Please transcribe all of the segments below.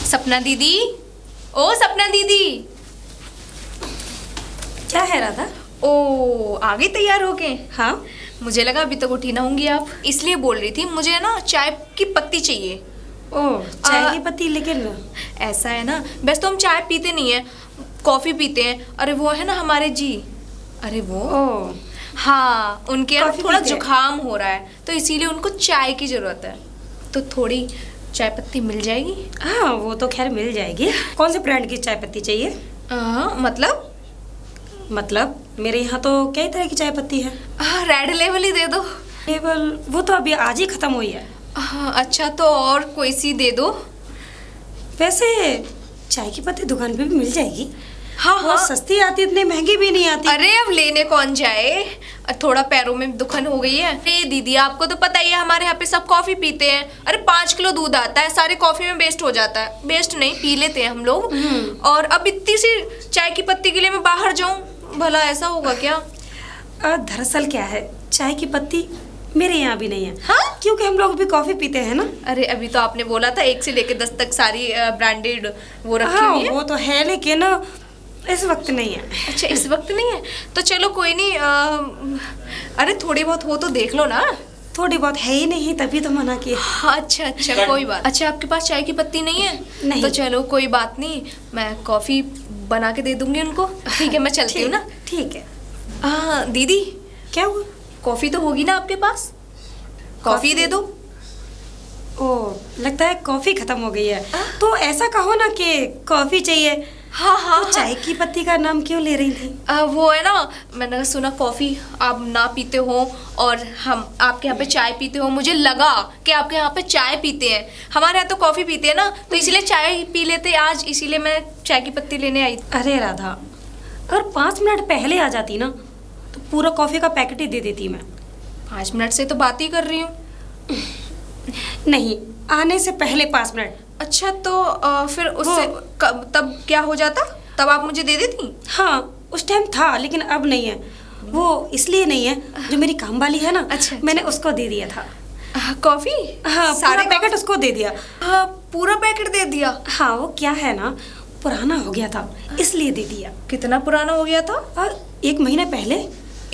सपना दीदी, ओ सपना दीदी। क्या है राधा? ओ आ गई तैयार होके? हाँ, मुझे लगा अभी तक उठी ना होंगी आप, इसलिए बोल रही थी मुझे ना चाय की पत्ती चाहिए। ओ चाय की पत्ती, लेकिन ऐसा है ना, वैसे तो हम चाय पीते नहीं है, कॉफी पीते हैं। अरे वो है ना हमारे जी, अरे वो ओ हाँ, उनके ना कॉफी थोड़ा पीते हैं। जुकाम हो रहा है, तो इसीलिए उनको चाय की जरूरत है। तो थोड़ी चाय पत्ती मिल जाएगी? हाँ, वो तो खैर मिल जाएगी। कौन से ब्रांड की चाय पत्ती चाहिए? मतलब मेरे यहाँ तो कई तरह की चाय पत्ती है। रेड लेवल ही दे दो। केवल वो तो अभी आज ही खत्म हुई है। अच्छा, तो और कोई सी दे दो। वैसे चाय की पत्ती दुकान पे भी मिल जाएगी। हाँ वो हाँ, सस्ती आती, इतनी महंगी भी नहीं आती। अरे अब लेने कौन जाए, थोड़ा पैरों में दुखन हो गई है। अरे दीदी, आपको तो पता ही है हमारे यहाँ पे सब कॉफी पीते हैं। अरे 5 किलो दूध आता है, सारी कॉफी में वेस्ट हो जाता है। वेस्ट नहीं, पी लेते हैं हम लोग। और अब इतनी सी चाय की पत्ती के लिए मैं बाहर जाऊं, भला ऐसा होगा क्या? दरअसल क्या है, चाय की पत्ती मेरे यहाँ भी नहीं है। हाँ? क्योंकि हम लोग भी कॉफी पीते हैं ना। अरे अभी तो आपने बोला था 1 से लेकर 10 तक सारी ब्रांडेड वो रखी हाँ, हुई है। वो तो है, लेकिन इस वक्त नहीं है। अच्छा, इस वक्त नहीं है तो चलो कोई नहीं। अरे थोड़ी बहुत हो तो देख लो ना। थोड़ी बहुत है ही नहीं, तभी तो मना किया। हाँ, अच्छा कोई बात। अच्छा, आपके पास चाय की पत्ती नहीं है? नहीं। तो चलो कोई बात नहीं, मैं कॉफी बना के दे दूंगी उनको। ठीक है, मैं चलती हूँ ना। ठीक है। हाँ दीदी, क्या हुआ? कॉफी तो होगी ना आपके पास? कॉफी दे दो। ओ, लगता है कॉफी खत्म हो गई है। तो ऐसा कहो ना कि कॉफी चाहिए। हाँ हाँ तो चाय की पत्ती का नाम क्यों ले रही थी? वो है ना, मैंने सुना कॉफी आप ना पीते हो और हम आपके यहाँ पे चाय पीते हो। मुझे लगा कि आपके यहाँ पे चाय पीते हैं, हमारे यहाँ तो कॉफी पीते हैं ना, तो इसीलिए चाय पी लेते आज, इसीलिए मैं चाय की पत्ती लेने आई। अरे राधा, अगर 5 मिनट पहले आ जाती ना तो पूरा कॉफी का पैकेट ही दे देती मैं। 5 मिनट से तो बात ही कर रही हूँ। नहीं, आने से पहले 5 मिनट। अच्छा, तो फिर उससे तब क्या हो जाता? तब आप मुझे दे देती? हाँ, उस टाइम था, लेकिन अब नहीं है। वो इसलिए नहीं है, जो मेरी काम वाली है ना, अच्छा। मैंने उसको दे दिया था। कॉफी? हाँ, सारा पैकेट उसको दे दिया। पूरा पैकेट दे दिया? हाँ, वो क्या है ना, पुराना हो गया था, इसलिए दे दिया। कितना पुराना हो गया था? 1 महीने पहले।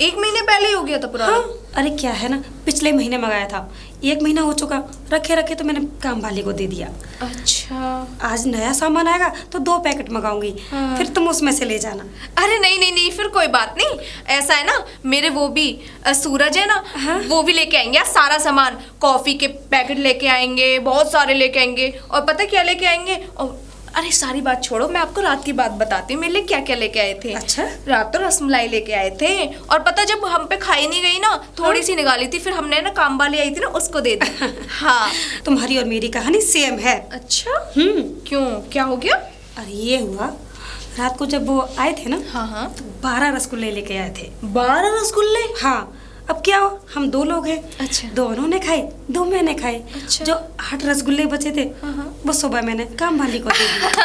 1 महीने पहले ही हो गया था पुराना? हाँ, अरे क्या है ना, पिछले महीने मंगाया था, 1 महीना हो चुका, रखे रखे तो मैंने काम वाले को दे दिया। अच्छा, आज नया सामान आएगा तो 2 पैकेट मंगाऊंगी। हाँ। फिर तुम उसमें से ले जाना। अरे नहीं नहीं नहीं, फिर कोई बात नहीं। ऐसा है ना, मेरे वो भी सूरज है ना, हाँ? वो भी लेके आएंगे यार सारा सामान। कॉफी के पैकेट लेके आएंगे, बहुत सारे लेके आएंगे। और पता क्या लेके आएंगे? और अरे सारी बात छोड़ो, मैं आपको रात की बात बताती हूँ मेरे लिए क्या क्या लेके आए थे। अच्छा? रात तो रसमलाई लेके आए थे, और पता जब हम पे खाई नहीं गई ना, थोड़ी सी निकाली थी, फिर हमने ना काम वाली आई थी ना, उसको दे दी। हाँ। तुम्हारी और मेरी कहानी सेम है। अच्छा, क्यों, क्या हो गया? अरे ये हुआ, रात को जब वो आए थे ना, हाँ हाँ, तो 12 रसगुल्ले लेके आए थे। 12 रसगुल्ले? हाँ, अब क्या हो, हम 2 लोग हैं। अच्छा। 2 उन्होंने खाए, 2 मैंने खाए। अच्छा। जो 8 रसगुल्ले बचे थे, हाँ। वो सुबह मैंने काम वाली को दे दिया।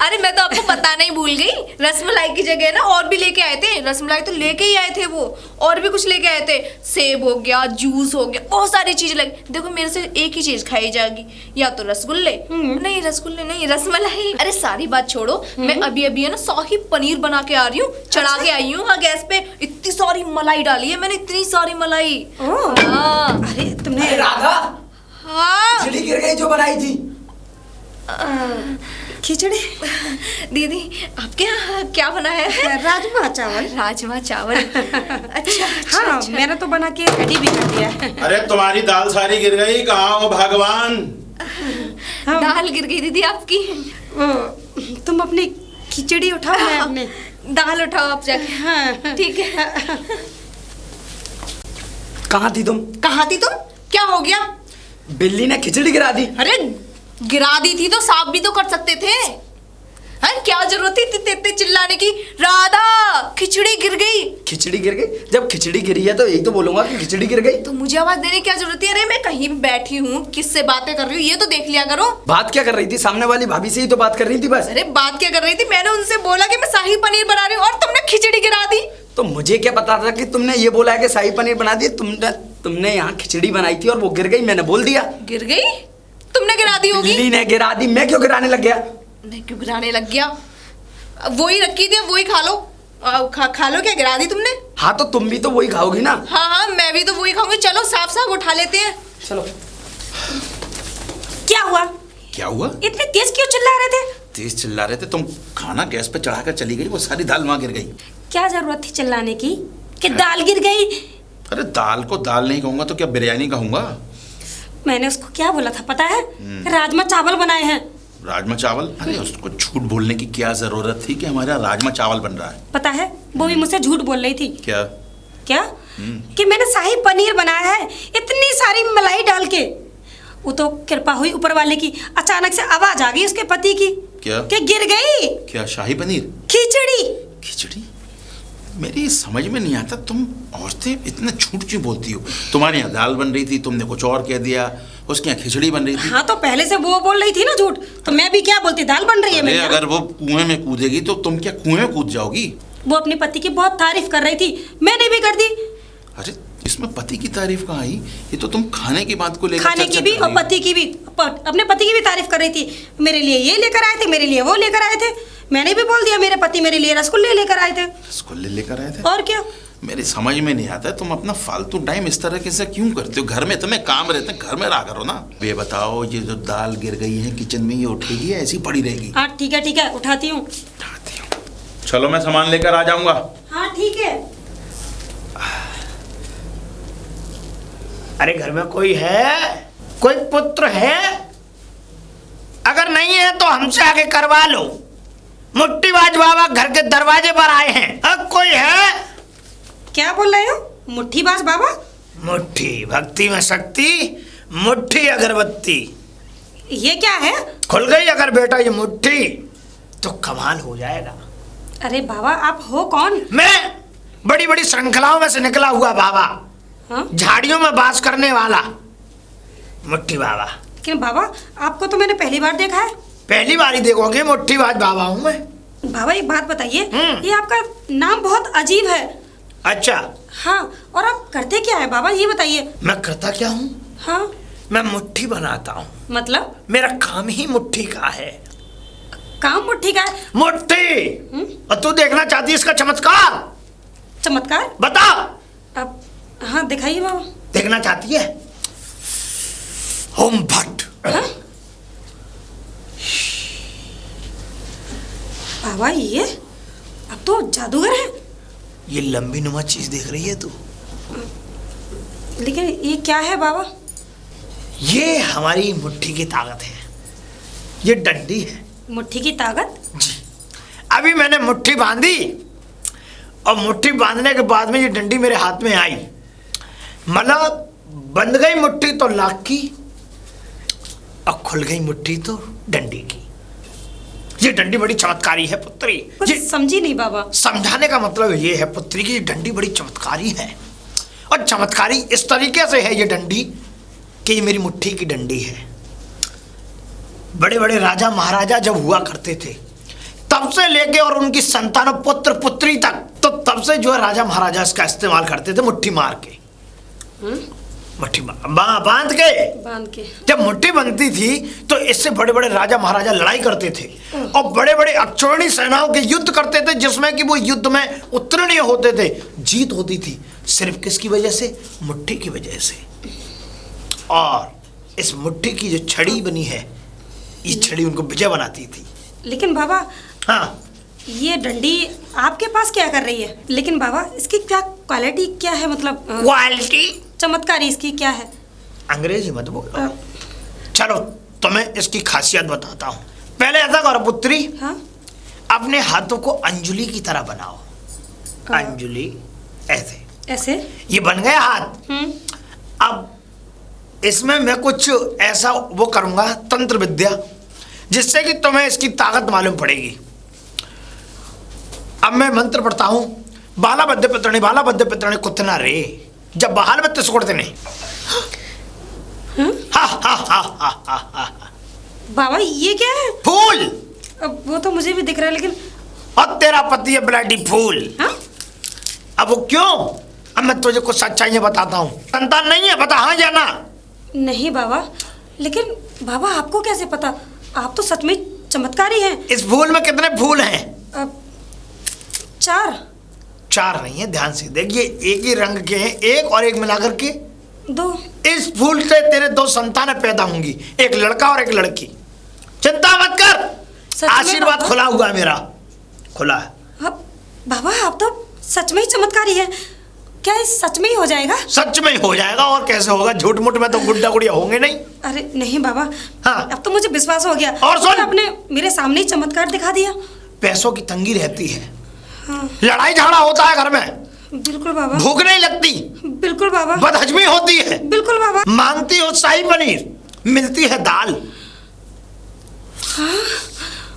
अरे मैं तो आपको बताना ही भूल गई, रसमलाई की जगह ना और भी लेके आए थे। रसमलाई तो लेके ही आए थे वो, और भी कुछ लेके आए थे। सेब हो गया, जूस हो गया, बहुत सारी चीज लगी। देखो मेरे से एक ही चीज खाई जाएगी, या तो रसगुल्ले, नहीं रसगुल्ले नहीं, रसमलाई। अरे सारी बात छोड़ो, मैं अभी अभी है ना शाही पनीर बना के आ रही हूँ, चढ़ा के आई हूँ। हाँ, गैस पे इतनी सारी मलाई डाली है मैंने, इतनी सारी मलाई। ओह, हाँ अरे तुमने अरे राधा, हाँ खिचड़ी गिर गई जो बनाई थी। खिचड़ी? दीदी, आपके यहाँ क्या बना है? राजमा चावल। राजमा चावल। अच्छा अच्छा, हाँ, अच्छा। मैंने तो बना के रेडी भी कर दिया है। अरे तुम्हारी दाल सारी गिर गई, कहाँ हो भगवान? हाँ। दाल गिर गई दीदी आपकी। वो, तुम अपनी खिचड़ी उठाओ, मैं अपने दाल उठाओ आप जाके। हाँ। ठीक है। कहाँ थी तुम? कहाँ थी तुम? क्या हो गया? बिल्ली ने खिचड़ी गिरा दी। अरे गिरा दी थी तो साफ भी तो कर सकते थे। हैं, क्या जरूरत थी इतने चिल्लाने की? राधा, खिचड़ी गिर गई। खिचड़ी गिर गई? जब खिचड़ी गिरी है तो यही तो बोलूंगा कि खिचड़ी गिर गई। तो मुझे आवाज देने की क्या जरूरत है? अरे मैं कहीं भी बैठी हूँ, किससे बातें कर रही हूँ ये तो देख लिया करो। बात क्या कर रही थी? सामने वाली भाभी से ही तो बात कर रही थी बस। अरे बात क्या कर रही थी? मैंने उनसे बोला कि मैं शाही पनीर बना रही हूँ, और तुमने खिचड़ी गिरा दी। तो मुझे क्या पता था कि तुमने ये बोला है कि शाही पनीर बना दी। तुमने यहाँ खिचड़ी बनाई थी और वो गिर गई, मैंने बोल दिया। गिर गई? तुमने गिरा दी होगी। बिल्ली ने गिरा दी, मैं क्यों गिराने लग गया? नहीं क्यों गिराने लग गया? वही रखी थी, वही खा लो। खा लो, क्या गिरा दी तुमने? हाँ तो तुम भी तो वही खाओगी ना। हाँ हाँ, मैं भी तो वही खाऊंगी। चलो साफ साफ उठा लेते हैं। चलो। क्या हुआ? क्या हुआ? इतने तेज क्यों चिल्ला रहे थे? तेज चिल्ला रहे थे? तुम खाना गैस पे चढ़ाकर चली गई, वो सारी दाल वहां गिर गई। क्या जरूरत थी चिल्लाने की कि दाल गिर गई? अरे दाल को दाल नहीं कहूंगा तो क्या बिरयानी कहूंगा? मैंने उसको क्या बोला था पता है? राजमा चावल बनाए हैं। राजमा चावल? अरे उसको झूठ बोलने की क्या जरूरत थी कि हमारे यहाँ राजमा चावल बन रहा है? पता है, वो भी मुझसे झूठ बोल रही थी। क्या? क्या? कि मैंने शाही पनीर बनाया है इतनी सारी मलाई डाल के। वो तो कृपा हुई ऊपर वाले की, अचानक से आवाज आ गई उसके पति की। क्या? कि गिर गई। क्या शाही पनीर? खिचड़ी। खिचड़ी? मेरी समझ में नहीं आता, तुम औरतें इतना झूठ क्यों बोलती हो? तुम्हारे यहाँ दाल बन रही थी, तुमने कुछ और कह दिया। उसके यहाँ खिचड़ी बन रही थी। हाँ तो पहले से वो बोल रही थी ना झूठ, तो मैं भी क्या बोलती, दाल बन रही है मेरे यहाँ। अगर वो कुएं में कूदेगी तो तुम क्या कुएं में कूद जाओगी? वो अपने पति की बहुत तारीफ कर रही थी, मैंने भी कर दी। अरे इसमें पति की तारीफ कहाँ आई? ये तो तुम खाने की बात को लेकर खाने की भी और पति की भी, अपने पति की भी तारीफ कर रही थी। मेरे लिए ये लेकर आए थे, मेरे लिए वो लेकर आए थे। मैंने भी बोल दिया मेरे पति मेरे लिए रसगुल्ले लेकर आए थे। रसगुल्ले लेकर आए थे? और क्या? मेरी समझ में नहीं आता तुम अपना फालतू टाइम इस तरह से क्यों करते हो? घर में तुम्हें काम रहते हैं, घर में रहा करो ना। ये बताओ, ये जो दाल गिर गई है किचन में, ये उठेगी या ऐसी पड़ी रहेगी? हाँ ठीक है, उठाती हूँ। चलो मैं सामान लेकर आ जाऊंगा। हाँ ठीक है। अरे घर में कोई है? कोई पुत्र है? अगर नहीं है तो हमसे आगे करवा लो। मुट्ठीबाज बाबा घर के दरवाजे पर आए हैं। अब कोई है? क्या बोल रहे हो? मुट्ठीबाज बाबा? मुट्ठी भक्ति में शक्ति, मुट्ठी अगरबत्ती। ये क्या है? खुल गई अगर बेटा ये मुट्ठी तो कमाल हो जाएगा। अरे बाबा आप हो कौन? मैं बड़ी बड़ी श्रृंखलाओं में से निकला हुआ बाबा, हाँ? झाड़ियों में बास करने वाला मुट्ठी बाबा। लेकिन बाबा आपको तो मैंने पहली बार देखा है। पहली बार ही देखोगे, मुट्ठीबाज बाबा हूँ मैं। बाबा एक बात बताइए, ये आपका नाम बहुत अजीब है। अच्छा हाँ, और आप करते क्या है बाबा ये बताइए। मैं करता क्या हूँ? हाँ मैं मुट्ठी बनाता हूँ। मतलब? मेरा काम ही मुट्ठी का है। काम मुट्ठी का है? मुट्ठी। और तू देखना चाहती है इसका चमत्कार? चमत्कार? बता। अब हाँ दिखाइए बाबा। देखना चाहती है? ओम भट्ट। हाँ? बाबा ये अब तो जादूगर है। ये लंबी नुमा चीज देख रही है तू? लेकिन ये क्या है बाबा? ये हमारी मुट्ठी की ताकत है। ये डंडी है। मुट्ठी की ताकत? जी। अभी मैंने मुट्ठी बांधी और मुट्ठी बांधने के बाद में ये डंडी मेरे हाथ में आई। मतलब बंध गई मुट्ठी तो लाख की और खुल गई मुट्ठी तो डंडी की। ये डंडी बड़ी चमत्कारी है पुत्री। कुछ समझी नहीं बाबा। समझाने का मतलब ये है पुत्री की, ये डंडी बड़ी चमत्कारी है। और चमत्कारी इस तरीके से है ये डंडी कि ये मेरी मुट्ठी की डंडी है। बड़े बड़े राजा महाराजा जब हुआ करते थे तब से लेके और उनकी संतानों पुत्र पुत्री तक, तो तब से जो है राजा महाराजा इसका इस्तेमाल करते थे मुट्ठी मार के। मुट्ठी बांध के जब मुट्ठी बनती थी तो इससे बड़े बड़े राजा महाराजा लड़ाई करते थे और बड़े बड़े अक्षौणी सेनाओं के युद्ध करते थे, जिसमें कि वो युद्ध में उत्तीर्ण होते थे। जीत होती थी सिर्फ किसकी वजह से? मुट्ठी की वजह से। और इस मुट्ठी की जो छड़ी बनी है, ये छड़ी उनको विजय बनाती थी। लेकिन बाबा हाँ, ये डंडी आपके पास क्या कर रही है? लेकिन बाबा इसकी क्या क्वालिटी क्या है? मतलब क्वालिटी, चमत्कारी इसकी क्या है? अंग्रेजी मत बोलो। चलो तुम्हें इसकी खासियत बताता हूँ। पहले ऐसा करो पुत्री, हाँ? अपने हाथों को अंजुली की तरह बनाओ। अंजुली ऐसे ऐसे? ये बन गया हाथ। अब इसमें मैं कुछ ऐसा वो करूंगा तंत्र विद्या, जिससे कि तुम्हें इसकी ताकत मालूम पड़ेगी। अब मैं मंत्र पढ़ता हूं, बाला बद्ध पितरणी कुत्तना रे, जब बहाल बत्ते सुकड़ते नहीं। हा हा हा हा हा हा। बाबा ये क्या है? फूल। अब वो तो मुझे भी दिख रहा है, लेकिन और तेरा पति है ब्लडी फूल। हाँ? अब वो क्यों? अब मैं तुझे कुछ सच्चाइयां बताता हूँ। संतान नहीं है, बता हाँ या ना? नहीं बाबा, लेकिन बाबा आपको कैसे पता? आप तो सच में चमत्कारी हैं। इस फूल में कितने फूल हैं? 4। 4 नहीं है, ध्यान से देखिए, एक ही रंग के हैं, एक और एक मिलाकर के 2। इस फूल से तेरे 2 संतानें पैदा होंगी, एक लड़का और एक लड़की। चिंता मत कर, सच में आशीर्वाद बाबा? खुला हुआ है मेरा, खुला है। बाबा आप तो सच में ही चमत्कारी हैं। क्या ये सच में ही हो जाएगा? सच में ही हो जाएगा, और कैसे होगा? झूठ मूठ में तो गुड्डा गुड़िया होंगे नहीं। अरे नहीं बाबा, हाँ। अब तो मुझे विश्वास हो गया। और सुन, आपने मेरे सामने ही चमत्कार दिखा दिया। पैसों की तंगी रहती है, हाँ। लड़ाई झगड़ा होता है घर में, बिल्कुल बाबा। भूख नहीं लगती, बिल्कुल बाबा। बदहजमी होती है, बिल्कुल बाबा। मांगती हो शाही पनीर, मिलती है दाल। हाँ।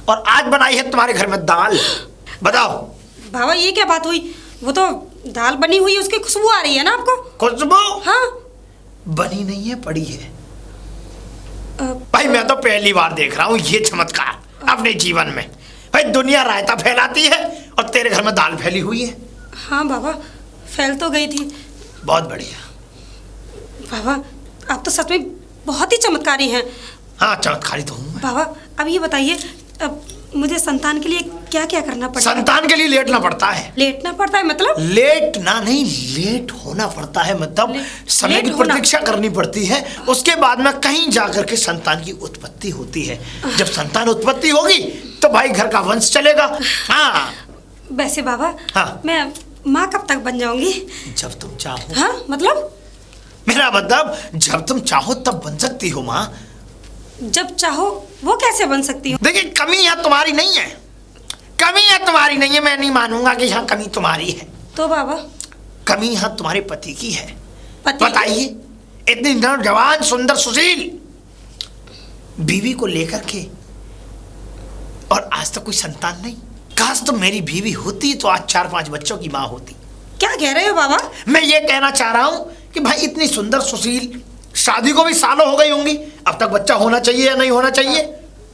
और आज बनाई है तुम्हारे घर में दाल। बताओ बाबा ये क्या बात हुई? वो तो दाल बनी हुई है, उसकी खुशबू आ रही है ना आपको? खुशबू हाँ। बनी नहीं है, पड़ी है। भाई मैं तो पहली बार देख रहा हूँ ये चमत्कार अपने जीवन में। भाई दुनिया रायता फैलाती है और तेरे घर में दाल फैली हुई है। हाँ बाबा, फैल तो गई थी। बहुत बढ़िया बाबा आप तो सच में बहुत ही चमत्कारी हैं। हाँ, चमत्कारी तो हूँ मैं। बाबा अब ये बताइए, अब मुझे संतान के लिए क्या क्या करना पड़ता है? संतान के लिए लेटना पड़ता है। लेटना पड़ता है मतलब? लेटना नहीं, लेट होना पड़ता है, मतलब समय लेट की होना। प्रतीक्षा करनी पड़ती है। उसके बाद में कहीं जाकर के संतान की उत्पत्ति होती है। जब संतान उत्पत्ति होगी तो भाई घर का वंश चलेगा। हाँ। वैसे बाबा, हाँ। मैं माँ कब तक बन जाऊंगी? जब तुम चाहो। हाँ मतलब? मेरा मतलब जब तुम चाहो तब बन सकती हो माँ। जब चाहो वो कैसे बन सकती हूँ? देखिए, कमी यहाँ तुम्हारी नहीं है, कमी यहाँ तुम्हारी नहीं है। मैं नहीं मानूंगा कि यहाँ कमी तुम्हारी है। तो बाबा? कमी यहाँ तुम्हारे पति की है। पति? बताइए, इतनी नौजवान सुंदर सुशील बीवी को लेकर के और आज तक कोई संतान नहीं। काश तो मेरी बीवी होती तो आज 4-5 बच्चों की माँ होती। क्या कह रहे हो बाबा? मैं ये कहना चाह रहा हूँ कि भाई इतनी सुंदर सुशील, शादी को भी सालों हो गई होंगी, अब तक बच्चा होना चाहिए या नहीं होना चाहिए?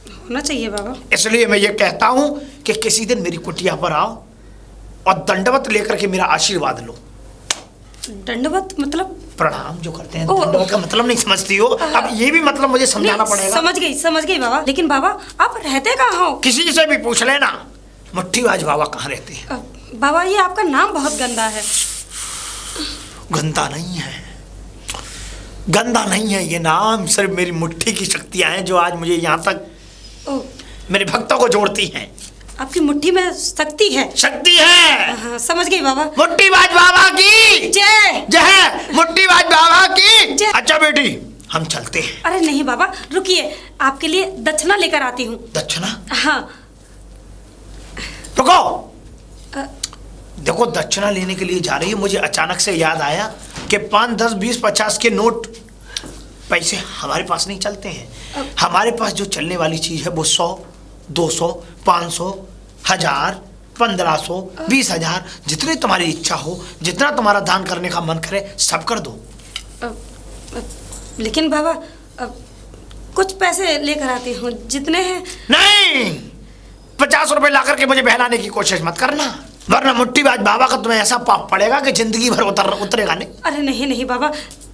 होना चाहिए बाबा। इसलिए मैं ये कहता हूँ कि किसी दिन मेरी कुटिया पर आओ और दंडवत लेकर के मेरा आशीर्वाद लो। दंडवत मतलब? प्रणाम जो करते हैं। ओह। दंडवत का मतलब नहीं समझती हो? अब ये भी मतलब मुझे समझाना नहीं, पड़ेगा। समझ गई बाबा। लेकिन बाबा आप रहते कहाँ हो? किसी से भी पूछ लेना, मुट्ठीबाज बाबा कहाँ रहते हैं। बाबा ये आपका नाम बहुत गंदा है। गंदा नहीं है, गंदा नहीं है ये नाम। सिर्फ मेरी मुट्ठी की शक्तियां हैं जो आज मुझे यहाँ तक ओह, मेरे भक्तों को जोड़ती हैं। आपकी मुट्ठी में शक्ति है। शक्ति है। हाँ, समझ गई बाबा। मुट्ठीबाज बाबा की जय। जय। मुट्ठीबाज बाबा की जय। अच्छा बेटी, हम चलते हैं। अरे नहीं बाबा रुकिए, आपके लिए दक्षिणा लेकर आती हूँ। दक्षिणा? हाँ। रुको, अ, देखो दक्षिणा लेने के लिए जा रही है, मुझे अचानक से याद आया कि 5, 10, 20, 50 के नोट पैसे हमारे पास नहीं चलते हैं। हमारे पास जो चलने वाली चीज है वो 100, 200, 500, 1000, 1500, 20,000, जितनी तुम्हारी इच्छा हो, जितना तुम्हारा दान करने का मन करे सब कर दो। लेकिन बाबा कुछ पैसे लेकर आती हूँ, जितने हैं। नहीं, 50 रुपए ला करके मुझे बहलाने की कोशिश मत करना, वरना मुट्ठीबाज बाबा का तुम्हें ऐसा पाप पड़ेगा कि जिंदगी भर उतरेगा नहीं। अरे नहीं बाबा,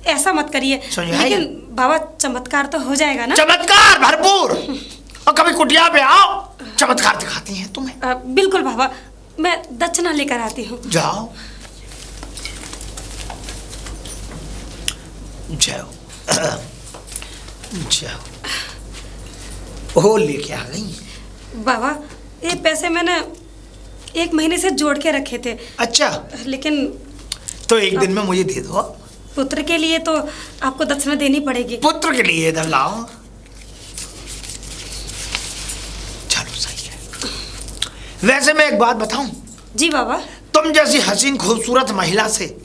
ऐसा मत करिए। समझाइए। लेकिन बाबा चमत्कार तो हो जाएगा ना? चमत्कार भरपूर। और कभी कुटिया पे आओ, चमत्कार दिखाती हैं तुम्हें। बिल्कुल बाबा, मैं दक्षिणा लेकर आती हूँ। जाओ जाओ जाओ। ओ लेके आ गई। बाबा ये पैसे मैंने 1 महीने से जोड़ के रखे थे। अच्छा, लेकिन तो एक दिन में मुझे दे दो। पुत्र के लिए तो आपको दक्षिणा देनी पड़ेगी। पुत्र के लिए इधर लाओ। चलो सही है। वैसे मैं एक बात बताऊं? जी बाबा। तुम जैसी हसीन खूबसूरत महिला से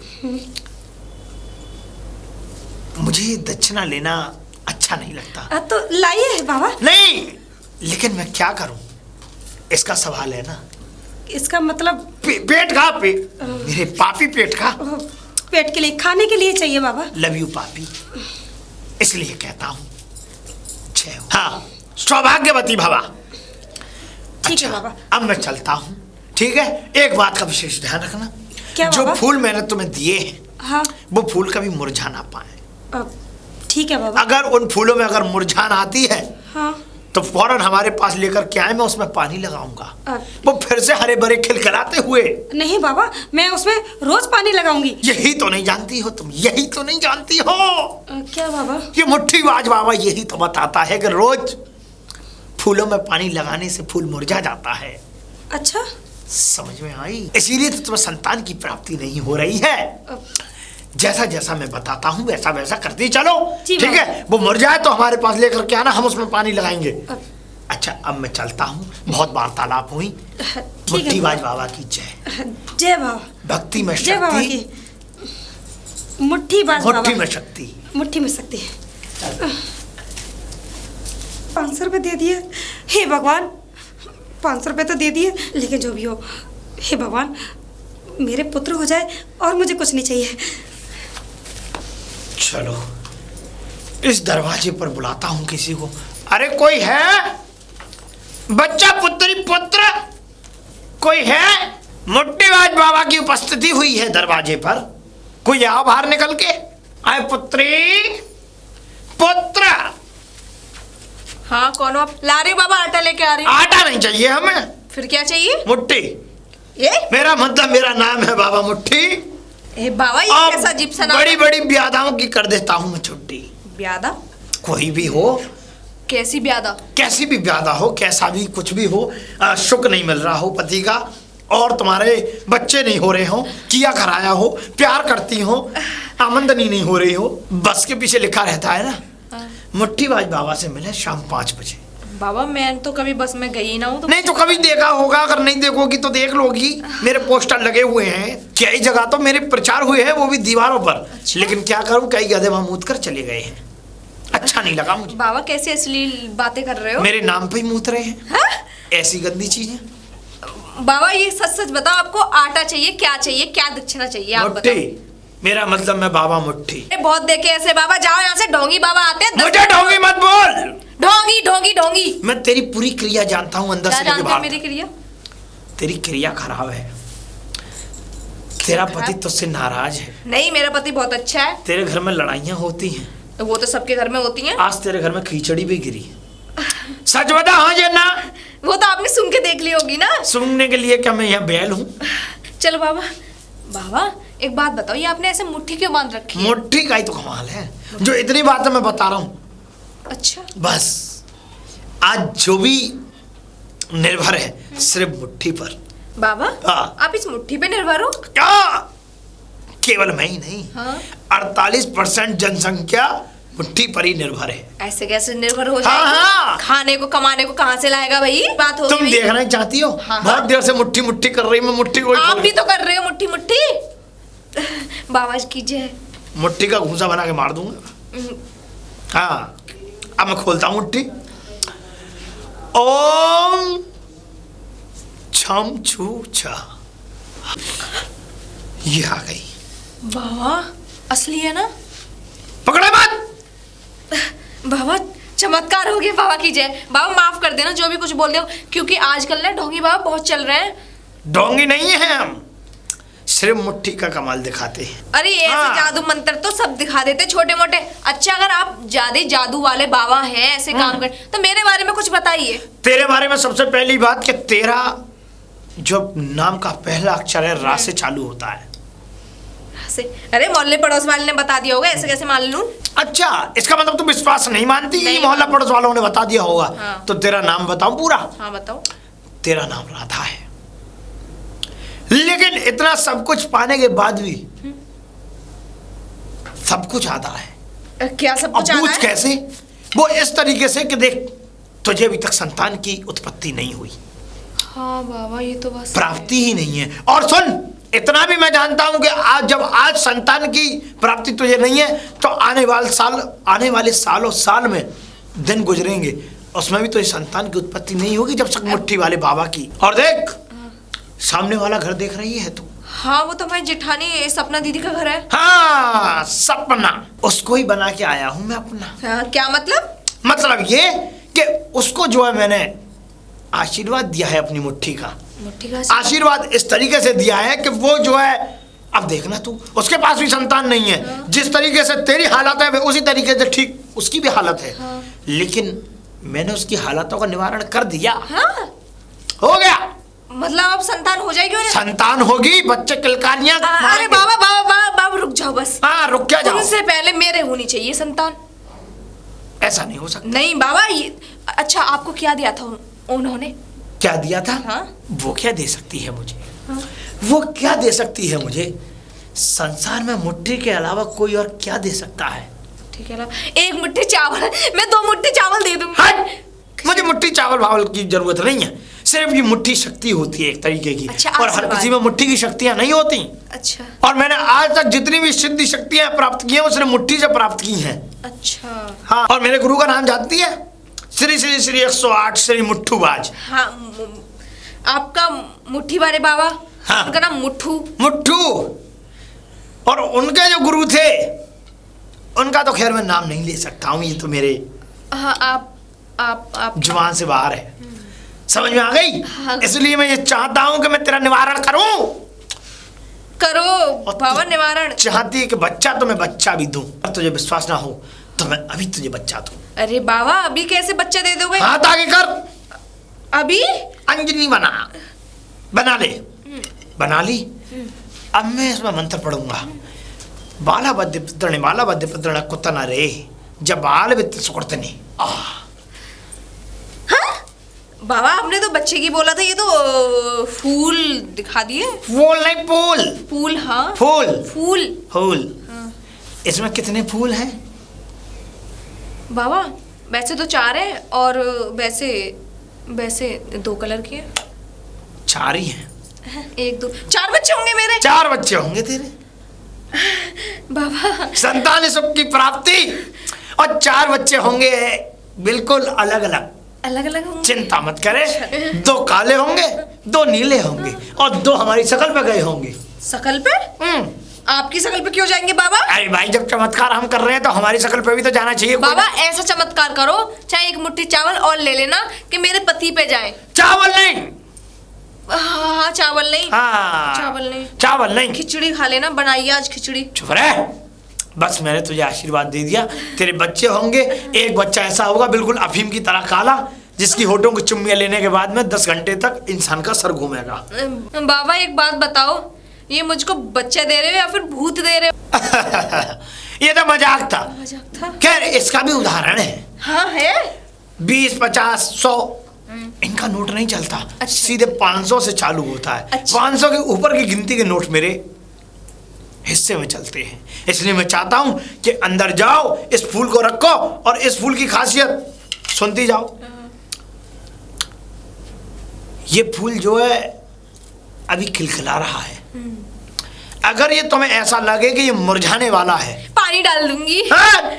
मुझे दक्षिणा लेना अच्छा नहीं लगता। तो लाइए बाबा। नहीं, लेकिन मैं क्या करूं, इसका सवाल है ना। इसका मतलब पेट का मेरे पापी पेट का। पेट के लिए, खाने के लिए चाहिए बाबा। लव यू पापी, इसलिए कहता हूं जय हो। हाँ, सौभाग्यवती भवा। ठीक है बाबा। अब मैं चलता हूं, ठीक है? एक बात का विशेष ध्यान रखना। क्या जो बाबा? फूल मैंने तुम्हें दिए हैं, हाँ। वो फूल कभी मुरझा ना पाए। ठीक है बाबा। अगर उन फूलों में अगर मुरझान आती है हाँ। तो फौरन हमारे पास लेकर के आए, मैं उसमें पानी लगाऊंगा, अ- वो फिर से हरे भरे खिलखिलाते हुए। नहीं बाबा, मैं उसमें रोज पानी लगाऊंगी। यही तो नहीं जानती हो तुम, यही तो नहीं जानती हो। क्या बाबा? ये मुट्ठीबाज बाबा यही तो बताता है कि रोज फूलों में पानी लगाने से फूल मुरझा जाता है। अच्छा। समझ में आई? इसीलिए तो तुम्हें संतान की प्राप्ति नहीं हो रही है। जैसा जैसा मैं बताता हूँ वैसा वैसा करती चलो, जी ठीक है? वो मुरझाए तो हमारे पास लेकर के आना, हम उसमें पानी लगाएंगे। अच्छा, अब मैं चलता हूँ, बहुत वार्तालाप हुई। मुट्ठीबाज बाबा की जय। जय बाबा। भक्ति में जय बाबा शक्ति, की। मुट्ठीबाज बाबा। मुट्ठी में शक्ति। मुट्ठी में शक्ति। 500 रुपये दे दिए। हे भगवान, 500 रुपये तो दे दिए, लेकिन जो भी हो, हे भगवान मेरे पुत्र हो जाए और मुझे कुछ नहीं चाहिए। चलो इस दरवाजे पर बुलाता हूँ किसी को। अरे कोई है? बच्चा, पुत्री, पुत्र कोई है? मुट्ठीबाज बाबा की उपस्थिति हुई है दरवाजे पर, कोई आओ बाहर निकल के। आए पुत्री, पुत्र। हाँ, कौन हो आप? ला रही हो बाबा, आटा लेके आ रही हूँ। आटा नहीं चाहिए हमें। फिर क्या चाहिए? मुट्ठी। ये मेरा मतलब, मेरा नाम है बाबा मुट्ठी। ए बाबा, ये अब कैसा अजीब सा नाम बड़ी है? बड़ी ब्यादाओं की कर देता हूँ मैं छुट्टी। ब्यादा? कोई भी हो, कैसी ब्यादा? कैसी भी ब्यादा हो, कैसा भी कुछ भी हो, सुख नहीं मिल रहा हो पति का, और तुम्हारे बच्चे नहीं हो रहे हो, किया कराया हो, प्यार करती हो, आमदनी नहीं हो रही हो, बस के पीछे लिखा रहता है ना, मुट्ठीबाज बाबा से मिले शाम 5 बजे। बाबा मैं तो कभी बस में गई ना हूँ तो नहीं तो कभी देखा होगा, अगर नहीं देखोगी तो देख लोगी। मेरे पोस्टर लगे हुए हैं, कई जगह तो मेरे प्रचार हुए हैं, वो भी दीवारों पर। अच्छा। लेकिन क्या करूं, कई गधे वहां मूत कर चले गए हैं, अच्छा नहीं लगा मुझे। बाबा कैसी अश्लील बातें कर रहे हो? मेरे नाम पे ही मूत रहे हैं। हाँ? ऐसी गंदी चीजें। बाबा ये सच सच बताओ, आपको आटा चाहिए, क्या चाहिए, क्या दक्षिणा चाहिए, आप बताओ। मुट्ठी, मेरा मतलब मैं बाबा मुट्ठी। अरे बहुत देखे ऐसे बाबा, जाओ यहाँ से, ढोंगी बाबा आते हैं। मुझे ढोंगी मत बोल। ढोंगी ढोंगी ढोंगी। मैं तेरी पूरी क्रिया जानता हूँ, अंदर क्या से लेके जानते हो बाहर। मेरी क्रिया? तेरी क्रिया खराब है, तेरा पति तुझसे नाराज है, नहीं, मेरा पति बहुत अच्छा है। तेरे घर में लड़ाइयाँ होती हैं, तो वो तो सबके घर में होती हैं। आज तेरे घर में खिचड़ी भी गिरी। सच बता, हाँ या ना? वो तो आपने सुन के देख ली होगी ना। सुनने के लिए क्या मैं यहाँ बैल हूँ? चलो बाबा। बाबा एक बात बताओ, ये आपने ऐसे मुट्ठी क्यों बांध रखी है? मुट्ठी का ही तो कमाल है, जो इतनी बातें मैं बता रहा हूँ। अच्छा। बस आज जो भी निर्भर है सिर्फ मुट्ठी पर। बाबा हाँ। आप इस मुट्ठी पे निर्भर हो? क्या? केवल मैं ही नहीं, हाँ। 48% जनसंख्या मुट्ठी पर ही निर्भर है। ऐसे कैसे निर्भर हो हाँ, जाएगी? हाँ। खाने को कमाने को कहाँ से लाएगा भाई? बात होगी तुम भाई। देखना चाहती हो? हाँ, बहुत हाँ। देर से मुट्ठी मुट्ठी कर रही, मैं मुट्ठी को आप भी तो कर रहे हो मुट्ठी मुट्ठी। बाबा कीजिए। मुट्ठी का घूंसा बना के मार दूंगा। हाँ, अब मैं खोलता हूँ मुट्ठी। ओम छम छू छा, ये आ गई। बाबा असली है ना? पकड़े मत। बाबा चमत्कार हो गया, बाबा की जय। बाबा माफ कर देना जो भी कुछ बोल दे, क्योंकि आजकल ना ढोंगी बाबा बहुत चल रहे हैं। ढोंगी नहीं है हम, सिर्फ मुट्ठी का कमाल दिखाते हैं। अरे ऐसे हाँ। जादू मंत्र तो सब दिखा देते छोटे मोटे। अच्छा अगर आप ज्यादा जादू वाले बाबा हैं, ऐसे काम कर, तो मेरे बारे में कुछ बताइए। तेरे बारे में सबसे पहली बात कि तेरा जो नाम का पहला अक्षर है रा से चालू होता है। से अरे मोहल्ले पड़ोस वाले ने बता दिया होगा, ऐसे कैसे मान लूं? अच्छा, इसका मतलब तुम विश्वास नहीं मानती? नहीं मोहल्ला पड़ोस वालों ने बता दिया होगा। हाँ। तो तेरा नाम बताऊं पूरा? हाँ बताओ। तेरा नाम राधा है, लेकिन इतना सब कुछ पाने के बाद भी सब कुछ आता है। क्या सब अब कुछ आता पूछ है? कैसे? वो इस तरीके से कि देख, तुझे अभी तक संतान की उत्पत्ति नहीं हुई, हाँ बाबा ये तो बस प्राप्ति ही नहीं है। और सुन, इतना भी मैं जानता हूं कि आज संतान की प्राप्ति तुझे नहीं है, तो आने वाले सालों साल में दिन गुजरेंगे, उसमें भी तुझे संतान की उत्पत्ति नहीं होगी जब तक मुट्ठी वाले बाबा की। और देख, सामने वाला घर देख रही है तू? हाँ वो तो हमारी जेठानी सपना दीदी का घर है। हाँ, सपना, उसको ही बना के आया हूं मैं अपना। हाँ, क्या मतलब? मतलब ये कि उसको जो है मैंने आशीर्वाद दिया है अपनी मुट्ठी का। मुट्ठी का आशीर्वाद इस तरीके से दिया है कि वो जो है अब देखना तू, उसके पास भी संतान नहीं है। जिस तरीके से तेरी हालत है उसी तरीके से ठीक उसकी भी हालत है। लेकिन मैंने उसकी हालातों का निवारण कर दिया। हो गया। मतलब अब संतान हो जाएगी उन्हें? संतान होगी, बच्चे किलकारियां अरे मारेंगे। बाबा बाबा बाबा बाबा रुक जाओ बस। हाँ रुक क्या जाओ। उनसे पहले मेरे होनी चाहिए संतान। ऐसा नहीं हो सकता। नहीं बाबा अच्छा आपको क्या दिया था उन्होंने? क्या दिया था? हाँ? वो क्या दे सकती है मुझे? वो क्या दे सकती है मुझे? संसार में मुट्ठी के अलावा कोई और क्या दे सकता है? ठीक है ना, एक मुट्ठी चावल, मैं 2 मुट्ठी चावल दे दूंगी। हट! मुझे मुट्ठी चावल भावल की जरूरत नहीं है। सिर्फ ये मुट्ठी शक्ति होती है एक तरीके की। अच्छा, और हर किसी में मुट्ठी की शक्तियां नहीं होती। अच्छा और मैंने आज तक जितनी भी सिद्धि शक्तियां प्राप्त की हैं उसने मुट्ठी से प्राप्त की हैं। अच्छा। हाँ, और मेरे गुरु का नाम जानती है? श्री श्री श्री 108 श्री मुट्ठूबाज। हाँ आपका मुट्ठी वाले बाबा। हाँ। उनका नाम मुट्ठू। मुट्ठू। और उनके जो गुरु थे उनका तो खैर मैं नाम नहीं ले सकता हूँ, ये तो मेरे हाँ आप जुबान से बाहर है। समझ में आ गई? हाँ। इसलिए मैं ये चाहता हूँ कि मैं तेरा निवारण करूँ। करो और बाबा तू निवारण। चाहती है कि बच्चा तो मैं बच्चा भी दूं। अब तुझे विश्वास ना हो तो मैं अभी तुझे बच्चा दूं। अरे बाबा अभी कैसे बच्चा दे दोगे? हाथ आगे कर। अभी? अंजनी बना ले। बना ली। अब मैं इसमें मंत्र पढ़ूंगा। बाला बद्य पुत्रने बाला बद्य पुत्रने कुत्ता रे जब बाल वित्त सुकृतने। बाबा आपने तो बच्चे की बोला था, ये तो फूल दिखा दिए। फूल नहीं फूल। फूल हाँ। फूल फूल। फूल। इसमें कितने फूल हैं? बाबा वैसे तो 4 है और वैसे वैसे 2 कलर के हैं। 4 ही हैं। 1 2 4 बच्चे होंगे मेरे। 4 बच्चे होंगे तेरे। बाबा संतान सुख की प्राप्ति और 4 बच्चे होंगे बिल्कुल अलग अलग। अलग अलग होंगे? चिंता मत करे। 2 काले होंगे, 2 नीले होंगे और 2 हमारी शकल पे गए होंगे। शकल पे? आपकी शकल पे क्यों जाएंगे बाबा? अरे भाई जब चमत्कार हम कर रहे हैं तो हमारी शकल पे भी तो जाना चाहिए। बाबा ऐसा चमत्कार करो चाहे 1 मुट्ठी चावल और ले लेना कि मेरे पति पे जाए। चावल नहीं। हाँ चावल नहीं। हाँ चावल नहीं। चावल नहीं। खिचड़ी खा लेना, बनाइए आज खिचड़ी। चुप रह। बस मैंने तुझे आशीर्वाद दे दिया। तेरे बच्चे होंगे। एक बच्चा ऐसा होगा बिल्कुल अफीम की तरह काला, जिसकी होठों की चुम्मियां लेने के बाद में 10 घंटे तक इंसान का सर घूमेगा। बाबा एक बात बताओ, ये मुझको बच्चा दे रहे हो या फिर भूत दे रहे हो? ये तो मजाक था। मजाक था? खैर इसका भी उदाहरण है। हाँ है। 20 50 100 इनका नोट नहीं चलता। अच्छा। सीधे 500 से चालू होता है। अच्छा। 500 के ऊपर की गिनती के नोट मेरे हिस्से में चलते हैं। इसलिए मैं चाहता हूं कि अंदर जाओ, इस फूल को रखो और इस फूल की खासियत सुनती जाओ। ये फूल जो है अभी खिलखिला रहा है। अगर ये तुम्हें ऐसा लगे कि ये मुरझाने वाला है, पानी डाल दूंगी। हाँ?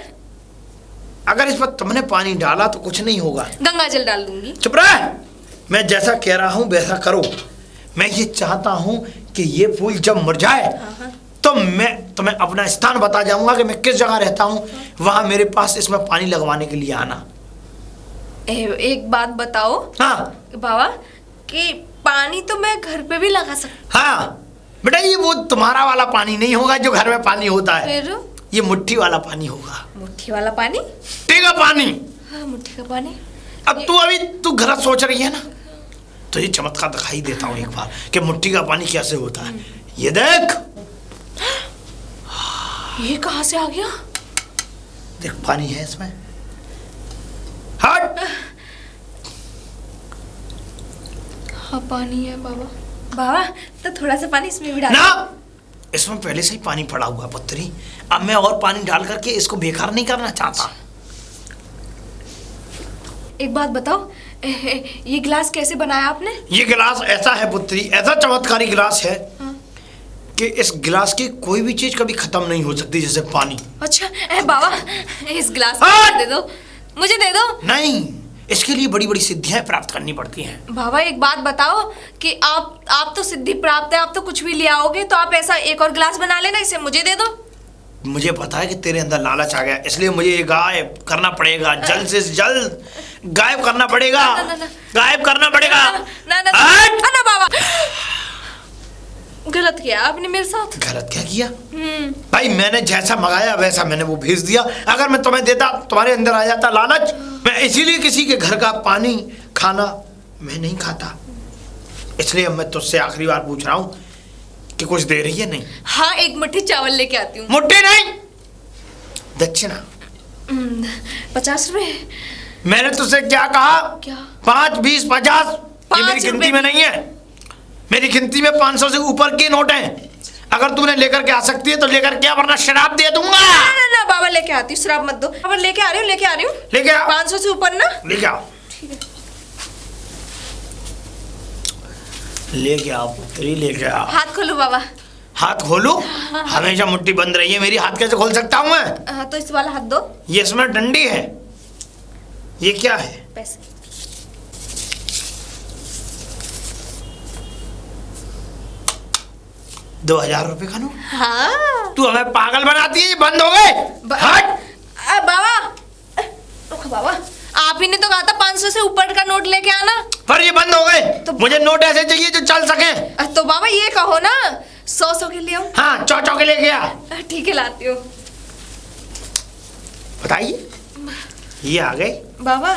अगर इस पर तुमने पानी डाला तो कुछ नहीं होगा। गंगा जल डाल दूंगी। चुप रह। मैं जैसा कह रहा हूं वैसा करो। मैं ये चाहता हूं कि ये फूल जब मुरझाए तो मैं तुम्हें अपना स्थान बता जाऊंगा कि मैं किस जगह रहता हूं। वहां मेरे पास इसमें पानी लगवाने के लिए आना। एक बात बताओ हाँ बाबा कि पानी तो मैं घर पे भी लगा सकती। हाँ बेटा, ये वो तुम्हारा वाला पानी नहीं होगा जो घर में पानी होता है। फिर ये मुट्ठी वाला पानी होगा। मुट्ठी वाला पानी? मुट्ठी का पानी। हाँ मुट्ठी का पानी। अब तू गलत सोच रही है ना, तो ये चमत्कार दिखाई देता हूँ एक बार कि मुट्ठी का पानी कैसे होता है। ये देख। ये कहाँ से आ गया? देख पानी है इसमें। हट। हाँ पानी है बाबा। बाबा तो थोड़ा सा पानी इसमें भी डाल। ना, इसमें पहले से ही पानी पड़ा हुआ पुत्री। अब मैं और पानी डाल करके इसको बेकार नहीं करना चाहता। एक बात बताओ, ये गिलास कैसे बनाया आपने? ये गिलास ऐसा है पुत्री, ऐसा चमत्कारी गिलास है कि इस गिलास की कोई भी चीज कभी खत्म नहीं हो सकती, जैसे पानी। अच्छा बाबा इस गिलास हाँ! दे दो, मुझे दे दो। नहीं, इसके लिए बड़ी बड़ी सिद्धियां प्राप्त करनी पड़ती हैं। बाबा एक बात बताओ कि आप तो सिद्धि प्राप्त है, आप तो कुछ भी ले आओगे, तो आप ऐसा एक और गिलास बना लेना, इसे मुझे दे दो। मुझे पता है कि तेरे अंदर लालच आ गया, इसलिए मुझे ये गायब करना पड़ेगा। जल्द से जल्द गायब करना पड़ेगा। गायब करना पड़ेगा। ना बाबा, गलत किया आपने मेरे साथ। गलत क्या किया भाई? मैंने जैसा मंगाया वैसा मैंने वो भेज दिया। अगर मैं तुम्हें देता, तुम्हारे अंदर आ जाता लालच। मैं इसीलिए किसी के घर का पानी खाना मैं नहीं खाता। इसलिए अब मैं तुझसे आखिरी बार पूछ रहा हूँ कि कुछ दे रही है? नहीं। हाँ, एक मुट्ठी चावल लेके आती हूँ। मुट्ठी नहीं, दक्षिणा। 50 रुपए। मैंने तुझसे क्या कहा? क्या? 5, 20, 50। ये मेरी 5 गिनती में नहीं है। मेरी गिनती में 500 से ऊपर के नोट हैं। अगर तुमने लेकर के आ सकती है तो लेकर के आ, वरना शराब दे दूंगा। ना बाबा, लेके आती हूँ, शराब मत दो। बाबा लेके आ रही हूँ, लेके आ रही हूँ। लेके आओ। 500 से ऊपर ना। लेके आओ, ठीक है। लेके आओ पुत्री, लेके आओ। हाथ खोलो बाबा। हाथ खोलू? हमेशा मुट्ठी बंद रही है मेरी, हाथ कैसे खोल सकता हूँ मैं? हाँ, तो इस वाला हाथ दो। ये इसमें डंडी है। ये क्या है? पैसे। 2000 रुपए का नोट। हाँ। तू हमें पागल बनाती है। ये बंद हो गए। हट। बाबा, रुको बाबा, आप ही ने तो कहा था 500 से ऊपर का नोट लेके आना। पर ये बंद हो गए। तो मुझे नोट ऐसे चाहिए जो चल सके। तो बाबा ये कहो ना, 100 के लिए आऊं। हाँ, चौ के लेके आ। ठीक है, लाती हूँ। बताइए, ये आ गए। बाबा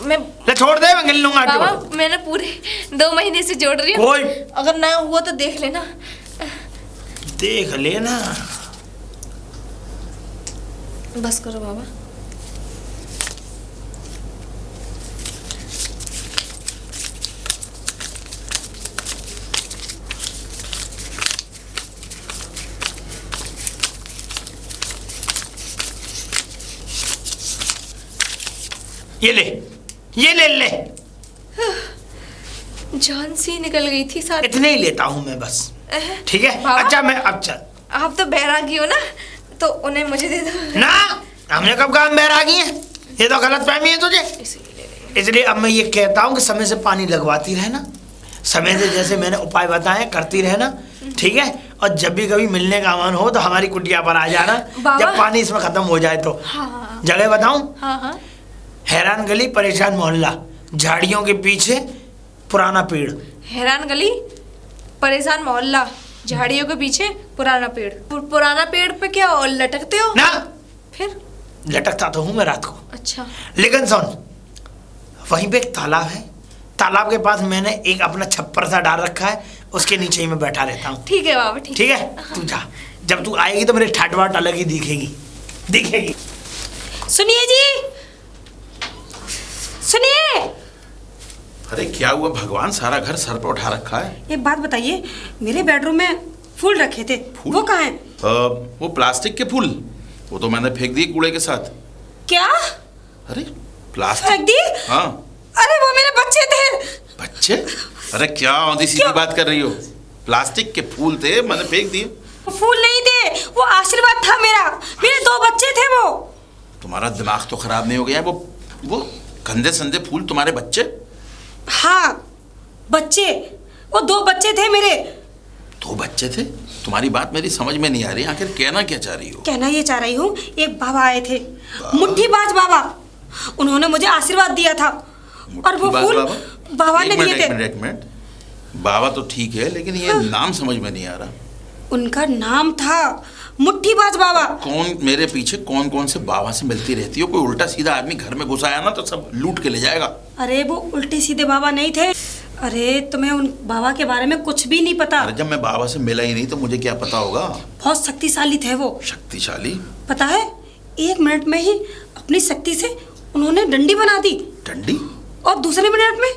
मैं ले छोड़ दे, मैं गिन लूंगा। बाबा मैंने पूरे 2 महीने से जोड़ रही हूँ। कोई अगर ना हुआ तो देख लेना। देख लेना। बस करो बाबा। ये ले, ये ले ले। जान सी निकल गई थी सारी। इतने ही लेता हूँ मैं बस। ठीक है? बाबा? अच्छा, मैं अब चल। आप तो बैरागी हो ना, तो उन्हें मुझे दे दो। ना, हमने कब कहा हम बैरागी हैं? ये तो गलत फहमी है तुझे। इसलिए अब मैं ये कहता हूँ कि समय से पानी लगवाती रहना, समय से जैसे मैंने उपाय बताए करती रहना। ठीक है? और जब भी कभी मिलने का मन हो तो हमारी कुटिया पर आ जाना, जब पानी इसमें खत्म हो जाए तो। हाँ। जगह बताऊं? हाँ। हैरान गली, परेशान मोहल्ला, झाड़ियों के पीछे पुराना पेड़। हैरान गली, परेशान मोहल्ला, झाड़ियों के पीछे पुराना पेड़। पुराना पेड़ पे क्या और लटकते हो? ना, फिर लटकता तो हूँ मैं रात को। अच्छा। लेकिन सुन, वहीं पे एक तालाब है। तालाब के पास मैंने एक अपना छप्पर सा डाल रखा है, उसके नीचे ही मैं बैठा रहता हूँ। ठीक है बाबा, ठीक ठीक है? तू जा, जब तू आएगी तो मेरे ठाट बाट अलग ही दिखेगी, दिखेगी। सुनिए जी, सुनिए। अरे क्या हुआ भगवान, सारा घर सर पर उठा रखा है। एक बात बताइए, मेरे बेडरूम में फूल रखे थे, फूल? वो कहाँ हैं? वो प्लास्टिक के फूल, वो तो मैंने फेंक दिए कूड़े के साथ। क्या? अरे प्लास्टिक फेंक दी? हाँ। अरे वो मेरे बच्चे थे। बच्चे? अरे क्या औंधी सीधी बात कर रही हो? प्लास्टिक के फूल थे, मैंने फेंक दिए। वो फूल नहीं थे, वो आशीर्वाद था मेरा। मेरे 2 बच्चे थे वो। तुम्हारा दिमाग तो खराब नहीं हो गया है? वो गंदे संदे फूल तुम्हारे बच्चे? हाँ, बच्चे, वो 2 बच्चे थे मेरे। 2 बच्चे थे? तुम्हारी बात मेरी समझ में नहीं आ रही, आखिर कहना क्या चाह रही हो? कहना ये चाह रही हूँ, एक बाबा आए थे, मुट्ठीबाज बाबा। उन्होंने मुझे आशीर्वाद दिया था और वो फूल बाबा ने दिए थे। एक मिनट, बाबा तो ठीक है, लेकिन ये नाम समझ में नहीं आ रहा। उनका नाम था मुट्ठीबाज बाबा। कौन मेरे पीछे कौन कौन से बाबा से मिलती रहती हो? कोई उल्टा सीधा आदमी घर में घुस आया ना तो सब लूट के ले जाएगा। अरे वो उल्टे सीधे बाबा नहीं थे। अरे तुम्हें उन बाबा के बारे में कुछ भी नहीं पता। अरे जब मैं बाबा से मिला ही नहीं तो मुझे क्या पता होगा? बहुत शक्तिशाली थे वो। शक्तिशाली? पता है, 1 मिनट में ही अपनी शक्ति से उन्होंने डंडी बना दी। डंडी? और दूसरे मिनट में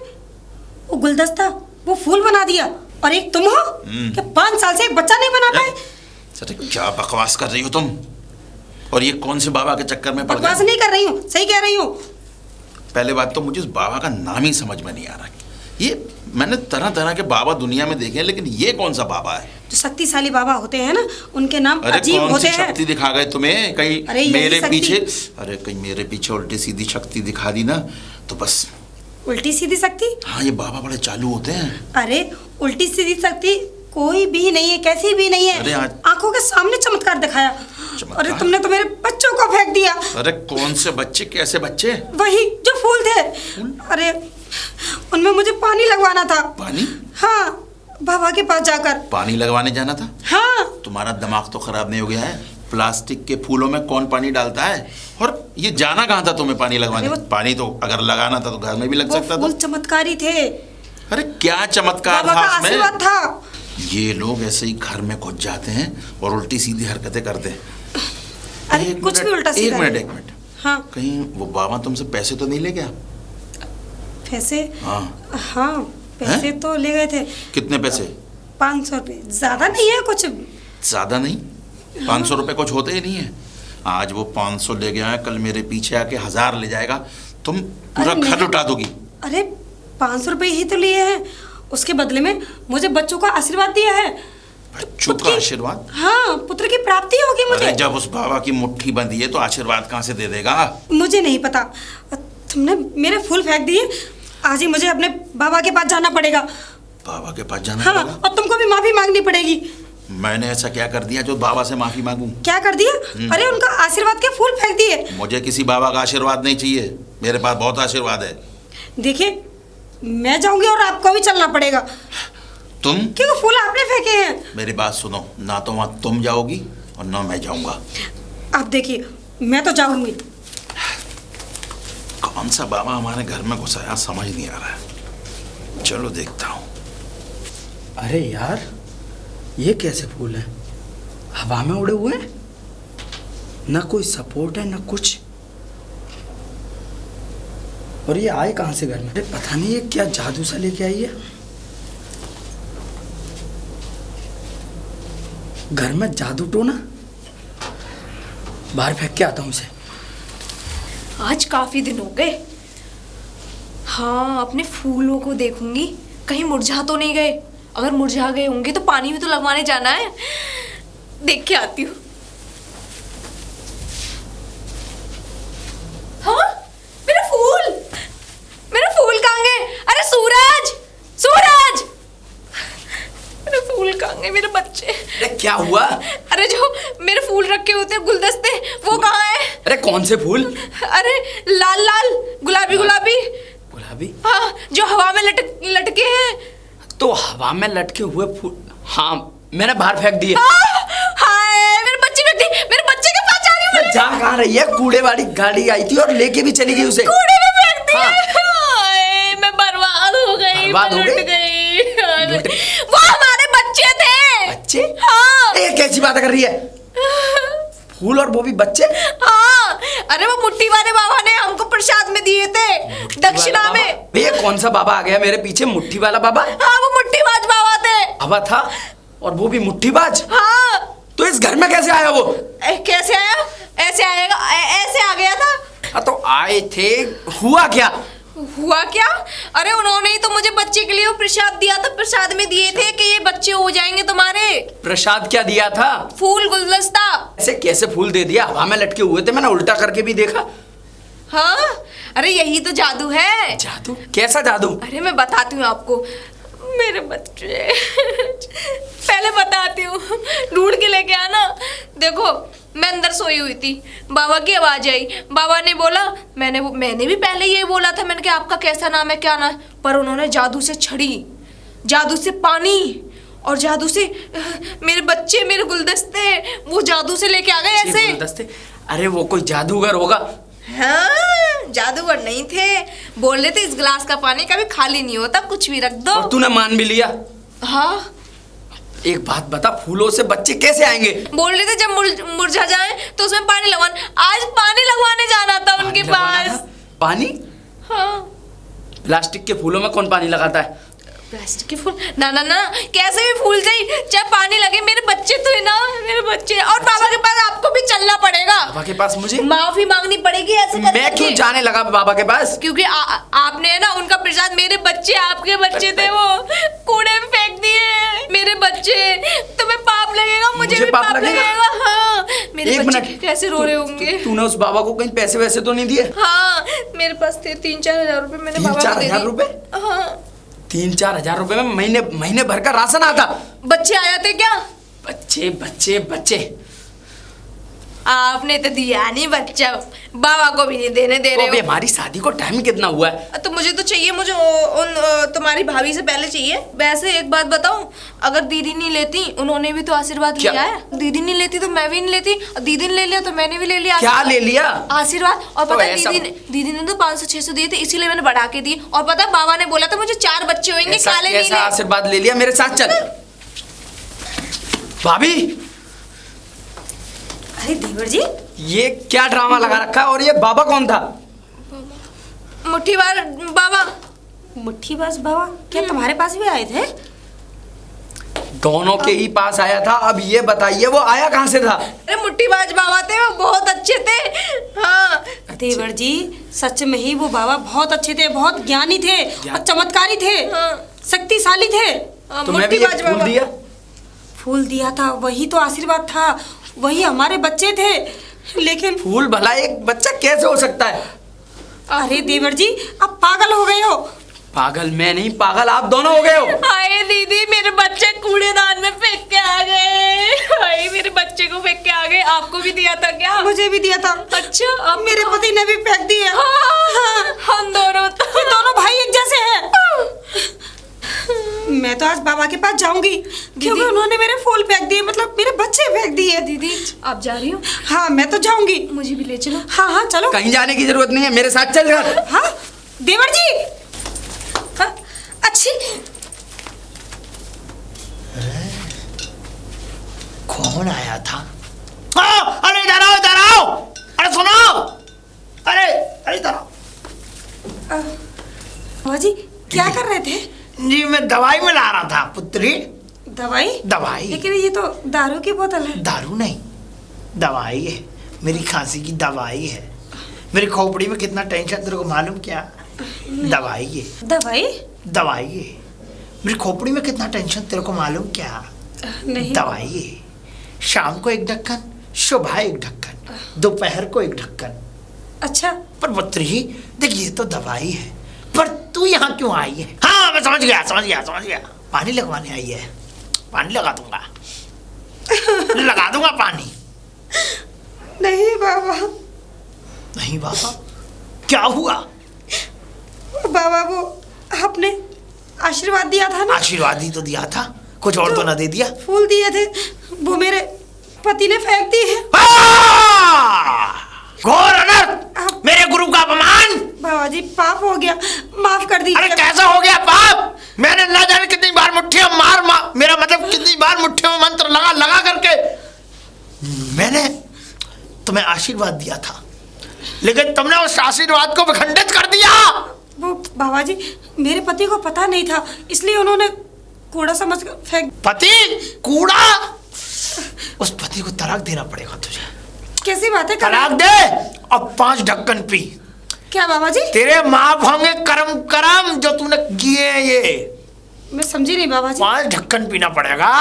वो गुलदस्ता, वो फूल बना दिया। और एक तुम हो कि 5 साल से एक बच्चा नहीं बना पाए। अरे क्या बकवास कर रही हो तुम? और ये कौन से बाबा के चक्कर में पड़ गए? बकवास नहीं कर रही हूँ, सही कह रही हूँ। पहले बात तो मुझे उस बाबा का नाम ही समझ में नहीं आ रहा। ये मैंने तरह तरह के बाबा दुनिया में देखे हैं, लेकिन ये कौन सा बाबा है? जो शक्तिशाली बाबा होते हैं ना, उनके नाम अरे अजीब कौन होते सी हैं। शक्ति दिखा गए तुम्हें? कहीं अरे यही मेरे शक्ति। पीछे, अरे कहीं मेरे पीछे उल्टी सीधी शक्ति दिखा दी ना तो बस। उल्टी सीधी शक्ति? हाँ, ये बाबा बड़े चालू होते हैं। अरे उल्टी सीधी शक्ति कोई भी नहीं है, कैसी भी नहीं अरे है। आज आंखों के सामने चमत्कार दिखाया। चमत्कार? अरे तुमने तो मेरे बच्चों को फेंक दिया। अरे कौन से बच्चे? कैसे बच्चे? वही जो फूल थे। अरे उनमें मुझे पानी लगवाना था। पानी? हाँ, बाबा के पास जाकर। पानी लगवाने जाना था? हाँ। तुम्हारा दिमाग तो खराब नहीं हो गया है? प्लास्टिक के फूलों में कौन पानी डालता है? और ये जाना कहाँ था तुम्हें पानी लगवाने? पानी तो अगर लगाना था तो घर में भी लग सकता था। फूल चमत्कारी थे। अरे क्या चमत्कार बाबा था का उसमें? आशीर्वाद था। ये लोग ऐसे ही घर में घुस जाते हैं और उल्टी सीधी हरकतें करते हैं। अरे कुछ भी उल्टा सीधा नहीं। एक मिनट। हाँ। कहीं वो बाबा तुमसे पैसे तो नहीं ले गया? पैसे? हाँ। हाँ, पैसे तो ले गए थे। कितने पैसे? 500 रुपये। ज्यादा नहीं है कुछ। ज्यादा नहीं? 500 रुपए कुछ होते ही नहीं है। आज वो 500 ले गया है, कल मेरे पीछे आके 1000 ले जाएगा, तुम पूरा घर लुटा दोगी। अरे 500 रुपये ही तो लिए हैं, उसके बदले में मुझे बच्चों का आशीर्वाद दिया है। बच्चों का आशीर्वाद? हाँ, पुत्र की प्राप्ति होगी मुझे। अरे जब उस बाबा की मुट्ठी बंधी है तो आशीर्वाद कहाँ से दे देगा? मुझे नहीं पता, तुमने मेरे फूल फेंक दिए। आज ही मुझे अपने बाबा के पास जाना पड़ेगा। बाबा के पास जाना हाँ, पड़ेगा? और तुमको भी माफी मांगनी पड़ेगी। मैंने ऐसा क्या कर दिया जो बाबा से माफी मांगूं? क्या कर दिया? अरे उनका आशीर्वाद के फूल फेंक दिए। मुझे किसी बाबा का आशीर्वाद नहीं चाहिए, मेरे पास बहुत आशीर्वाद है। देखिए, मैं जाऊंगी और आपको भी चलना पड़ेगा। तुम? क्योंकि फूल आपने फेंके हैं। मेरी बात सुनो, ना तो वहां तुम जाओगी और ना मैं जाऊंगा। आप देखिए, मैं तो जाऊंगी। कौन सा बाबा हमारे घर में घुसाया समझ नहीं आ रहा है। चलो देखता हूँ। अरे यार, ये कैसे फूल हैं? हवा में उड़े हुए हैं, ना कोई सपोर्ट है ना कुछ। और ये आए कहाँ से घर में? अरे पता नहीं ये क्या जादू सा लेके आई है। घर में जादू टोना। बाहर फेंक के आता हूँ इसे। आज काफी दिन हो गए। हाँ, अपने फूलों को देखूंगी कहीं मुरझा तो नहीं गए। अगर मुरझा गए होंगे तो पानी भी तो लगवाने जाना है, देख के आती हूँ। हाँ, मेरे फूल कहाँ गए? अरे सूरज, सूरज, मेरे फूल कहाँ गए? मेरे बच्चे। अरे क्या हुआ? अरे जो मेरे फूल रखे होते हैं गुलदस्ते, वो कहाँ है? अरे कौन से फूल? अरे लाल लाल, गुलाबी गुलाबी। गुलाबी? हाँ, जो हवा में लटके हैं। तो हवा में लटके हुए फूल? हाँ, मैंने बाहर फेंक दिए। हाय, मेरे बच्चे फेंक दी। मेरे बच्चे के पास जा रही हूँ। जा कहाँ रही है? कूड़े वाली गाड़ी आई थी और लेके भी चली गई उसे। कूड़े में फेंक दी। हाँ। हाय, मैं बर्बाद हो गई। बर्बाद हो लुट गई? अरे, वो हमारे बच्चे थे। बच्चे? हाँ। ये कैसी बात कर रही है? फूल और वो भी बच्चे? हाँ, अरे वो मुट्ठी वाले बाबा ने हमको प्रसाद में दिए थे, दक्षिणा में। भैया कौन सा बाबा आ गया मेरे पीछे? मुट्ठी वाला बाबा? हाँ, वो मुट्ठीबाज बाबा थे। बाबा था और वो भी मुट्ठीबाज? हाँ। तो इस घर में कैसे आया वो? कैसे आया? ऐसे आएगा, ऐसे आ गया था। हाँ, तो आए थे, हुआ क्या? हुआ क्या? अरे उन्होंने ही तो मुझे बच्चे के लिए वो प्रसाद दिया था। प्रसाद में दिए थे कि ये बच्चे हो जाएंगे तुम्हारे। प्रसाद क्या दिया था? फूल गुलदस्ता। ऐसे कैसे फूल दे दिया? हवा में लटके हुए थे, मैंने उल्टा करके भी देखा। हाँ, अरे यही तो जादू है। जादू? कैसा जादू? अरे मैं बताती हूँ आपको। मेरे बच्चे पहले बताती हूँ, ढूंढ के लेके आना। देखो, मैं अंदर सोई हुई थी, बाबा की आवाज आई। बाबा ने बोला, मैंने भी पहले ये बोला था, मैंने कहा आपका कैसा नाम है, क्या नाम है? पर उन्होंने जादू से छड़ी, जादू से पानी और जादू से मेरे बच्चे, मेरे गुलदस्ते, वो जादू से लेके आ गए ऐसे। गुलदस्ते? अरे वो कोई जादूगर होगा। हाँ, जादूगर नहीं थे। बोल रहे थे इस गिलास का पानी कभी खाली नहीं होता, कुछ भी रख दो। और तूने मान भी लिया? हाँ। एक बात बता, फूलों से बच्चे कैसे आएंगे? बोल रहे थे जब मुरझा जाए तो उसमें पानी लगवाना। आज पानी लगवाने जाना था उनके पास। पानी? हाँ। प्लास्टिक के फूलों में कौन पानी लगाता है? प्लास्टिक के फूल? ना ना ना, कैसे भी फूल चाहिए, चाहे पानी लगे। मेरे बच्चे तो है ना, मेरे बच्चे। और बाबा के पास आपको भी चलना पड़ेगा। बाबा के पास मुझे माफी मांगनी पड़ेगी ऐसे करके। मैं क्यों जाने लगा बाबा के पास? क्योंकि आपने है ना उनका प्रसाद, मेरे बच्चे, आपके बच्चे थे, वो कूड़े में फेंक दिए। मेरे बच्चे, तुम्हें पाप लगेगा, मुझे भी पाप लगेगा। हाँ, मेरे बच्चे कैसे रो रहे होंगे। तूने उस बाबा को कहीं पैसे वैसे तो नहीं दिए? हाँ, मेरे पास थे 3-4 हजार रुपए, मैंने बाबा को दे दिए। 3-4 हजार रुपए? हाँ। 3-4 हजार रुपए में महीने भर का राशन आता? बच्चे आ जाते क्या? बच्चे बच्चे बच्चे। आपने तो दिया नहीं बच्चा, बाबा को भी नहीं देने दे रहे अभी हो। हमारी शादी को टाइम कितना हुआ है? तो मुझे तो चाहिए, मुझे उन तुम्हारी भाभी से पहले चाहिए। वैसे एक बात बताऊं, अगर दीदी नहीं लेती, उन्होंने भी तो आशीर्वाद क्या? लिया है। दीदी नहीं लेती तो मैं भी नहीं लेती, और दीदी ने ले लिया तो मैंने भी ले लिया। क्या ले लिया? आशीर्वाद। और तो पता है ऐसा- दीदी ने तो 500-600 दिए थे, इसीलिए मैंने बढ़ा के दिए। और पता है बाबा ने बोला था मुझे 4 बच्चे होंगे, काले कैसा नीले। आशीर्वाद ले लिया? मेरे साथ चल। भाभी, अरे देवर जी, ये क्या ड्रामा लगा रखा है? और ये बाबा कौन था? मुट्ठीबाज बाबा। मुट्ठीबाज बाबा क्या तुम्हारे पास भी आए थे? दोनों के ही पास आया था। अब ये बताइए वो आया कहाँ से था? अरे मुट्ठीबाज बाबा थे, वो बहुत अच्छे थे। हाँ देवर जी, सच में ही वो बाबा बहुत अच्छे थे, बहुत ज्ञानी थे और चमत्कारी थे, हाँ। शक्तिशाली थे। तुम्हें भी ये मुट्ठीबाज फूल बाबा। दिया? फूल दिया था, वही तो आशीर्वाद था, वही हमारे बच्चे थे। लेकिन फूल भला एक बच्चा कैसे हो सकता है? अरे देवर जी, आप पागल हो गए हो। पागल मैं नहीं, पागल आप दोनों हो गए हो। हाय दीदी, मेरे बच्चे कूड़ेदान में फेंक के आ गए। हाय मेरे बच्चे को फेंक के आ गए। आपको भी दिया था क्या? मुझे भी दिया था। अच्छा, अब मेरे पति ने भी फेंक दिया। हाँ, हम दोनों ये दोनों भाई एक जैसे हैं। मैं तो आज बाबा के पास जाऊंगी, क्योंकि उन्होंने मेरे फूल फेंक दिए, मतलब मेरे बच्चे फेंक दिए। दीदी आप जा रही हो? हाँ, मैं तो जाऊंगी। मुझे भी ले चलो। हाँ हाँ चलो। कहीं जाने की जरूरत नहीं है, मेरे साथ चल घर। हाँ देवर जी। हाँ, अच्छी। कौन आया था? हाँ, अरे इधर आओ, इधर आओ। अरे सुनो, अरे इधर आओ। बाबा जी क्या कर रहे थे? जी मैं दवाई में ला रहा था पुत्री। दवाई? दवाई? लेकिन ये तो दारू की बोतल है। दारू नहीं, दवाई है। मेरी खांसी की दवाई है। मेरी खोपड़ी में कितना टेंशन तेरे को मालूम क्या? दवाई है। दवाई? दवाई है। मेरी खोपड़ी में कितना टेंशन तेरे को मालूम क्या? नहीं। दवाई है। शाम को एक ढक्कन, सुबह एक ढक्कन, दोपहर को एक ढक्कन। अच्छा। पर पुत्री देख, ये तो दवाई है, पर तू यहाँ क्यों आई है? हाँ मैं समझ गया, समझ गया, समझ गया। पानी लगवाने आई है। पानी लगा दूंगा, लगा दूंगा पानी। नहीं बाबा। नहीं बाबा, क्या हुआ? बाबा वो आपने आशीर्वाद दिया था ना? आशीर्वाद ही तो दिया था, कुछ और तो ना दे दिया? फूल दिए थे, वो मेरे पति ने फेंक दिए हैं। घोर अनर्थ, मेरे गुरु का अपमान। बाबा जी पाप हो गया, माफ कर दीजिए। अरे कैसा हो गया पाप? मैंने ना जाने कितनी बार मुट्ठियों मार मेरा मतलब कितनी बार मुट्ठियों में मंत्र लगा करके मैंने तुम्हें आशीर्वाद दिया था, लेकिन तुमने उस आशीर्वाद को विखंडित कर दिया। वो बाबा जी मेरे पति को पता नहीं था, इसलिए उन्होंने कूड़ा समझ कर फेंक। पति कूड़ा? उस पति को तलाक देना पड़ेगा तुझे। कैसी बातें कर रहे तलाक हैं? दे और 5 ढक्कन पी। क्या बाबा जी? तेरे माफ होंगे कर्म कर्म जो तूने किए हैं। ये मैं समझी नहीं बाबा जी। 5 ढक्कन पीना पड़ेगा,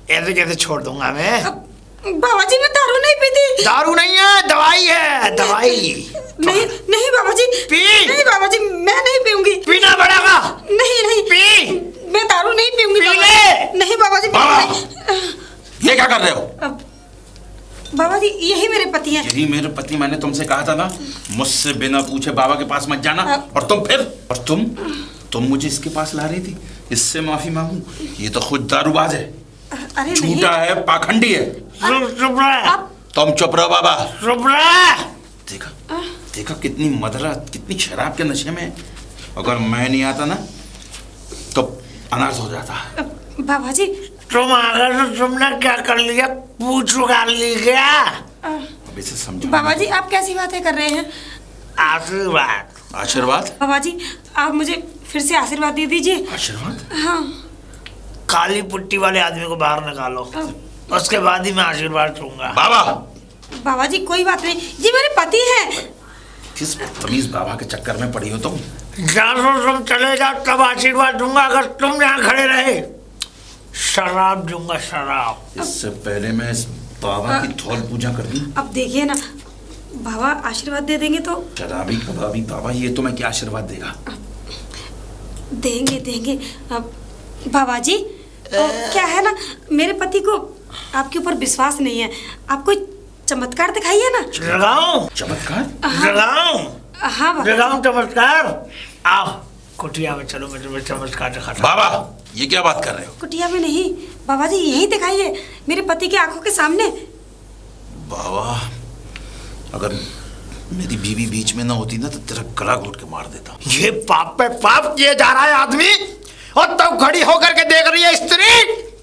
ऐसे कैसे छोड़ दूंगा मैं? बाबा जी मैं दारू नहीं पीती। दारू नहीं है, दवाई है, दवाई। नहीं नहीं बाबा जी। पी। नहीं बाबा जी, मैं नहीं पीऊंगी। पीना पड़ेगा। नहीं नहीं पी। मैं दारू नहीं पीऊंगी। पी बाबा ले। जी। नहीं बाबा जी, बाबा। नहीं। ये क्या कर रहे हो? अब बाबा जी यही मेरे पति हैं। यही मेरे पति, मैंने तुमसे कहा था ना मुझसे बिना पूछे बाबा के पास मत जाना। और तुम फिर, और तुम मुझे इसके पास ला रही थी, इससे माफी मांगू? ये तो खुद दारूबाज है, अरे नहीं। झूठा है, पाखंडी है। चुप रह। तुम चुप रहो बाबा। चुप रह। देखा कितनी मदरा, कितनी शराब के नशे में है। अगर मैं नहीं आता ना तो अनर्थ हो जाता। बाबा जी तुम अगर तो तुमने क्या कर लिया? पूछ उगाड़ ली क्या? अब इसे समझो। बाबा जी आप कैसी बातें कर रहे हैं? आशीर्वाद। आशीर्वाद? बाबा जी आप मुझे फिर से आशीर्वाद दे दीजिए। आशीर्वाद? हाँ। काली पुट्टी वाले आदमी को बाहर निकालो, उसके बाद ही मैं आशीर्वाद दूंगा। बाबा। बाबा जी कोई बात नहीं, ये मेरे पति हैं। किस तमीज बाबा के चक्कर में पड़ी हो तुम? जानो तुम चले जाओ तब आशीर्वाद दूंगा। अगर तुम यहाँ खड़े रहे शराब दूंगा, शराब। इससे पहले मैं इस बाबा की थौल पूजा कर दूं। अब देखिए ना, बाबा आशीर्वाद दे देंगे तो। शराबी कबाबी बाबा, ये तो मैं क्या आशीर्वाद देगा? देंगे देंगे। अब बाबा जी क्या है ना, मेरे पति को आपके ऊपर विश्वास नहीं है। आप कोई चमत्कार दिखाइए ना। लगाऊं चमत्कार? लगाऊं हाँ बाबा। लगाऊं चमत्कार? आओ कुटिया में चलो, मैं तुम्हें चमत्कार दिखाता हूं। बाबा ये क्या बात कर रहे हो? कुटिया में नहीं बाबा जी, यहीं दिखाइए मेरे पति की आंखों के सामने। बाबा अगर मेरी बीवी बीच में ना होती ना तो तेरा गला घोट के मार देता। ये पाप पे पाप किए जा रहा है आदमी, और तब खड़ी होकर के देख रही है स्त्री।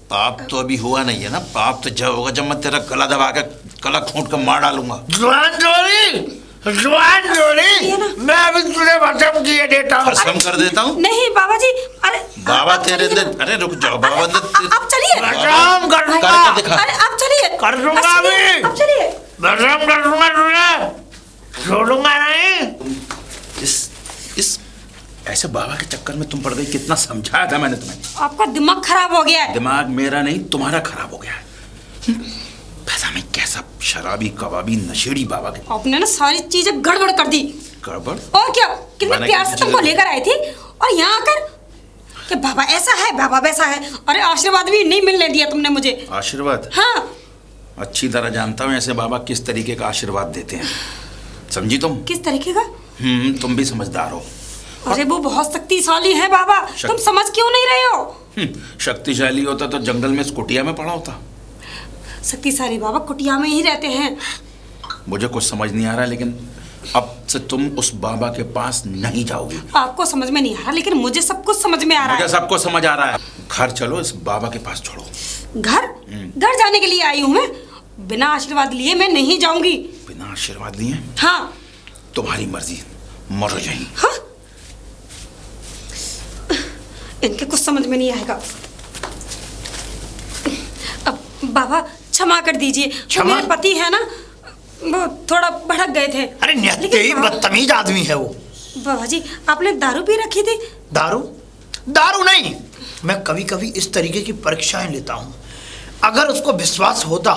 पाप तो अभी हुआ नहीं है ना, पाप तो जब होगा जब मैं तेरा गला दबा के गला घोट कर मार डालूंगा। जुआन जोड़ी, मैं अभी तुझे भस्म किए देता हूँ। भस्म कर देता हूँ? नहीं बाबा जी, अरे बाबा आप तेरे चलिए अंदर, अरे रुक जाओ बाबा अंदर। आप चलिए। भस्म कर दूंगा। करके दिखा। अरे आप चलिए। कर दूंगा अभी। आप चलिए। भस्म कर दूंगा तुझे, छोड़ूंगा नहीं। इस ऐसे बाबा के चक्कर में तुम पड़ गई। कितना समझाया था मैंने तुम्हें। आपका दिमाग खराब हो गया है। दिमाग मेरा नहीं तुम्हारा खराब हो गया है। पैसा में कैसा शराबी कबाबी नशेड़ी बाबा के। आपने ना सारी चीजें गड़बड़ कर दी। गड़बड़? और क्या, कितने मैंने प्यार से किसी तुमको चीज़- लेकर आई थी और यहाँ आकर कि बाबा ऐसा है बाबा वैसा है। अरे आशीर्वाद भी नहीं मिलने दिया तुमने मुझे। आशीर्वाद? हाँ। अच्छी तरह जानता हूँ ऐसे बाबा किस तरीके का आशीर्वाद देते हैं। समझी तुम? किस तरीके का? तुम भी समझदार हो। अरे वो बहुत शक्तिशाली है बाबा, तुम समझ क्यों नहीं रहे हो? शक्तिशाली होता तो जंगल में इस कुटिया में पड़ा होता। शक्तिशाली बाबा कुटिया में ही रहते हैं। मुझे कुछ समझ नहीं आ रहा, लेकिन अब से तुम उस बाबा के पास नहीं जाओगी। आपको समझ में नहीं आ रहा, लेकिन मुझे सब कुछ समझ में आ रहा मुझे है। सबको समझ आ रहा है। घर चलो, इस बाबा के पास छोड़ो। घर जाने के लिए आई हूँ मैं, बिना आशीर्वाद लिए मैं नहीं जाऊंगी। बिना आशीर्वाद लिए? हाँ। तुम्हारी मर्जी, मरो यहीं। हाँ? इनके कुछ समझ में नहीं आएगा। अब बाबा क्षमा कर दीजिए, वो मेरे पति है ना, वो थोड़ा भड़क गए थे। अरे निहत्ते ही बदतमीज आदमी है वो। बाबा जी आपने दारू पी रखी थी? दारू? दारू नहीं, मैं कभी कभी इस तरीके की परीक्षाएं लेता हूँ। अगर उसको विश्वास होता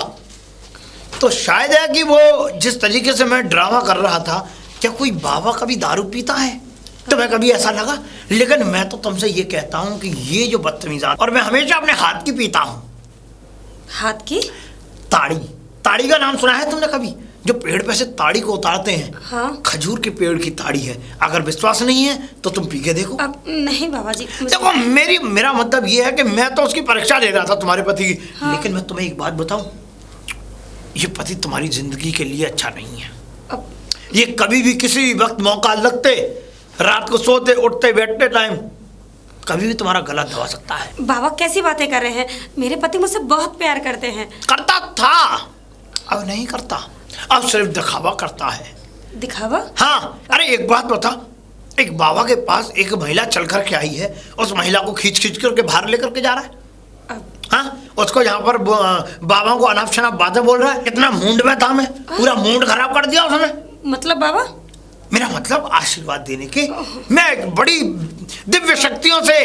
तो शायद है कि वो जिस तरीके से मैं ड्रामा कर रहा था, क्या कोई बाबा कभी दारू पीता है? तो मैं कभी ऐसा लगा। लेकिन मैं तो तुमसे ये कहता हूँ कि ये जो बदतमीज, और मैं हमेशा अपने हाथ की पीता हूँ। हाथ की? ताड़ी। ताड़ी का नाम सुना है तुमने कभी? जो पेड़ पे से ताड़ी को उतारते हैं। हाँ। खजूर के पेड़ की ताड़ी है। अगर विश्वास नहीं है तो तुम पी के देखो। अब नहीं बाबा जी। देखो मेरा मतलब ये है कि मैं तो उसकी परीक्षा ले रहा था तुम्हारे पति की। हाँ। लेकिन मैं तुम्हें एक बात बताऊं, ये पति तुम्हारी जिंदगी के लिए अच्छा नहीं है। अब ये कभी भी किसी भी वक्त मौका लगते, रात को सोते उठते बैठते टाइम कभी भी तुम्हारा गला दबा सकता है। बाबा कैसी बातें कर रहे हैं? मेरे पति मुझसे बहुत प्यार करते हैं। करता था, अब नहीं करता, अब सिर्फ दिखावा करता है। दिखावा? हाँ। अरे एक बात बता, एक बाबा के पास एक महिला चल कर के आई है, उस महिला को खींच खींच करके बाहर लेकर के जा रहा है। हाँ, उसको यहाँ पर बाबा को अनाप शनाप बातें बोल रहा है। इतना मूड में था मैं, पूरा मूड खराब कर दिया उसने। मतलब बाबा? मेरा मतलब आशीर्वाद देने के, मैं बड़ी दिव्य शक्तियों से